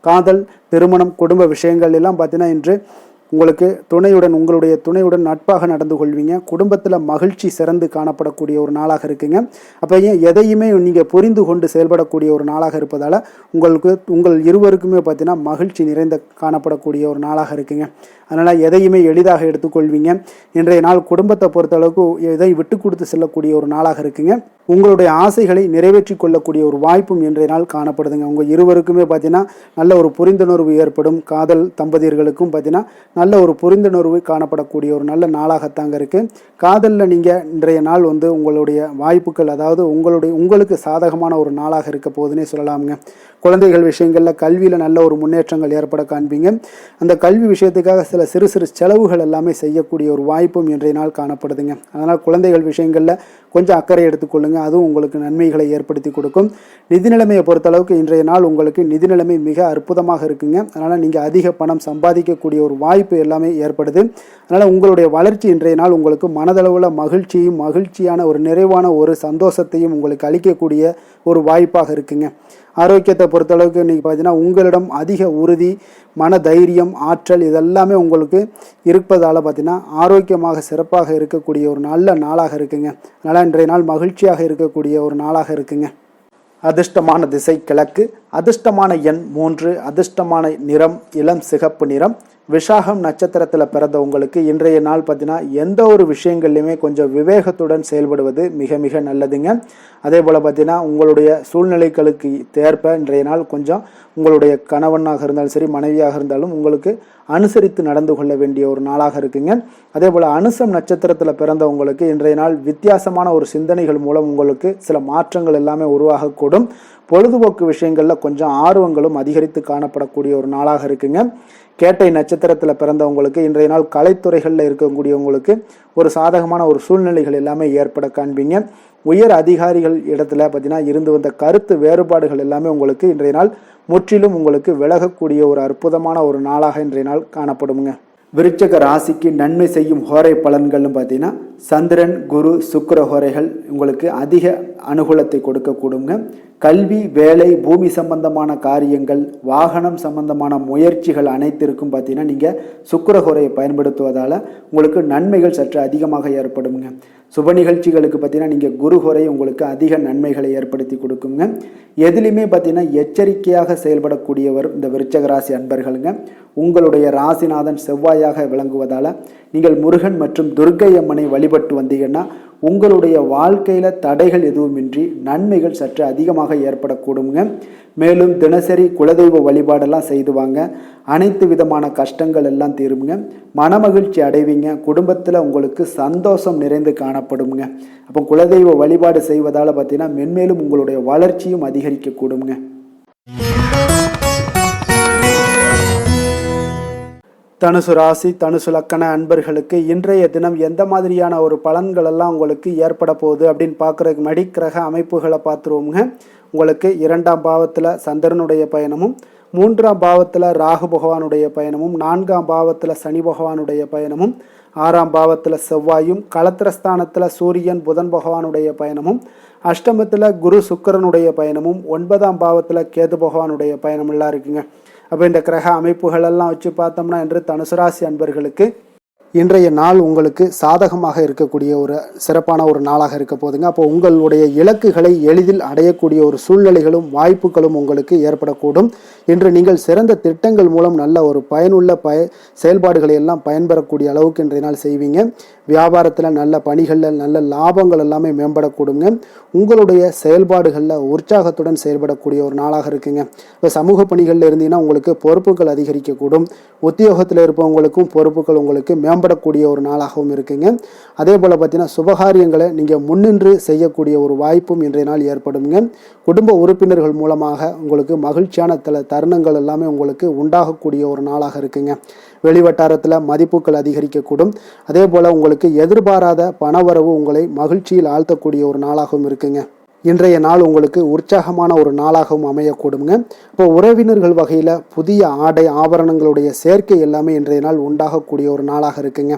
காதல் திருமணம் குடும்ப விஷயங்கள் எல்லாம் பார்த்தீங்கன்னா இன்று உங்களுக்கு உங்களுடைய துணையுடன் நட்பாக நடந்து கொள்வீங்க. குடும்பத்தில் மகிழ்ச்சி சிறந்து காணப்படக்கூடிய ஒரு நாளாக இருக்குங்க. அப்போ எதையுமே நீங்கள் புரிந்து கொண்டு செயல்படக்கூடிய ஒரு நாளாக இருப்பதால் உங்கள் இருவருக்குமே பார்த்தீங்கன்னா மகிழ்ச்சி நிறைந்த காணப்படக்கூடிய ஒரு நாளாக இருக்குங்க. அதனால் எதையுமே எளிதாக எடுத்துக்கொள்வீங்க. இன்றைய நாள் குடும்பத்தை பொறுத்தளவுக்கு எதை விட்டு கொடுத்து செல்லக்கூடிய ஒரு நாளாக இருக்குங்க. உங்களுடைய ஆசைகளை நிறைவேற்றி கொள்ளக்கூடிய ஒரு வாய்ப்பும் இன்றைய நாள் காணப்படுதுங்க. உங்கள் இருவருக்குமே பார்த்தீங்கன்னா நல்ல ஒரு புரிந்துணர்வு ஏற்படும். காதல் தம்பதியர்களுக்கும் பார்த்தீங்கன்னா நல்ல ஒரு புரிந்துணர்வு காணப்படக்கூடிய ஒரு நல்ல நாளாகத்தாங்க இருக்குது. காதலில் நீங்கள் இன்றைய நாள் உங்களுடைய வாய்ப்புகள் அதாவது உங்களுக்கு சாதகமான ஒரு நாளாக இருக்க போதுன்னே சொல்லலாமுங்க. குழந்தைகள் விஷயங்களில் கல்வியில் நல்ல ஒரு முன்னேற்றங்கள் ஏற்பட காண்பீங்க. அந்த கல்வி விஷயத்துக்காக சில சிறு செலவுகள் எல்லாமே செய்யக்கூடிய ஒரு வாய்ப்பும் இன்றைய நாள் காணப்படுதுங்க. அதனால் குழந்தைகள் விஷயங்களில் கொஞ்சம் அக்கறை எடுத்துக்கொள்ளுங்க. அதுவும் உங்களுக்கு நன்மைகளை ஏற்படுத்தி கொடுக்கும். நிதி நிலைமையை பொறுத்தளவுக்கு இன்றைய நாள் உங்களுக்கு நிதி நிலைமை மிக அற்புதமாக இருக்குங்க. அதனால் நீங்கள் அதிக பணம் சம்பாதிக்கக்கூடிய ஒரு வாய்ப்பு எல்லாமே ஏற்படுது. அதனால் உங்களுடைய வளர்ச்சி இன்றைய நாள் உங்களுக்கு மனதளவில் மகிழ்ச்சியான ஒரு நிறைவான ஒரு சந்தோஷத்தையும் உங்களுக்கு அளிக்கக்கூடிய ஒரு வாய்ப்பாக இருக்குங்க. ஆரோக்கியத்தை பொறுத்தளவுக்கு இன்றைக்கி பார்த்தீங்கன்னா உங்களிடம் அதிக உறுதி மன தைரியம் ஆற்றல் இதெல்லாமே உங்களுக்கு இருப்பதால் பார்த்தீங்கன்னா ஆரோக்கியமாக சிறப்பாக இருக்கக்கூடிய ஒரு நல்ல நாளாக இருக்குங்க. அதனால் இன்றைய நாள் மகிழ்ச்சியாக இருக்கக்கூடிய ஒரு நாளாக இருக்குங்க. அதிர்ஷ்டமான திசை கிழக்கு, அதிர்ஷ்டமான எண் 3, அதிர்ஷ்டமான நிறம் இளம் சிகப்பு நிறம். விஷாகம் நட்சத்திரத்தில் பிறந்த உங்களுக்கு இன்றைய நாள் பார்த்தீங்கன்னா எந்த ஒரு விஷயங்கள்லையுமே கொஞ்சம் விவேகத்துடன் செயல்படுவது மிக மிக நல்லதுங்க. அதே போல் பார்த்தீங்கன்னா உங்களுடைய சூழ்நிலைகளுக்கு ஏற்ப இன்றைய நாள் கொஞ்சம் உங்களுடைய கணவனாக இருந்தாலும் சரி மனைவியாக இருந்தாலும் உங்களுக்கு அனுசரித்து நடந்து கொள்ள வேண்டிய ஒரு நாளாக இருக்குங்க. அதே போல் அனுசம் நட்சத்திரத்தில் பிறந்த உங்களுக்கு இன்றைய நாள் வித்தியாசமான ஒரு சிந்தனைகள் மூலம் உங்களுக்கு சில மாற்றங்கள் எல்லாமே உருவாகக்கூடும். பொழுதுபோக்கு விஷயங்களில் கொஞ்சம் ஆர்வங்களும் அதிகரித்து காணப்படக்கூடிய ஒரு நாளாக இருக்குங்க. கேட்டை நட்சத்திரத்தில் பிறந்தவங்களுக்கு இன்றைய நாள் கலைத்துறைகளில் இருக்கக்கூடியவங்களுக்கு ஒரு சாதகமான ஒரு சூழ்நிலைகள் எல்லாமே ஏற்பட காண்பீங்க. உயர் அதிகாரிகள் இடத்துல பார்த்தீங்கன்னா இருந்து வந்த கருத்து வேறுபாடுகள் எல்லாமே உங்களுக்கு இன்றைய நாள் முற்றிலும் உங்களுக்கு விலகக்கூடிய ஒரு அற்புதமான ஒரு நாளாக இன்றைய நாள் காணப்படுங்க. விருச்சக ராசிக்கு நன்மை செய்யும் ஹோரை பலன்கள்னு பார்த்தீங்கன்னா சந்திரன் குரு சுக்கிர ஹோரைகள் உங்களுக்கு அதிக அனுகூலத்தை கொடுக்கக்கூடுங்க. கல்வி வேலை பூமி சம்பந்தமான காரியங்கள் வாகனம் சம்பந்தமான முயற்சிகள் அனைத்திற்கும் பார்த்தீங்கன்னா நீங்கள் சுக்கிர ஹோரையை பயன்படுத்துவதால் உங்களுக்கு நன்மைகள் சற்று அதிகமாக ஏற்படுங்க. சுப நிகழ்ச்சிகளுக்கு பார்த்தீங்கன்னா நீங்கள் குரு ஹோரை உங்களுக்கு அதிக நன்மைகளை ஏற்படுத்தி கொடுக்குங்க. எதுலையுமே பார்த்தீங்கன்னா எச்சரிக்கையாக செயல்படக்கூடியவர் இந்த விருச்சக ராசி அன்பர்களுங்க. உங்களுடைய ராசிநாதன் செவ்வாயாக விளங்குவதால் நீங்கள் முருகன் மற்றும் துர்க்கை அம்மனை வழிபட்டு வந்தீங்கன்னா உங்களுடைய வாழ்க்கையில் தடைகள் எதுவுமின்றி நன்மைகள் சற்று அதிகமாக ஏற்படக்கூடுங்க. மேலும் தினசரி குலதெய்வ வழிபாடெல்லாம் செய்து வாங்க. அனைத்து விதமான கஷ்டங்கள் எல்லாம் தீருங்க. மனமகிழ்ச்சி அடைவீங்க. குடும்பத்தில் உங்களுக்கு சந்தோஷம் நிறைந்து காணப்படுங்க. அப்போ குலதெய்வ வழிபாடு செய்வதால் பார்த்தீங்கன்னா மென்மேலும் உங்களுடைய வளர்ச்சியும் அதிகரிக்கக்கூடுங்க. தனுசு ராசி தனுசு லக்கண அன்பர்களுக்கு இன்றைய தினம் எந்த மாதிரியான ஒரு பலன்கள் எல்லாம் உங்களுக்கு ஏற்பட போகுது அப்படின்னு பார்க்குறதுக்கு முன்னாடி கிரக அமைப்புகளை பார்த்துருவோங்க. உங்களுக்கு 2ஆம் பாவத்தில் சந்திரனுடைய பயணமும், 3ஆம் பாவத்தில் ராகு பகவானுடைய பயணமும், 4ஆம் பாவத்தில் சனி பகவானுடைய பயணமும், 6ஆம் பாவத்தில் செவ்வாயும், களத்திரஸ்தானத்தில் சூரியன் புதன் பகவானுடைய பயணமும், அஷ்டமத்தில் குரு சுக்கிரனுடைய பயணமும், 9ஆம் பாவத்தில் கேது பகவானுடைய பயணமெல்லாம் இருக்குங்க. அப்போ இந்த கிரக அமைப்புகளெல்லாம் வச்சு பார்த்தோம்னா இன்று தனுசு ராசி அன்பர்களுக்கு இன்றைய நாள் உங்களுக்கு சாதகமாக இருக்கக்கூடிய ஒரு சிறப்பான ஒரு நாளாக இருக்க போதுங்க. அப்போ உங்களுடைய இலக்குகளை எளிதில் அடையக்கூடிய ஒரு சூழ்நிலைகளும் வாய்ப்புகளும் உங்களுக்கு ஏற்படக்கூடும். இன்று நீங்கள் சிறந்த திட்டங்கள் மூலம் நல்ல ஒரு பயனுள்ள செயல்பாடுகளை எல்லாம் பயன்பெறக்கூடிய அளவுக்கு இன்றைய நாள் செய்வீங்க. வியாபாரத்தில் நல்ல பணிகளில் நல்ல லாபங்கள் எல்லாமே மேம்படக்கூடுங்க. உங்களுடைய செயல்பாடுகளில் உற்சாகத்துடன் செயல்படக்கூடிய ஒரு நாளாக இருக்குங்க. இப்போ சமூக பணிகளில் இருந்தீங்கன்னா உங்களுக்கு பொறுப்புகள் அதிகரிக்கக்கூடும். உத்தியோகத்தில் இருப்பவங்களுக்கும் பொறுப்புகள் உங்களுக்கு மேம்படக்கூடிய ஒரு நாளாகவும் இருக்குங்க. அதே போல் பார்த்தீங்கன்னா சுபகாரியங்களை நீங்கள் முன்னின்று செய்யக்கூடிய ஒரு வாய்ப்பும் இன்றைய நாள் ஏற்படுங்க. குடும்ப உறுப்பினர்கள் மூலமாக உங்களுக்கு மகிழ்ச்சியான தருணங்கள் எல்லாமே உங்களுக்கு உண்டாகக்கூடிய ஒரு நாளாக இருக்குங்க. வெளிவட்டாரத்தில் மதிப்புகள் அதிகரிக்கக்கூடும். அதே போல் உங்களுக்கு எதிர்பாராத பணவரவு உங்களை மகிழ்ச்சியில் ஆழ்த்தக்கூடிய ஒரு நாளாகவும் இருக்குங்க. இன்றைய நாள் உங்களுக்கு உற்சாகமான ஒரு நாளாகவும் அமையக்கூடுங்க. இப்போ உறவினர்கள் வகையில் புதிய ஆடை ஆபரணங்களுடைய சேர்க்கை எல்லாமே இன்றைய நாள் உண்டாகக்கூடிய ஒரு நாளாக இருக்குங்க.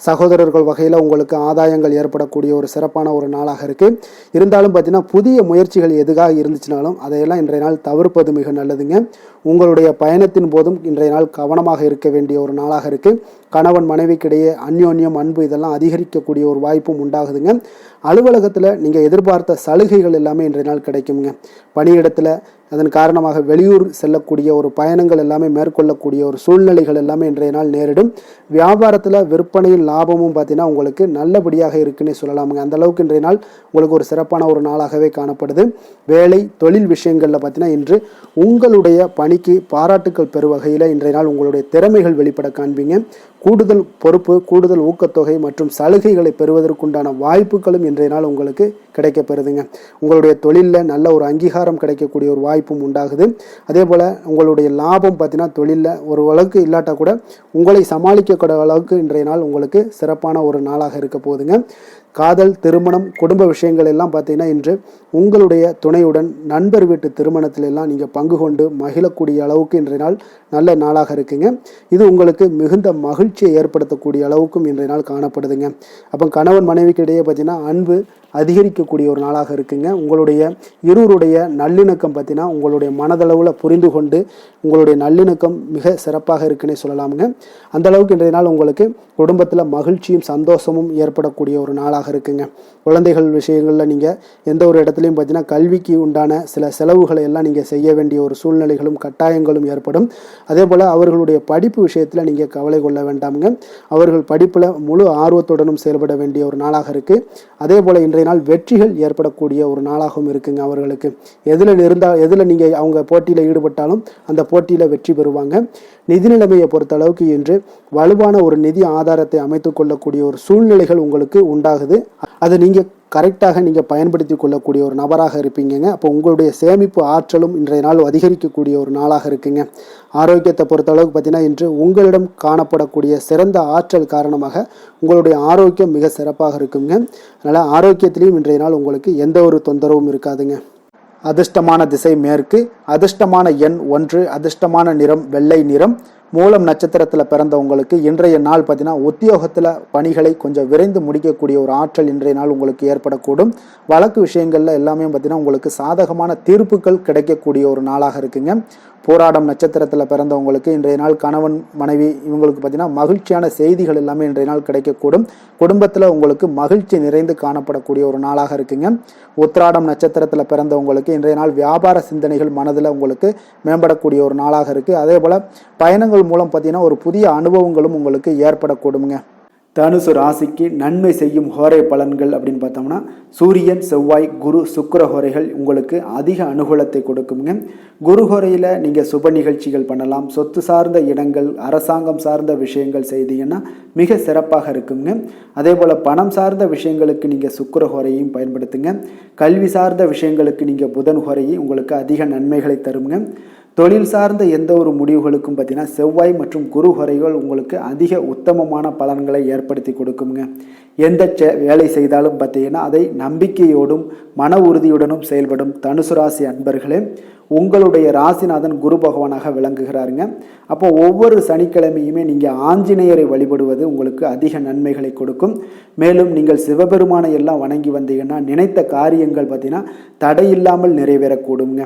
சகோதரர்கள் வகையில் உங்களுக்கு ஆதாயங்கள் ஏற்படக்கூடிய ஒரு சிறப்பான ஒரு நாளாக இருக்குது. இருந்தாலும் பார்த்தீங்கன்னா புதிய முயற்சிகள் எதுக்காக இருந்துச்சுனாலும் அதையெல்லாம் இன்றைய நாள் தவிர்ப்பது மிக நல்லதுங்க. உங்களுடைய பயணத்தின் போதும் இன்றைய நாள் கவனமாக இருக்க வேண்டிய ஒரு நாளாக இருக்குது. கணவன் மனைவிக்கிடையே அந்யோன்யம் அன்பு இதெல்லாம் அதிகரிக்கக்கூடிய ஒரு வாய்ப்பும் உண்டாகுதுங்க. அலுவலகத்தில் நீங்கள் எதிர்பார்த்த சலுகைகள் எல்லாமே இன்றைய நாள் கிடைக்குங்க. பணியிடத்தில் அதன் காரணமாக வெளியூர் செல்லக்கூடிய ஒரு பயணங்கள் எல்லாமே மேற்கொள்ளக்கூடிய ஒரு சூழ்நிலைகள் எல்லாமே இன்றைய நாள் நேரிடும். வியாபாரத்தில் விற்பனையில் லாபமும் பார்த்தீங்கன்னா உங்களுக்கு நல்லபடியாக இருக்குன்னு சொல்லலாமுங்க. அந்த அளவுக்கு இன்றைய நாள் உங்களுக்கு ஒரு சிறப்பான ஒரு நாளாகவே காணப்படுது. வேலை தொழில் விஷயங்களில் பார்த்தீங்கன்னா இன்று உங்களுடைய பணிக்கு பாராட்டுக்கள் பெறும் வகையில் இன்றைய நாள் உங்களுடைய திறமைகள் வெளிப்பட காண்பீங்க. கூடுதல் பொறுப்பு, கூடுதல் ஊக்கத்தொகை மற்றும் சலுகைகளை பெறுவதற்குண்டான வாய்ப்புகளும் இன்றைய நாள் உங்களுக்கு கிடைக்கப்பெறுதுங்க. உங்களுடைய தொழிலில் நல்ல ஒரு அங்கீகாரம் கிடைக்கக்கூடிய ஒரு வாய்ப்பும் உண்டாகுது. அதே போல் உங்களுடைய லாபம் பார்த்தீங்கன்னா தொழிலில் ஒரு அளவுக்கு இல்லாட்டா கூட உங்களை சமாளிக்கக்கூடிய அளவுக்கு இன்றைய நாள் உங்களுக்கு சிறப்பான ஒரு நாளாக இருக்க போகுதுங்க. காதல், திருமணம், குடும்ப விஷயங்கள் எல்லாம் பார்த்தீங்கன்னா இன்று உங்களுடைய துணையுடன் நண்பர் வீட்டு திருமணத்தில் எல்லாம் நீங்கள் பங்கு கொண்டு மகிழக்கூடிய அளவுக்கு இன்றைய நாள் நல்ல நாளாக இருக்குங்க. இது உங்களுக்கு மிகுந்த மகிழ்ச்சியை ஏற்படுத்தக்கூடிய அளவுக்கும் இன்றைய நாள் காணப்படுதுங்க. அப்போ கணவன் மனைவிக்கு இடையே பார்த்தீங்கன்னா அன்பு அதிகரிக்கக்கூடிய ஒரு நாளாக இருக்குங்க. உங்களுடைய இருவருடைய நல்லிணக்கம் பார்த்தீங்கன்னா உங்களுடைய மனதளவில் புரிந்து கொண்டு உங்களுடைய நல்லிணக்கம் மிக சிறப்பாக இருக்குன்னே சொல்லலாமுங்க. அந்த அளவுக்கு இன்றைய நாள் உங்களுக்கு குடும்பத்தில் மகிழ்ச்சியும் சந்தோஷமும் ஏற்படக்கூடிய ஒரு நாளாக இருக்குங்க. குழந்தைகள் விஷயங்களில் நீங்கள் எந்த ஒரு இடத்துலையும் பார்த்தீங்கன்னா கல்விக்கு உண்டான சில செலவுகளை எல்லாம் நீங்கள் செய்ய வேண்டிய ஒரு சூழ்நிலைகளும் கட்டாயங்களும் ஏற்படும். அதே போல் அவர்களுடைய படிப்பு விஷயத்தில் நீங்கள் கவலை கொள்ள வேண்டாமுங்க. அவர்கள் படிப்பில் முழு ஆர்வத்துடனும் செயல்பட வேண்டிய ஒரு நாளாக இருக்குது. அதே போல் இன்றைய நாள் வெற்றிகள் ஏற்படக்கூடிய ஒரு நாளாகவும் இருக்குங்க. அவர்களுக்கு எதில் நீங்கள் அவங்க போட்டியில் ஈடுபட்டாலும் அந்த போட்டியில் வெற்றி பெறுவாங்க. நிதி நிலைமையை பொறுத்த அளவுக்கு இன்று வலுவான ஒரு நிதி ஆதாரத்தை அமைத்து கொள்ளக்கூடிய ஒரு சூழ்நிலைகள் உங்களுக்கு உண்டாகுது. அதை நீங்கள் கரெக்டாக நீங்கள் பயன்படுத்தி கொள்ளக்கூடிய ஒரு நபராக இருப்பீங்க. அப்போ உங்களுடைய சேமிப்பு ஆற்றலும் இன்றைய நாள் அதிகரிக்கக்கூடிய ஒரு நாளாக இருக்குங்க. ஆரோக்கியத்தை பொறுத்த அளவுக்கு பார்த்தீங்கன்னா இன்று உங்களிடம் காணப்படக்கூடிய சிறந்த ஆற்றல் காரணமாக உங்களுடைய ஆரோக்கியம் மிக சிறப்பாக இருக்குங்க. அதனால் ஆரோக்கியத்திலையும் இன்றைய நாள் உங்களுக்கு எந்த ஒரு தொந்தரவும் இருக்காதுங்க. அதிர்ஷ்டமான திசை மேற்கு, அதிர்ஷ்டமான எண் 1, அதிர்ஷ்டமான நிறம் வெள்ளை நிறம். மூலம் நட்சத்திரத்தில் பிறந்தவங்களுக்கு இன்றைய நாள் பார்த்தீங்கன்னா உத்தியோகத்தில் பணிகளை கொஞ்சம் விரைந்து முடிக்கக்கூடிய ஒரு ஆற்றல் இன்றைய நாள் உங்களுக்கு ஏற்படக்கூடும். வழக்கு விஷயங்களில் எல்லாமே பார்த்தீங்கன்னா உங்களுக்கு சாதகமான தீர்ப்புகள் கிடைக்கக்கூடிய ஒரு நாளாக இருக்குங்க. போராடம் நட்சத்திரத்தில் பிறந்தவங்களுக்கு இன்றைய நாள் கணவன் மனைவி இவங்களுக்கு பார்த்தீங்கன்னா மகிழ்ச்சியான செய்திகள் எல்லாமே இன்றைய நாள் கிடைக்கக்கூடும். குடும்பத்தில் உங்களுக்கு மகிழ்ச்சி நிறைந்து காணப்படக்கூடிய ஒரு நாளாக இருக்குங்க. உத்திராடம் நட்சத்திரத்தில் பிறந்தவங்களுக்கு இன்றைய நாள் வியாபார சிந்தனைகள் மனதில் உங்களுக்கு மேம்படக்கூடிய ஒரு நாளாக இருக்குது. அதே போல் பயணங்கள் மூலம் பார்த்தீங்கன்னா ஒரு புதிய அனுபவங்களும் உங்களுக்கு ஏற்படக்கூடுங்க. தனுசு ராசிக்கு நன்மை செய்யும் ஹோரை பலன்கள் அப்படின்னு பார்த்தோம்னா சூரியன், செவ்வாய், குரு, சுக்கிர ஹோரைகள் உங்களுக்கு அதிக அனுகூலத்தை கொடுக்குங்க. குரு ஹோரையில் நீங்கள் சுப நிகழ்ச்சிகள் பண்ணலாம். சொத்து சார்ந்த இடங்கள், அரசாங்கம் சார்ந்த விஷயங்கள் செய்தீங்கன்னா மிக சிறப்பாக இருக்குங்க. அதே போல் பணம் சார்ந்த விஷயங்களுக்கு நீங்கள் சுக்கிர ஹோரையும் பயன்படுத்துங்க. கல்வி சார்ந்த விஷயங்களுக்கு நீங்கள் புதன் ஹோரையை உங்களுக்கு அதிக நன்மைகளை தருங்க. தொழில் சார்ந்த எந்த ஒரு முடிவுகளுக்கும் பார்த்தீங்கன்னா செவ்வாய் மற்றும் குரு ஹோரைகள் உங்களுக்கு அதிக உத்தமமான பலன்களை ஏற்படுத்தி கொடுக்குங்க. எந்த வேலை செய்தாலும் பார்த்தீங்கன்னா அதை நம்பிக்கையோடும் மன உறுதியுடனும் செயல்படும் தனுசு ராசி அன்பர்களே, உங்களுடைய ராசிநாதன் குரு பகவானாக விளங்குகிறாருங்க. அப்போ ஒவ்வொரு சனிக்கிழமையுமே நீங்கள் ஆஞ்சநேயரை வழிபடுவது உங்களுக்கு அதிக நன்மைகளை கொடுக்கும். மேலும் நீங்கள் சிவபெருமானை எல்லாம் வணங்கி வந்தீங்கன்னா நினைத்த காரியங்கள் பார்த்தீங்கன்னா தடையில்லாமல் நிறைவேறக்கூடுங்க.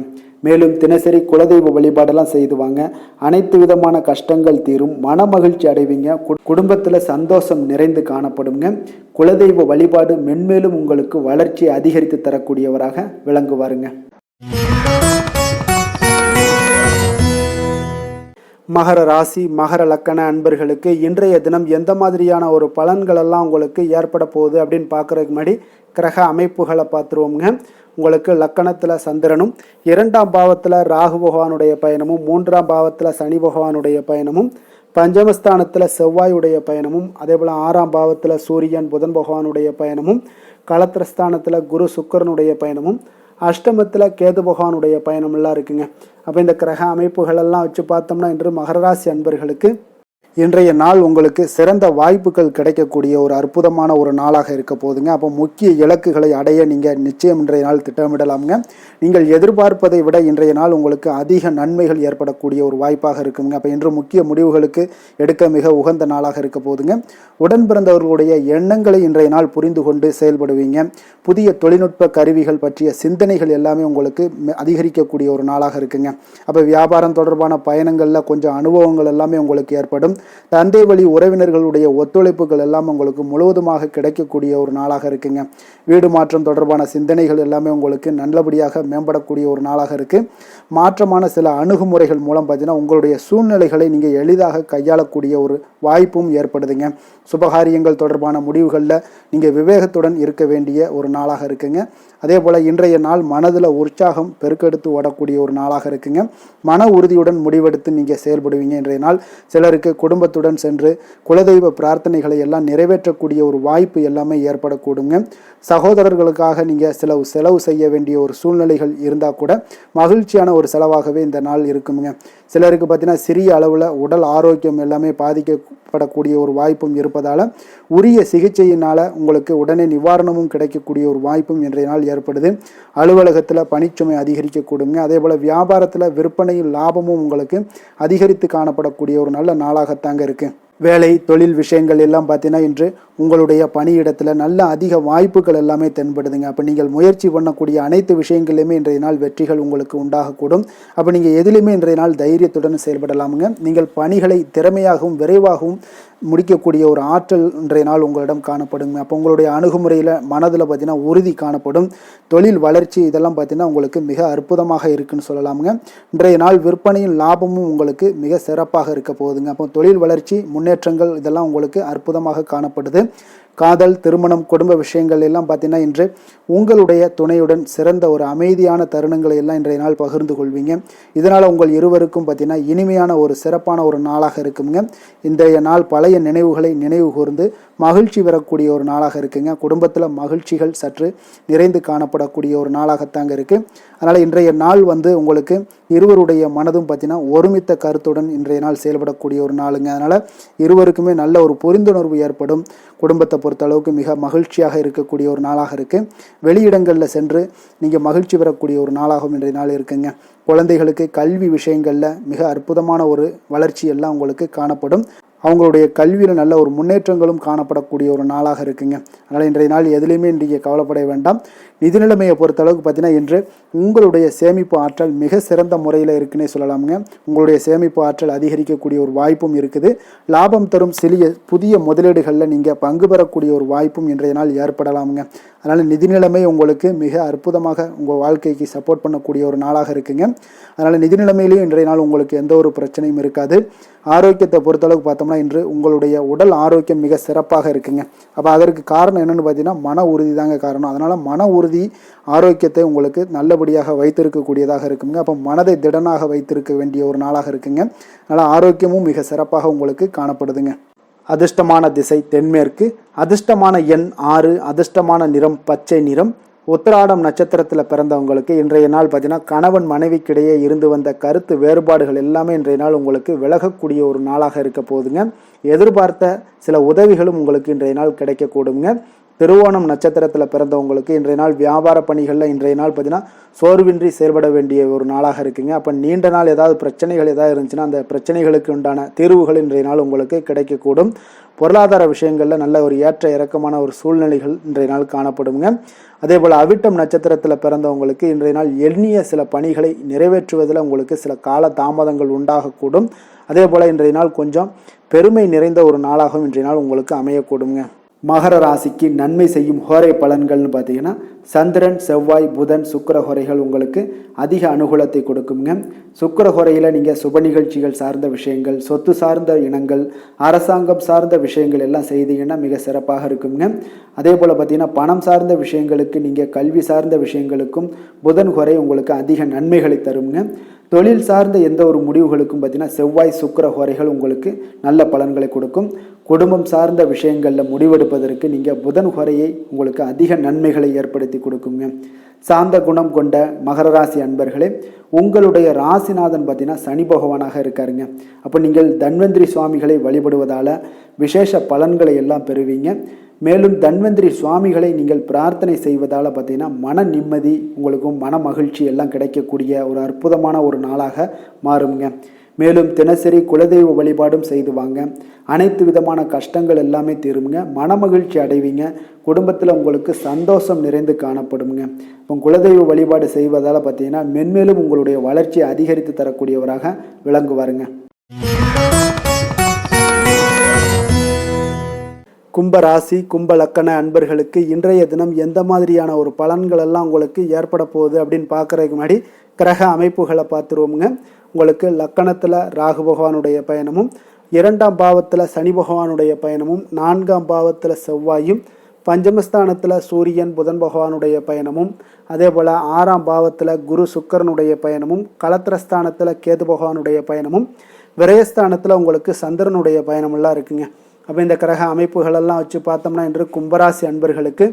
மேலும் தினசரி குலதெய்வ வழிபாடெல்லாம் செய்துவாங்க. அனைத்து விதமான கஷ்டங்கள் தீரும், மன மகிழ்ச்சி அடைவீங்க, குடும்பத்தில் சந்தோஷம் நிறைந்து காணப்படுங்க. குலதெய்வ வழிபாடு மென்மேலும் உங்களுக்கு வளர்ச்சி அதிகரித்து தரக்கூடியவராக விளங்குவாருங்க. மகர ராசி, மகர லக்கண அன்பர்களுக்கு இன்றைய தினம் எந்த மாதிரியான ஒரு பலன்களெல்லாம் உங்களுக்கு ஏற்பட போகுது அப்படின்னு பார்க்குறதுக்கு முன்னாடி கிரக அமைப்புகளை பார்த்துருவோங்க. உங்களுக்கு லக்கணத்தில் சந்திரனும், 2ஆம் பாவத்தில் ராகு பகவானுடைய பயணமும், 3ஆம் பாவத்தில் சனி பகவானுடைய பயணமும், பஞ்சமஸ்தானத்தில் செவ்வாயுடைய பயணமும், அதே போல் 6ஆம் பாவத்தில் சூரியன் புதன் பகவானுடைய பயணமும், களத்திரஸ்தானத்தில் குரு சுக்கரனுடைய பயணமும், அஷ்டமத்தில் கேது பகவானுடைய பயணமெல்லாம் இருக்குங்க. அப்போ இந்த கிரக அமைப்புகளெல்லாம் வச்சு பார்த்தோம்னா இன்று மகர ராசி அன்பர்களுக்கு இன்றைய நாள் உங்களுக்கு சிறந்த வாய்ப்புகள் கிடைக்கக்கூடிய ஒரு அற்புதமான ஒரு நாளாக இருக்க போகுதுங்க. அப்போ முக்கிய இலக்குகளை அடைய நீங்கள் நிச்சயம் இன்றைய நாள் திட்டமிடலாமுங்க. நீங்கள் எதிர்பார்ப்பதை விட இன்றைய நாள் உங்களுக்கு அதிக நன்மைகள் ஏற்படக்கூடிய ஒரு வாய்ப்பாக இருக்குங்க. அப்போ இன்று முக்கிய முடிவுகளுக்கு எடுக்க மிக உகந்த நாளாக இருக்க போகுதுங்க. உடன் பிறந்தவர்களுடைய எண்ணங்களை இன்றைய நாள் புரிந்து கொண்டு செயல்படுவீங்க. புதிய தொழில்நுட்ப கருவிகள் பற்றிய சிந்தனைகள் எல்லாமே உங்களுக்கு அதிகரிக்கக்கூடிய ஒரு நாளாக இருக்குங்க. அப்போ வியாபாரம் தொடர்பான பயணங்களில் கொஞ்சம் அனுபவங்கள் எல்லாமே உங்களுக்கு ஏற்படும். தந்தை வழி உறவினர்களுடைய ஒத்துழைப்புகள் எல்லாம் உங்களுக்கு முழுவதுமாக கிடைக்கக்கூடிய ஒரு நாளாக இருக்குங்க. வீடு மாற்றம் தொடர்பான சிந்தனைகள் எல்லாமே உங்களுக்கு நல்லபடியாக மேம்படக்கூடிய ஒரு நாளாக இருக்கு. மாற்றமான சில அணுகுமுறைகள் மூலம் பார்த்தீங்கன்னா உங்களுடைய சூழ்நிலைகளை நீங்கள் எளிதாக கையாளக்கூடிய ஒரு வாய்ப்பும் ஏற்படுதுங்க. சுபகாரியங்கள் தொடர்பான முடிவுகளில் நீங்கள் விவேகத்துடன் இருக்க வேண்டிய ஒரு நாளாக இருக்குங்க. அதே போல் இன்றைய நாள் மனதில் உற்சாகம் பெருக்கெடுத்து ஓடக்கூடிய ஒரு நாளாக இருக்குங்க. மன உறுதியுடன் முடிவெடுத்து நீங்கள் செயல்படுவீங்க. இன்றைய நாள் சிலருக்கு குடும்பத்துடன் சென்று குலதெய்வ பிரார்த்தனைகளை எல்லாம் நிறைவேற்றக்கூடிய ஒரு வாய்ப்பு எல்லாமே ஏற்படக்கூடுங்க. சகோதரர்களுக்காக நீங்கள் செலவு செய்ய வேண்டிய ஒரு சூழ்நிலைகள் இருந்தால் கூட மகிழ்ச்சியான ஒரு செலவாகவே இந்த நாள் இருக்குங்க. சிலருக்கு பார்த்தீங்கன்னா சிறிய அளவில் உடல் ஆரோக்கியம் எல்லாமே பாதிக்கப்படக்கூடிய ஒரு வாய்ப்பும் இருப்பதால் உரிய சிகிச்சையினால் உங்களுக்கு உடனே நிவாரணமும் கிடைக்கக்கூடிய ஒரு வாய்ப்பும் இன்றைய நாள் ஏற்படுது. அலுவலகத்தில் பணிச்சுமை அதிகரிக்கக்கூடுங்க. அதே போல் வியாபாரத்தில் விற்பனையில் லாபமும் உங்களுக்கு அதிகரித்து காணப்படக்கூடிய ஒரு நல்ல நாளாகத்தாங்க இருக்குது. வேலை தொழில் விஷயங்கள் எல்லாம் பார்த்தீங்கன்னா இன்று உங்களுடைய பணியிடத்தில் நல்ல அதிக வாய்ப்புகள் எல்லாமே தென்படுதுங்க. அப்போ நீங்கள் முயற்சி பண்ணக்கூடிய அனைத்து விஷயங்களிலுமே இன்றைய நாள் வெற்றிகள் உங்களுக்கு உண்டாகக்கூடும். அப்போ நீங்கள் எதிலுமே இன்றைய நாள் தைரியத்துடன் செயல்படலாமுங்க. நீங்கள் பணிகளை திறமையாகவும் விரைவாகவும் முடிக்கக்கூடிய ஒரு ஆற்றல் இன்றைய நாள் உங்களிடம் காணப்படுங்க. அப்போ உங்களுடைய அணுகுமுறையில் மனதில் பார்த்தீங்கன்னா உறுதி காணப்படும். தொழில் வளர்ச்சி இதெல்லாம் பார்த்தீங்கன்னா உங்களுக்கு மிக அற்புதமாக இருக்குன்னு சொல்லலாமுங்க. இன்றைய நாள் விற்பனையின் லாபமும் உங்களுக்கு மிக சிறப்பாக இருக்க போகுதுங்க. அப்போ தொழில் வளர்ச்சி முன்னேற்றங்கள் இதெல்லாம் உங்களுக்கு அற்புதமாக காணப்படுது. காதல், திருமணம், குடும்ப விஷயங்கள் எல்லாம் பார்த்தீங்கன்னா இன்று உங்களுடைய துணையுடன் சிறந்த ஒரு அமைதியான தருணங்களை எல்லாம் இன்றைய நாள் பகிர்ந்து கொள்வீங்க. இதனால் உங்கள் இருவருக்கும் பார்த்தீங்கன்னா இனிமையான ஒரு சிறப்பான ஒரு நாளாக இருக்குங்க. இன்றைய நாள் பழைய நினைவுகளை நினைவு கூர்ந்து மகிழ்ச்சி பெறக்கூடிய ஒரு நாளாக இருக்குங்க. குடும்பத்தில் மகிழ்ச்சிகள் சற்று நிறைந்து காணப்படக்கூடிய ஒரு நாளாகத்தாங்க இருக்குது. அதனால் இன்றைய நாள் உங்களுக்கு இருவருடைய மனதும் பார்த்தீங்கன்னா ஒருமித்த கருத்துடன் இன்றைய நாள் செயல்படக்கூடிய ஒரு நாளுங்க. அதனால் இருவருக்குமே நல்ல ஒரு புரிந்துணர்வு ஏற்படும். குடும்பத்தை பொறுத்தளவுக்கு மிக மகிழ்ச்சியாக இருக்கக்கூடிய ஒரு நாளாக இருக்குது. வெளியிடங்களில் சென்று நீங்கள் மகிழ்ச்சி பெறக்கூடிய ஒரு நாளாகவும் இன்றைய நாள் இருக்குங்க. குழந்தைகளுக்கு கல்வி விஷயங்களில் மிக அற்புதமான ஒரு வளர்ச்சி எல்லாம் உங்களுக்கு காணப்படும். அவங்களுடைய கல்வியில் நல்ல ஒரு முன்னேற்றங்களும் காணப்படக்கூடிய ஒரு நாளாக இருக்குங்க. அதனால் இன்றைய நாள் எதுலேயுமே இன்றைக்கு கவலைப்பட வேண்டாம். நிதி நிலைமையை பொறுத்தளவுக்கு பார்த்தீங்கன்னா இன்று உங்களுடைய சேமிப்பு ஆற்றல் மிக சிறந்த முறையில் இருக்குன்னே சொல்லலாமுங்க. உங்களுடைய சேமிப்பு ஆற்றல் அதிகரிக்கக்கூடிய ஒரு வாய்ப்பும் இருக்குது. லாபம் தரும் சிறிய புதிய முதலீடுகளில் நீங்கள் பங்கு பெறக்கூடிய ஒரு வாய்ப்பும் இன்றைய நாள் ஏற்படலாமுங்க. அதனால் நிதி நிலைமை உங்களுக்கு மிக அற்புதமாக உங்கள் வாழ்க்கைக்கு சப்போர்ட் பண்ணக்கூடிய ஒரு நாளாக இருக்குங்க. அதனால் நிதி நிலைமையிலையும் இன்றைய நாள் உங்களுக்கு எந்த ஒரு பிரச்சனையும் இருக்காது. ஆரோக்கியத்தை பொறுத்தளவுக்கு பார்த்தோம்னா இன்று உங்களுடைய உடல் ஆரோக்கியம் மிக சிறப்பாக இருக்குங்க. அப்போ அதற்கு காரணம் என்னென்னு பார்த்தீங்கன்னா மன உறுதி தாங்க காரணம். அதனால் மன உறுதி ஆரோக்கியத்தை உங்களுக்கு நல்லபடியாக வைத்திருக்கக்கூடியதாக இருக்குங்க. அப்போ மனதை திடனாக வைத்திருக்க வேண்டிய ஒரு நாளாக இருக்குங்க. அதனால் ஆரோக்கியமும் மிக சிறப்பாக உங்களுக்கு காணப்படுதுங்க. அதிர்ஷ்டமான திசை தென்மேற்கு, அதிர்ஷ்டமான எண் 6, அதிர்ஷ்டமான நிறம் பச்சை நிறம். உத்திராடம் நட்சத்திரத்தில் பிறந்தவங்களுக்கு இன்றைய நாள் பார்த்தீங்கன்னா கணவன் மனைவிக்கிடையே இருந்து வந்த கருத்து வேறுபாடுகள் எல்லாமே இன்றைய நாள் உங்களுக்கு விலகக்கூடிய ஒரு நாளாக இருக்க போகுதுங்க. எதிர்பார்த்த சில உதவிகளும் உங்களுக்கு இன்றைய நாள் கிடைக்கக்கூடுங்க. திருவோணம் நட்சத்திரத்தில் பிறந்தவங்களுக்கு இன்றைய நாள் வியாபார பணிகளில் இன்றைய நாள் பார்த்தீங்கன்னா சோர்வின்றி செயல்பட வேண்டிய ஒரு நாளாக இருக்குங்க. அப்போ நீண்ட நாள் ஏதாவது பிரச்சனைகள் ஏதாவது இருந்துச்சுன்னா அந்த பிரச்சனைகளுக்கு உண்டான தீர்வுகள் இன்றைய நாள் உங்களுக்கு கிடைக்கக்கூடும். பொருளாதார விஷயங்களில் நல்ல ஒரு ஏற்ற இறக்கமான ஒரு சூழ்நிலைகள் இன்றைய நாள் காணப்படுங்க. அதே போல் அவிட்டம் நட்சத்திரத்தில் பிறந்தவங்களுக்கு இன்றைய நாள் எண்ணிய சில பணிகளை நிறைவேற்றுவதில் உங்களுக்கு சில கால தாமதங்கள் உண்டாகக்கூடும். அதே போல் இன்றைய நாள் கொஞ்சம் பெருமை நிறைந்த ஒரு நாளாகவும் இன்றைய நாள் உங்களுக்கு அமையக்கூடுங்க. மகர ராசிக்கு நன்மை செய்யும் ஹோரை பலன்கள்னு பார்த்தீங்கன்னா சந்திரன், செவ்வாய், புதன், சுக்கிர ஹோரைகள் உங்களுக்கு அதிக அனுகூலத்தை கொடுக்குங்க. சுக்கிர ஹோரையில் நீங்கள் சுப நிகழ்ச்சிகள் சார்ந்த விஷயங்கள், சொத்து சார்ந்த இனங்கள், அரசாங்கம் சார்ந்த விஷயங்கள் எல்லாம் செய்தீங்கன்னா மிக சிறப்பாக இருக்குங்க. அதே போல் பார்த்தீங்கன்னா பணம் சார்ந்த விஷயங்களுக்கு, நீங்கள் கல்வி சார்ந்த விஷயங்களுக்கும் புதன் ஹோரை உங்களுக்கு அதிக நன்மைகளை தருங்க. தொழில் சார்ந்த எந்த ஒரு முடிவுகளுக்கும் பார்த்தீங்கன்னா செவ்வாய், சுக்கிர ஹோரைகள் உங்களுக்கு நல்ல பலன்களை கொடுக்கும். குடும்பம் சார்ந்த விஷயங்களில் முடிவெடுப்பதற்கு நீங்கள் புதன் ஹோரையை உங்களுக்கு அதிக நன்மைகளை ஏற்படுத்தி கொடுக்குங்க. சாந்த குணம் கொண்ட மகர ராசி அன்பர்களே, உங்களுடைய ராசிநாதன் பார்த்தீங்கன்னா சனி பகவானாக இருக்காருங்க. அப்போ நீங்கள் தன்வந்திரி சுவாமிகளை வழிபடுவதால் விசேஷ பலன்களை எல்லாம் பெறுவீங்க. மேலும் தன்வந்திரி சுவாமிகளை நீங்கள் பிரார்த்தனை செய்வதால் பார்த்தீங்கன்னா மன நிம்மதி உங்களுக்கும் மன மகிழ்ச்சி எல்லாம் கிடைக்கக்கூடிய ஒரு அற்புதமான ஒரு நாளாக மாறுங்க. மேலும் தினசரி குலதெய்வ வழிபாடும் செய்து வாங்க. அனைத்து விதமான கஷ்டங்கள் எல்லாமே தீருங்க. மன மகிழ்ச்சி அடைவீங்க. குடும்பத்தில் உங்களுக்கு சந்தோஷம் நிறைந்து காணப்படுங்க. இப்போ குலதெய்வ வழிபாடு செய்வதால் பார்த்தீங்கன்னா மென்மேலும் உங்களுடைய வளர்ச்சியை அதிகரித்து தரக்கூடியவராக விளங்குவாருங்க. கும்பராசி, கும்ப லக்கண அன்பர்களுக்கு இன்றைய தினம் எந்த மாதிரியான ஒரு பலன்கள் எல்லாம் உங்களுக்கு ஏற்பட போகுது அப்படின்னு பார்க்குறதுக்கு முன்னாடி கிரக அமைப்புகளை பார்த்துருவோமுங்க. உங்களுக்கு லக்கணத்தில் ராகு பகவானுடைய பயணமும், 2ஆம் பாவத்தில் சனி பகவானுடைய பயணமும், 4ஆம் பாவத்தில் செவ்வாயும், பஞ்சமஸ்தானத்தில் சூரியன் புதன் பகவானுடைய பயணமும், அதே போல் 6ஆம் பாவத்தில் குரு சுக்கரனுடைய பயணமும், களத்திரஸ்தானத்தில் கேது பகவானுடைய பயணமும், விரயஸ்தானத்தில் உங்களுக்கு சந்திரனுடைய பயணமெல்லாம் இருக்குங்க. அப்போ இந்த கிரக அமைப்புகளெல்லாம் வச்சு பார்த்தோம்னா இன்று கும்பராசி அன்பர்களுக்கு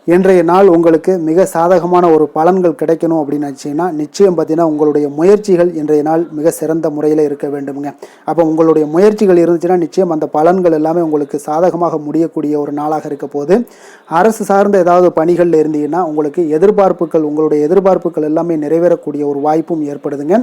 இன்றைய நாள் உங்களுக்கு மிக சாதகமான ஒரு பலன்கள் கிடைக்கணும் அப்படின்னு நினச்சிங்கன்னா நிச்சயம் பார்த்தீங்கன்னா உங்களுடைய முயற்சிகள் இன்றைய நாள் மிக சிறந்த முறையில் இருக்க வேண்டுமுங்க. அப்போ உங்களுடைய முயற்சிகள் இருந்துச்சுன்னா நிச்சயம் அந்த பலன்கள் எல்லாமே உங்களுக்கு சாதகமாக முடியக்கூடிய ஒரு நாளாக இருக்க போது. அரசு சார்ந்த ஏதாவது பணிகளில் இருந்தீங்கன்னா உங்களுக்கு உங்களுடைய எதிர்பார்ப்புகள் எல்லாமே நிறைவேறக்கூடிய ஒரு வாய்ப்பும் ஏற்படுதுங்க.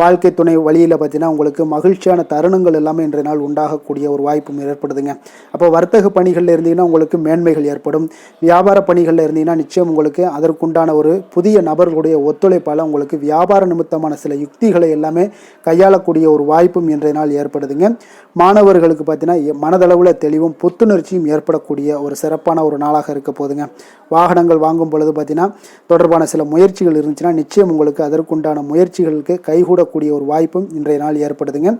வாழ்க்கை துணை வழியில் பார்த்தீங்கன்னா உங்களுக்கு மகிழ்ச்சியான தருணங்கள் எல்லாமே இன்றைய நாள் உண்டாகக்கூடிய ஒரு வாய்ப்பும் ஏற்படுதுங்க. அப்போ வர்த்தக பணிகளில் இருந்தீங்கன்னா உங்களுக்கு மேன்மைகள் ஏற்படும். வியாபார பணிகளில் இருந்தீங்கன்னா நிச்சயம் உங்களுக்கு அதற்குண்டான ஒரு புதிய நபர்களுடைய ஒத்துழைப்பால் உங்களுக்கு வியாபார நிமித்தமான சில யுக்திகளை எல்லாமே கையாளக்கூடிய ஒரு வாய்ப்பும் இன்றைய நாள் ஏற்படுதுங்க. மாணவர்களுக்கு பார்த்தீங்கன்னா மனதளவில் தெளிவும் புத்துணர்ச்சியும் ஏற்படக்கூடிய ஒரு சிறப்பான ஒரு நாளாக இருக்க போதுங்க. வாகனங்கள் வாங்கும் பொழுது பார்த்தீங்கன்னா தொடர்பான சில முயற்சிகள் இருந்துச்சுன்னா நிச்சயம் உங்களுக்கு அதற்குண்டான முயற்சிகளுக்கு கைகூடக்கூடிய ஒரு வாய்ப்பும் இன்றைய நாள் ஏற்படுதுங்க.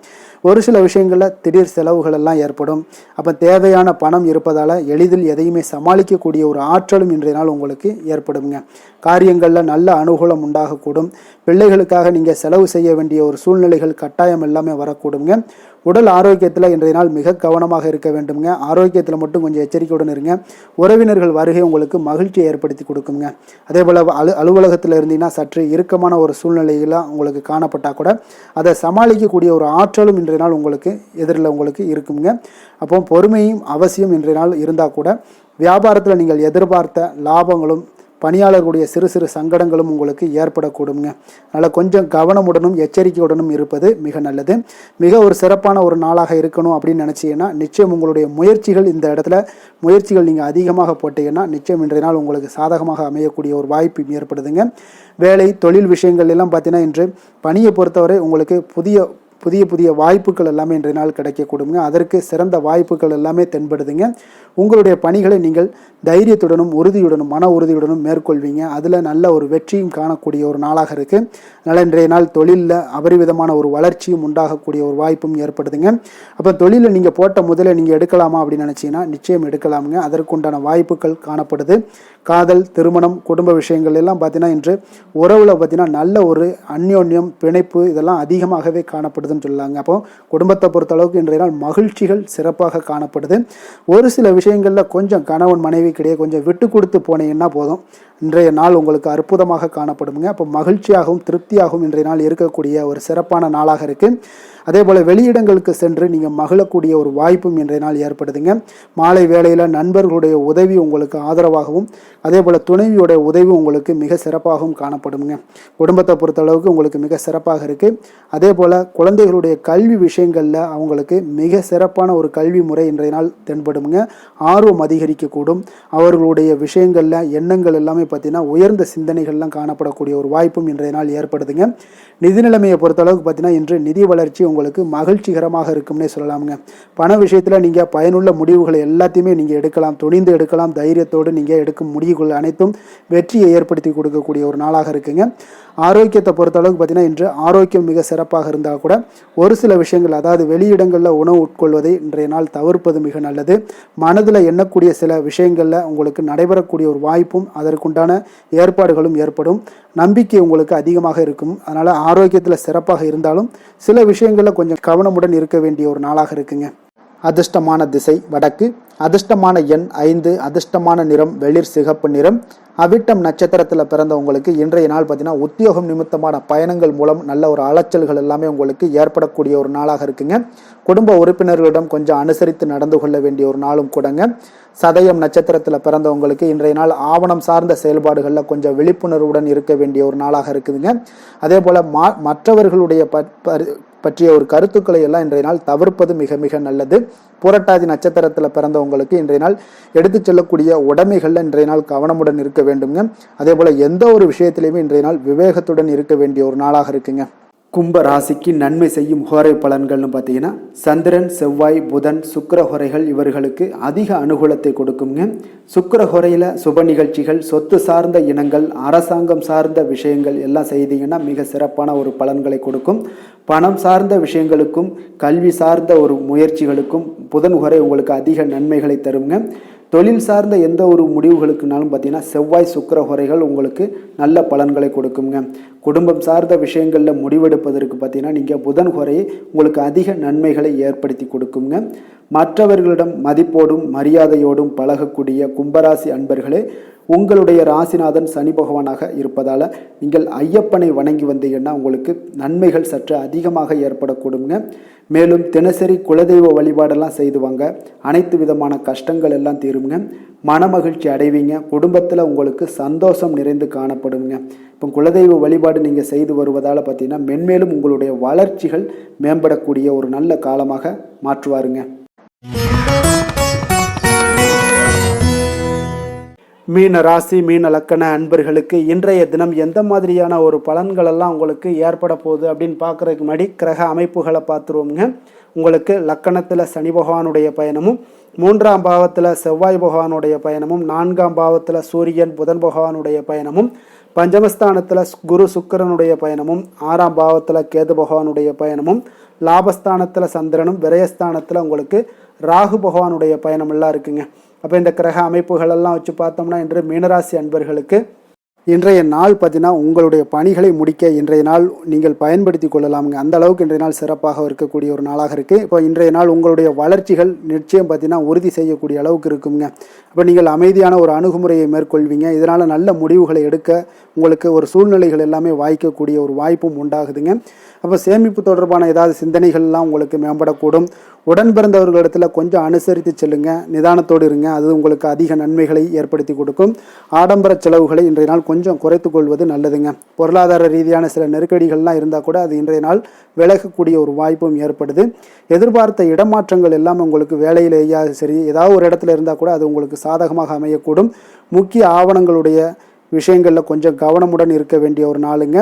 ஒரு சில விஷயங்களில் திடீர் செலவுகள் எல்லாம் ஏற்படும். அப்போ தேவையான பணம் இருப்பதால் எளிதில் எதையுமே சமாளிக்கக்கூடிய ஒரு ஆற்றலும் இன்றைய நாள் உங்களுக்கு ஏற்படுங்க. காரியங்களில் நல்ல அனுகூலம் உண்டாகக்கூடும். பிள்ளைகளுக்காக நீங்கள் செலவு செய்ய வேண்டிய ஒரு சூழ்நிலைகள் கட்டாயம் எல்லாமே வரக்கூடுங்க. உடல் ஆரோக்கியத்தில் இன்றைய நாள் மிக கவனமாக இருக்க வேண்டுங்க. ஆரோக்கியத்தில் மட்டும் கொஞ்சம் எச்சரிக்கையுடன் இருங்க. உறவினர்கள் வருகை உங்களுக்கு மகிழ்ச்சியை ஏற்படுத்தி கொடுக்குங்க. அதே போல் அலுவலகத்தில் இருந்தீங்கன்னா சற்று இறுக்கமான ஒரு சூழ்நிலையெல்லாம் உங்களுக்கு காணப்பட்டால் கூட அதை சமாளிக்கக்கூடிய ஒரு ஆற்றலும் இன்றைய நாள் எதிரில் உங்களுக்கு இருக்குங்க. அப்போ பொறுமையும் அவசியம் இன்றைய நாள் இருந்தால் கூட வியாபாரத்தில் நீங்கள் எதிர்பார்த்த லாபங்களும் பணியாளர்களுடைய சிறு சிறு சங்கடங்களும் உங்களுக்கு ஏற்படக்கூடுங்க. அதனால் கொஞ்சம் கவனமுடனும் எச்சரிக்கையுடனும் இருப்பது மிக நல்லது. மிக ஒரு சிறப்பான ஒரு நாளாக இருக்கணும் அப்படின்னு நினச்சிங்கன்னா நிச்சயம் உங்களுடைய முயற்சிகள் இந்த இடத்துல நீங்கள் அதிகமாக போட்டீங்கன்னா நிச்சயம் இன்றைய நாள் உங்களுக்கு சாதகமாக அமையக்கூடிய ஒரு வாய்ப்பு ஏற்படுதுங்க. வேலை தொழில் விஷயங்கள் எல்லாம் பார்த்தீங்கன்னா இன்று பணியை பொறுத்தவரை உங்களுக்கு புதிய வாய்ப்புகள் எல்லாமே இன்றைய நாள் கிடைக்கக்கூடுங்க. அதற்கு சிறந்த வாய்ப்புகள் எல்லாமே தென்படுதுங்க. உங்களுடைய பணிகளை நீங்கள் தைரியத்துடனும் உறுதியுடனும் மன உறுதியுடனும் மேற்கொள்வீங்க. அதில் நல்ல ஒரு வெற்றியும் காணக்கூடிய ஒரு நாளாக இருக்குது. அதனால் இன்றைய நாள் தொழிலில் அபரிவிதமான ஒரு வளர்ச்சியும் உண்டாகக்கூடிய ஒரு வாய்ப்பும் ஏற்படுதுங்க. அப்போ தொழிலில் நீங்கள் போட்ட முதல்ல நீங்கள் எடுக்கலாமா அப்படின்னு நினச்சிங்கன்னா நிச்சயம் எடுக்கலாமுங்க. அதற்குண்டான வாய்ப்புகள் காணப்படுது. காதல், திருமணம், குடும்ப விஷயங்கள் எல்லாம் பார்த்தீங்கன்னா இன்று உறவில் பார்த்தீங்கன்னா நல்ல ஒரு அந்யோன்யம், பிணைப்பு இதெல்லாம் அதிகமாகவே காணப்படுதுன்னு சொல்லலாங்க. அப்போ குடும்பத்தை பொறுத்தளவுக்கு இன்றைய நாள் மகிழ்ச்சிகள் சிறப்பாக காணப்படுது. ஒரு சில விஷயங்களில் கொஞ்சம் கணவன் மனைவிக்கிடையே கொஞ்சம் விட்டு கொடுத்து போனீங்கன்னா போதும், இன்றைய நாள் உங்களுக்கு அற்புதமாக காணப்படுங்க. அப்போ மகிழ்ச்சியாகவும் திருப்தியாகவும் இன்றைய நாள் இருக்கக்கூடிய ஒரு சிறப்பான நாளாக இருக்குது. அதே போல் வெளியிடங்களுக்கு சென்று நீங்கள் மகிழக்கூடிய ஒரு வாய்ப்பும் இன்றைய நாள் ஏற்படுதுங்க. மாலை வேளையில் நண்பர்களுடைய உதவி உங்களுக்கு ஆதரவாகவும் அதே போல் துணைவியோடைய உதவி உங்களுக்கு மிக சிறப்பாகவும் காணப்படுங்க. குடும்பத்தை பொறுத்தளவுக்கு உங்களுக்கு மிக சிறப்பாக இருக்குது. அதே போல் குழந்தைகளுடைய கல்வி விஷயங்களில் அவங்களுக்கு மிக சிறப்பான ஒரு கல்வி முறை இன்றைய நாள் தென்படுங்க. ஆர்வம் அதிகரிக்கக்கூடும். அவர்களுடைய விஷயங்களில் எண்ணங்கள் எல்லாமே பார்த்தீங்கன்னா உயர்ந்த சிந்தனைகள்லாம் காணப்படக்கூடிய ஒரு வாய்ப்பும் இன்றைய நாள் ஏற்படுதுங்க. நிதி நிலைமையை பொறுத்தளவுக்கு பார்த்தீங்கன்னா இன்று நிதி வளர்ச்சி உங்களுக்கு மகிழ்ச்சிகரமாக இருக்கும்னே சொல்லலாமுங்க. பண விஷயத்தில் நீங்கள் பயனுள்ள முடிவுகளை எல்லாத்தையுமே நீங்கள் எடுக்கலாம், துணிந்து எடுக்கலாம். தைரியத்தோடு நீங்கள் எடுக்கும் முடிவுகள் அனைத்தும் வெற்றியை ஏற்படுத்தி கொடுக்கக்கூடிய ஒரு நாளாக இருக்குங்க. ஆரோக்கியத்தை பொறுத்தளவுக்கு பார்த்தீங்கன்னா இன்று ஆரோக்கியம் மிக சிறப்பாக இருந்தால் கூட ஒரு சில விஷயங்கள், அதாவது வெளியிடங்களில் உணவு உட்கொள்வதை இன்றைய நாள் தவிர்ப்பது மிக நல்லது. மனதில் எண்ணக்கூடிய சில விஷயங்களில் உங்களுக்கு நடைபெறக்கூடிய ஒரு வாய்ப்பும் அதற்குண்டான ஏற்பாடுகளும் ஏற்படும். நம்பிக்கை உங்களுக்கு அதிகமாக இருக்கும். அதனால் ஆரோக்கியத்தில் சிறப்பாக இருந்தாலும் சில விஷயங்களில் கொஞ்சம் கவனமுடன் இருக்க வேண்டிய ஒரு நாளாக இருக்குங்க. அதிர்ஷ்டமான திசை வடக்கு, அதிர்ஷ்டமான எண் 5, அதிர்ஷ்டமான நிறம் வெளிர் சிகப்பு நிறம். அவிட்டம் நட்சத்திரத்தில் பிறந்தவங்களுக்கு இன்றைய நாள் பார்த்தீங்கன்னா உத்தியோகம் நிமித்தமான பயணங்கள் மூலம் நல்ல ஒரு அலைச்சல்கள் எல்லாமே உங்களுக்கு ஏற்படக்கூடிய ஒரு நாளாக இருக்குங்க. குடும்ப உறுப்பினர்களிடம் கொஞ்சம் அனுசரித்து நடந்து கொள்ள வேண்டிய ஒரு நாளும் கூடங்க. சதயம் நட்சத்திரத்தில் பிறந்தவங்களுக்கு இன்றைய நாள் ஆவணம் சார்ந்த செயல்பாடுகளில் கொஞ்சம் விழிப்புணர்வுடன் இருக்க வேண்டிய ஒரு நாளாக இருக்குதுங்க. அதே போல் மற்றவர்களுடைய பற்றிய ஒரு கருத்துக்களை எல்லாம் இன்றைய நாள் தவிர்ப்பது மிக மிக நல்லது. புரட்டாதி நட்சத்திரத்தில் பிறந்தவங்களுக்கு இன்றைய நாள் எடுத்து செல்லக்கூடிய உடைமைகளில் இன்றைய நாள் கவனமுடன் இருக்க வேண்டுங்க. அதே போல் எந்த ஒரு விஷயத்திலையுமே இன்றைய நாள் விவேகத்துடன் இருக்க வேண்டிய ஒரு நாளாக இருக்குங்க. கும்ப ராசிக்கு நன்மை செய்யும் ஹோரை பலன்கள்னு பார்த்தீங்கன்னா சந்திரன், செவ்வாய், புதன், சுக்கிர ஹோரைகள் இவர்களுக்கு அதிக அனுகூலத்தை கொடுக்குங்க. சுக்கிர ஹோரையில் சுப நிகழ்ச்சிகள், சொத்து சார்ந்த இனங்கள், அரசாங்கம் சார்ந்த விஷயங்கள் எல்லாம் செய்தீங்கன்னா மிக சிறப்பான ஒரு பலன்களை கொடுக்கும். பணம் சார்ந்த விஷயங்களுக்கும் கல்வி சார்ந்த ஒரு முயற்சிகளுக்கும் புதன் ஹோரை உங்களுக்கு அதிக நன்மைகளை தருங்க. தொழில் சார்ந்த எந்த ஒரு முடிவுகளுக்குனாலும் பார்த்தீங்கன்னா செவ்வாய், சுக்கிர ஹோரைகள் உங்களுக்கு நல்ல பலன்களை கொடுக்குங்க. குடும்பம் சார்ந்த விஷயங்களில் முடிவெடுப்பதற்கு பார்த்தீங்கன்னா நீங்கள் புதன் ஹோரையை உங்களுக்கு அதிக நன்மைகளை ஏற்படுத்தி கொடுக்குங்க. மற்றவர்களிடம் மதிப்போடும் மரியாதையோடும் பழகக்கூடிய கும்பராசி அன்பர்களே, உங்களுடைய ராசிநாதன் சனி பகவானாக இருப்பதால் நீங்கள் ஐயப்பனை வணங்கி வந்தீங்கன்னா உங்களுக்கு நன்மைகள் சற்று அதிகமாக ஏற்படக்கூடுங்க. மேலும் தினசரி குலதெய்வ வழிபாடெல்லாம் செய்து வாங்க, அனைத்து விதமான கஷ்டங்கள் எல்லாம் தீருங்க. மனமகிழ்ச்சி அடைவீங்க. குடும்பத்தில் உங்களுக்கு சந்தோஷம் நிறைந்து காணப்படுங்க. இப்போ குலதெய்வ வழிபாடு நீங்கள் செய்து வருவதால் பார்த்தீங்கன்னா மென்மேலும் உங்களுடைய வளர்ச்சிகள் மேம்படக்கூடிய ஒரு நல்ல காலமாக மாற்றுவாருங்க. மீன ராசி, மீன லக்கண அன்பர்களுக்கு இன்றைய தினம் எந்த மாதிரியான ஒரு பலன்களெல்லாம் உங்களுக்கு ஏற்பட போகுது அப்படின்னு பார்க்குறதுக்கு முன்னாடி கிரக அமைப்புகளை பார்த்துருவோங்க. உங்களுக்கு லக்கணத்தில் சனி பகவானுடைய பயணமும், 3ஆம் பாவத்தில் செவ்வாய் பகவானுடைய பயணமும், 4ஆம் பாவத்தில் சூரியன் புதன் பகவானுடைய பயணமும், பஞ்சமஸ்தானத்தில் குரு சுக்கிரனுடைய பயணமும், 6ஆம் பாவத்தில் கேது பகவானுடைய பயணமும், லாபஸ்தானத்தில் சந்திரனும், விரயஸ்தானத்தில் உங்களுக்கு ராகு பகவானுடைய பயணமெல்லாம் இருக்குங்க. அப்போ இந்த கிரக அமைப்புகளெல்லாம் வச்சு பார்த்தோம்னா இன்று மீனராசி அன்பர்களுக்கு இன்றைய நாள் பார்த்தீங்கன்னா உங்களுடைய பணிகளை முடிக்க இன்றைய நாள் நீங்கள் பயன்படுத்தி கொள்ளலாமுங்க. அந்த அளவுக்கு இன்றைய நாள் சிறப்பாக இருக்கக்கூடிய ஒரு நாளாக இருக்குது. இப்போ இன்றைய நாள் உங்களுடைய வளர்ச்சிகள் நிச்சயம் பார்த்தீங்கன்னா உறுதி செய்யக்கூடிய அளவுக்கு இருக்குங்க. இப்போ நீங்கள் அமைதியான ஒரு அணுகுமுறையை மேற்கொள்வீங்க. இதனால் நல்ல முடிவுகளை எடுக்க உங்களுக்கு ஒரு சூழ்நிலைகள் எல்லாமே வாய்க்கக்கூடிய ஒரு வாய்ப்பும் உண்டாகுதுங்க. அப்போ சேமிப்பு தொடர்பான ஏதாவது சிந்தனைகள்லாம் உங்களுக்கு மேம்படக்கூடும். உடன் பிறந்தவர்களிடத்தில் கொஞ்சம் அனுசரித்து செல்லுங்க, நிதானத்தோடு இருங்க. அது உங்களுக்கு அதிக நன்மைகளை ஏற்படுத்தி கொடுக்கும். ஆடம்பர செலவுகளை இன்றைய நாள் கொஞ்சம் குறைத்து கொள்வது நல்லதுங்க. பொருளாதார ரீதியான சில நெருக்கடிகள்லாம் இருந்தால் கூட அது இன்றைய நாள் விலகக்கூடிய ஒரு வாய்ப்பும் ஏற்படுது. எதிர்பார்த்த இடமாற்றங்கள் எல்லாம் உங்களுக்கு வேலையிலேயா சரி, ஏதாவது ஒரு இடத்துல இருந்தால் கூட அது உங்களுக்கு சாதகமாக அமையக்கூடும். முக்கிய ஆவணங்களுடைய விஷயங்களில் கொஞ்சம் கவனமுடன் இருக்க வேண்டிய ஒரு நாளுங்க.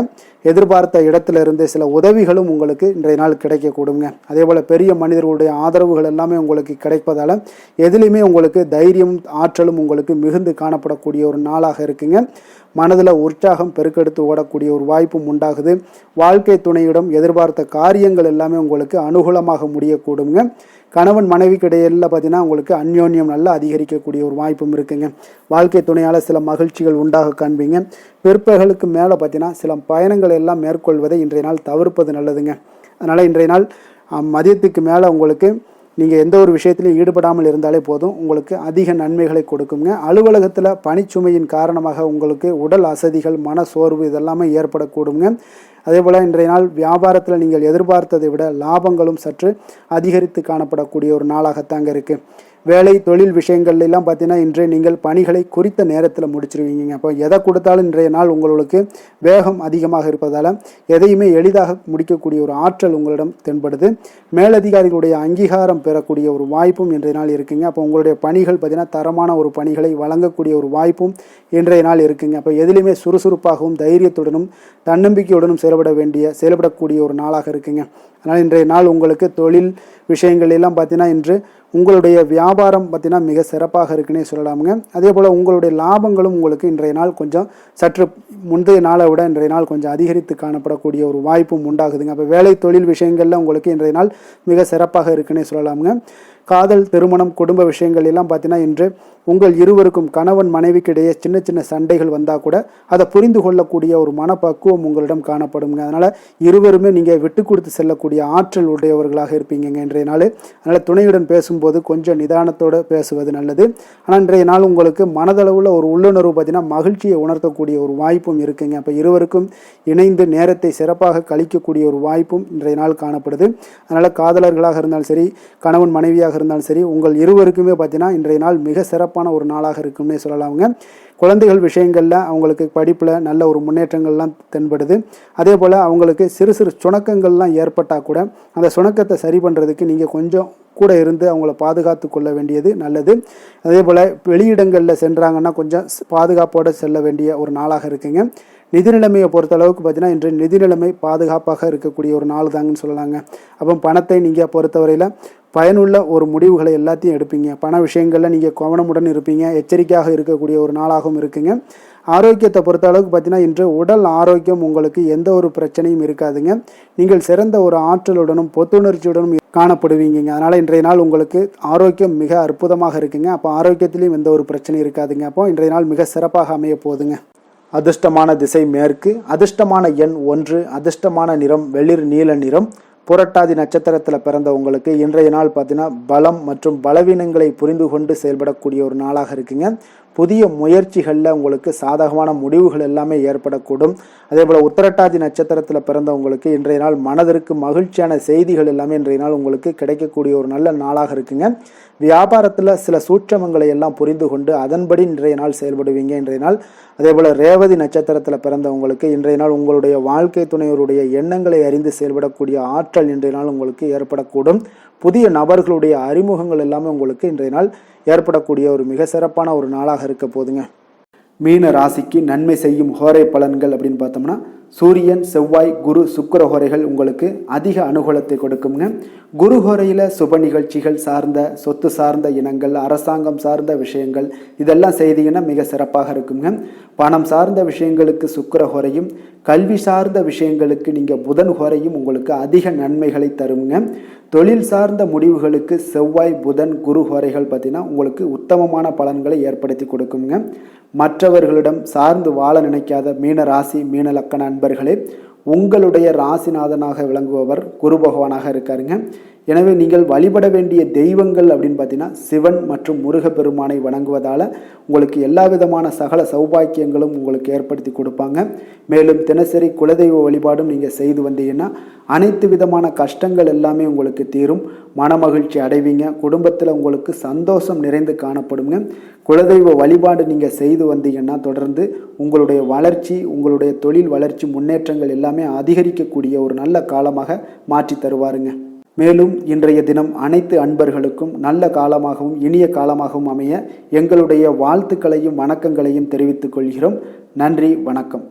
எதிர்பார்த்த இடத்துல இருந்து சில உதவிகளும் உங்களுக்கு இன்றைய நாள் கிடைக்கக்கூடுங்க. அதே போல் பெரிய மனிதர்களுடைய ஆதரவுகள் எல்லாமே உங்களுக்கு கிடைப்பதால் எதுலேயுமே உங்களுக்கு தைரியம் ஆற்றலும் உங்களுக்கு மிகுந்து காணப்படக்கூடிய ஒரு நாளாக இருக்குங்க. மனதில் உற்சாகம் பெருக்கெடுத்து ஓடக்கூடிய ஒரு வாய்ப்பும் உண்டாகுது. வாழ்க்கை துணையிடம் எதிர்பார்த்த காரியங்கள் எல்லாமே உங்களுக்கு அனுகூலமாக முடியக்கூடுங்க. கணவன் மனைவிக்கு இடையில பார்த்தீங்கன்னா உங்களுக்கு அந்யோன்யம் நல்லா அதிகரிக்கக்கூடிய ஒரு வாய்ப்பும் இருக்குங்க. வாழ்க்கை துணையால் சில மகிழ்ச்சிகள் உண்டாக காண்பீங்க. பிற்பகலுக்கு மேலே பார்த்தீங்கன்னா சில பயணங்கள் எல்லாம் மேற்கொள்வதை இன்றைய நாள் தவிர்ப்பது நல்லதுங்க. அதனால் இன்றைய நாள் மதியத்துக்கு மேலே உங்களுக்கு நீங்கள் எந்த ஒரு விஷயத்திலையும் ஈடுபடாமல் இருந்தாலே போதும், உங்களுக்கு அதிக நன்மைகளை கொடுக்குங்க. அலுவலகத்தில் பணிச்சுமையின் காரணமாக உங்களுக்கு உடல் அசதிகள், மன சோர்வு இதெல்லாமே ஏற்படக்கூடுங்க. அதே போல் இன்றைய நாள் வியாபாரத்தில் நீங்கள் எதிர்பார்த்ததை விட லாபங்களும் சற்று அதிகரித்து காணப்படக்கூடிய ஒரு நாளாகத்தாங்க இருக்குது. வேலை தொழில் விஷயங்கள்லாம் பார்த்தீங்கன்னா இன்று நீங்கள் பணிகளை குறித்த நேரத்தில் முடிச்சிருவீங்க. அப்போ எதை கொடுத்தாலும் இன்றைய நாள் உங்களுக்கு வேகம் அதிகமாக இருப்பதால் எதையுமே எளிதாக முடிக்கக்கூடிய ஒரு ஆற்றல் உங்களிடம் தென்படுது. மேலதிகாரிகளுடைய அங்கீகாரம் பெறக்கூடிய ஒரு வாய்ப்பும் இன்றைய நாள் இருக்குங்க. அப்போ உங்களுடைய பணிகள் பார்த்தீங்கன்னா தரமான ஒரு பணிகளை வழங்கக்கூடிய ஒரு வாய்ப்பும் இன்றைய நாள் இருக்குங்க. அப்போ எதிலுமே சுறுசுறுப்பாகவும் தைரியத்துடனும் தன்னம்பிக்கையுடனும் செயல்படக்கூடிய ஒரு நாளாக இருக்குங்க. அதனால் இன்றைய நாள் உங்களுக்கு தொழில் விஷயங்கள் எல்லாம் பார்த்தீங்கன்னா இன்று உங்களுடைய வியாபாரம் பார்த்தீங்கன்னா மிக சிறப்பாக இருக்குன்னே சொல்லலாமுங்க. அதே போல் உங்களுடைய லாபங்களும் உங்களுக்கு இன்றைய நாள் கொஞ்சம் சற்று முந்தைய நாளை விட இன்றைய நாள் கொஞ்சம் அதிகரித்து காணப்படக்கூடிய ஒரு வாய்ப்பும் உண்டாகுதுங்க. அப்போ வேலை தொழில் விஷயங்களில் உங்களுக்கு இன்றைய நாள் மிக சிறப்பாக இருக்குன்னே சொல்லலாமுங்க. காதல், திருமணம், குடும்ப விஷயங்கள் எல்லாம் பார்த்தீங்கன்னா இன்று உங்கள் இருவருக்கும் கணவன் மனைவிக்கு இடையே சின்ன சின்ன சண்டைகள் வந்தால் கூட அதை புரிந்து கொள்ளக்கூடிய ஒரு மனப்பக்குவம் உங்களிடம் காணப்படுங்க. அதனால் இருவருமே நீங்கள் விட்டு கொடுத்து செல்லக்கூடிய ஆற்றல் உடையவர்களாக இருப்பீங்க இன்றைய நாள். அதனால் துணையுடன் பேசும்போது கொஞ்சம் நிதானத்தோடு பேசுவது நல்லது. ஆனால் இன்றைய நாள் உங்களுக்கு மனதளவில் ஒரு உள்ளுணர்வு பார்த்தீங்கன்னா மகிழ்ச்சியை உணர்த்தக்கூடிய ஒரு வாய்ப்பும் இருக்குங்க. அப்போ இருவருக்கும் இணைந்து நேரத்தை சிறப்பாக கழிக்கக்கூடிய ஒரு வாய்ப்பும் இன்றைய நாள் காணப்படுது. அதனால் காதலர்களாக இருந்தாலும் சரி, கணவன் மனைவியாக இருந்தாலும் சரி, உங்கள் இருவருக்குமே பார்த்தீங்கன்னா இன்றைய நாள் மிக சிறப்பான ஒரு நாளாக இருக்கும்னே சொல்லலாமுங்க. குழந்தைகள் விஷயங்களில் அவங்களுக்கு படிப்பில் நல்ல ஒரு முன்னேற்றங்கள்லாம் தென்படுது. அதே போல் அவங்களுக்கு சிறு சிறு சுணக்கங்கள்லாம் ஏற்பட்டால் கூட அந்த சுணக்கத்தை சரி பண்ணுறதுக்கு நீங்கள் கொஞ்சம் கூட இருந்து அவங்கள பாதுகாத்து கொள்ள வேண்டியது நல்லது. அதே போல் வெளியிடங்களில் சென்றாங்கன்னா கொஞ்சம் பாதுகாப்போடு செல்ல வேண்டிய ஒரு நாளாக இருக்குங்க. நிதி நிலைமையை பொறுத்தளவுக்கு பார்த்தீங்கன்னா இன்று நிதி நிலைமை பாதுகாப்பாக இருக்கக்கூடிய ஒரு நாள் தாங்கன்னு சொல்லலாங்க. அப்போ பணத்தை நீங்கள் பொறுத்தவரையில் பயனுள்ள ஒரு முடிவுகளை எல்லாத்தையும் எடுப்பீங்க. பண விஷயங்களில் நீங்கள் கவனமுடன் இருப்பீங்க. எச்சரிக்கையாக இருக்கக்கூடிய ஒரு நாளாகவும் இருக்குங்க. ஆரோக்கியத்தை பொறுத்த அளவுக்கு பார்த்தீங்கன்னா இன்று உடல் ஆரோக்கியம் உங்களுக்கு எந்த ஒரு பிரச்சனையும் இருக்காதுங்க. நீங்கள் சிறந்த ஒரு ஆற்றலுடனும் புத்துணர்ச்சியுடனும் காணப்படுவீங்க. அதனால் இன்றைய நாள் உங்களுக்கு ஆரோக்கியம் மிக அற்புதமாக இருக்குங்க. அப்போ ஆரோக்கியத்திலையும் எந்த ஒரு பிரச்சனையும் இருக்காதுங்க. அப்போ இன்றைய நாள் மிக சிறப்பாக அமைய போகுதுங்க. அதிர்ஷ்டமான திசை மேற்கு, அதிர்ஷ்டமான எண் 1, அதிர்ஷ்டமான நிறம் வெளிர் நீல நிறம். புரட்டாதி நட்சத்திரத்தில் பிறந்த உங்களுக்கு இன்றைய நாள் பார்த்தீங்கன்னா பலம் மற்றும் பலவீனங்களை புரிந்து கொண்டு செயல்படக்கூடிய ஒரு நாளாக இருக்குங்க. புதிய முயற்சிகளில் உங்களுக்கு சாதகமான முடிவுகள் எல்லாமே ஏற்படக்கூடும். அதே போல் உத்திரட்டாதி நட்சத்திரத்தில் பிறந்தவங்களுக்கு இன்றைய நாள் மனதிற்கு மகிழ்ச்சியான செய்திகள் எல்லாமே இன்றைய நாள் உங்களுக்கு கிடைக்கக்கூடிய ஒரு நல்ல நாளாக இருக்குங்க. வியாபாரத்தில் சில சூட்சமங்களை எல்லாம் புரிந்து கொண்டு அதன்படி இன்றைய நாள் செயல்படுவீங்க இன்றைய நாள். அதே போல் ரேவதி நட்சத்திரத்தில் பிறந்தவங்களுக்கு இன்றைய நாள் உங்களுடைய வாழ்க்கை துணையோருடைய எண்ணங்களை அறிந்து செயல்படக்கூடிய ஆற்றல் இன்றைய நாள் உங்களுக்கு ஏற்படக்கூடும். புதிய நபர்களுடைய அறிமுகங்கள் எல்லாமே உங்களுக்கு இன்றைய நாள் ஏற்படக்கூடிய ஒரு மிக சிறப்பான ஒரு நாளாக இருக்க போதுங்க. மீன ராசிக்கு நன்மை செய்யும் ஹோரை பலன்கள் அப்படின்னு பார்த்தோம்னா சூரியன், செவ்வாய், குரு, சுக்கிர ஹோரைகள் உங்களுக்கு அதிக அனுகூலத்தை கொடுக்குங்க. குரு ஹோரையில் சுப நிகழ்ச்சிகள் சார்ந்த, சொத்து சார்ந்த இனங்கள், அரசாங்கம் சார்ந்த விஷயங்கள் இதெல்லாம் செய்தீங்கன்னா மிக சிறப்பாக இருக்குங்க. பணம் சார்ந்த விஷயங்களுக்கு சுக்கிர ஹோரையும், கல்வி சார்ந்த விஷயங்களுக்கு நீங்கள் புதன் ஹோரையும் உங்களுக்கு அதிக நன்மைகளை தருங்க. தொழில் சார்ந்த முடிவுகளுக்கு செவ்வாய், புதன், குரு ஹோரைகள் பார்த்தீங்கன்னா உங்களுக்கு உத்தமமான பலன்களை ஏற்படுத்தி கொடுக்குங்க. மற்ற மற்றவர்களிடம் சார்ந்து வாழ நினைக்காத மீன ராசி மீன லக்கண அன்பர்களே, உங்களுடைய ராசிநாதனாக விளங்குபவர் குரு பகவானாக இருக்காருங்க. எனவே நீங்கள் வழிபட வேண்டிய தெய்வங்கள் அப்படின்னு பார்த்தீங்கன்னா சிவன் மற்றும் முருகப்பெருமானை வணங்குவதால் உங்களுக்கு எல்லா விதமான சகல சௌபாக்கியங்களும் உங்களுக்கு ஏற்படுத்தி கொடுப்பாங்க. மேலும் தினசரி குலதெய்வ வழிபாடும் நீங்கள் செய்து வந்தீங்கன்னா அனைத்து விதமான கஷ்டங்கள் எல்லாமே உங்களுக்கு தீரும், மனமகிழ்ச்சி அடைவீங்க, குடும்பத்தில் உங்களுக்கு சந்தோஷம் நிறைந்து காணப்படுங்க. குலதெய்வ வழிபாடு நீங்கள் செய்து வந்தீங்கன்னா தொடர்ந்து உங்களுடைய வளர்ச்சி, உங்களுடைய தொழில் வளர்ச்சி, முன்னேற்றங்கள் எல்லாமே அதிகரிக்கக்கூடிய ஒரு நல்ல காலமாக மாற்றி தருவாருங்க. மேலும் இன்றைய தினம் அனைத்து அன்பர்களுக்கும் நல்ல காலமாகவும் இனிய காலமாகவும் அமைய எங்களுடைய வாழ்த்துக்களையும் வணக்கங்களையும் தெரிவித்துக் கொள்கிறோம். நன்றி, வணக்கம்.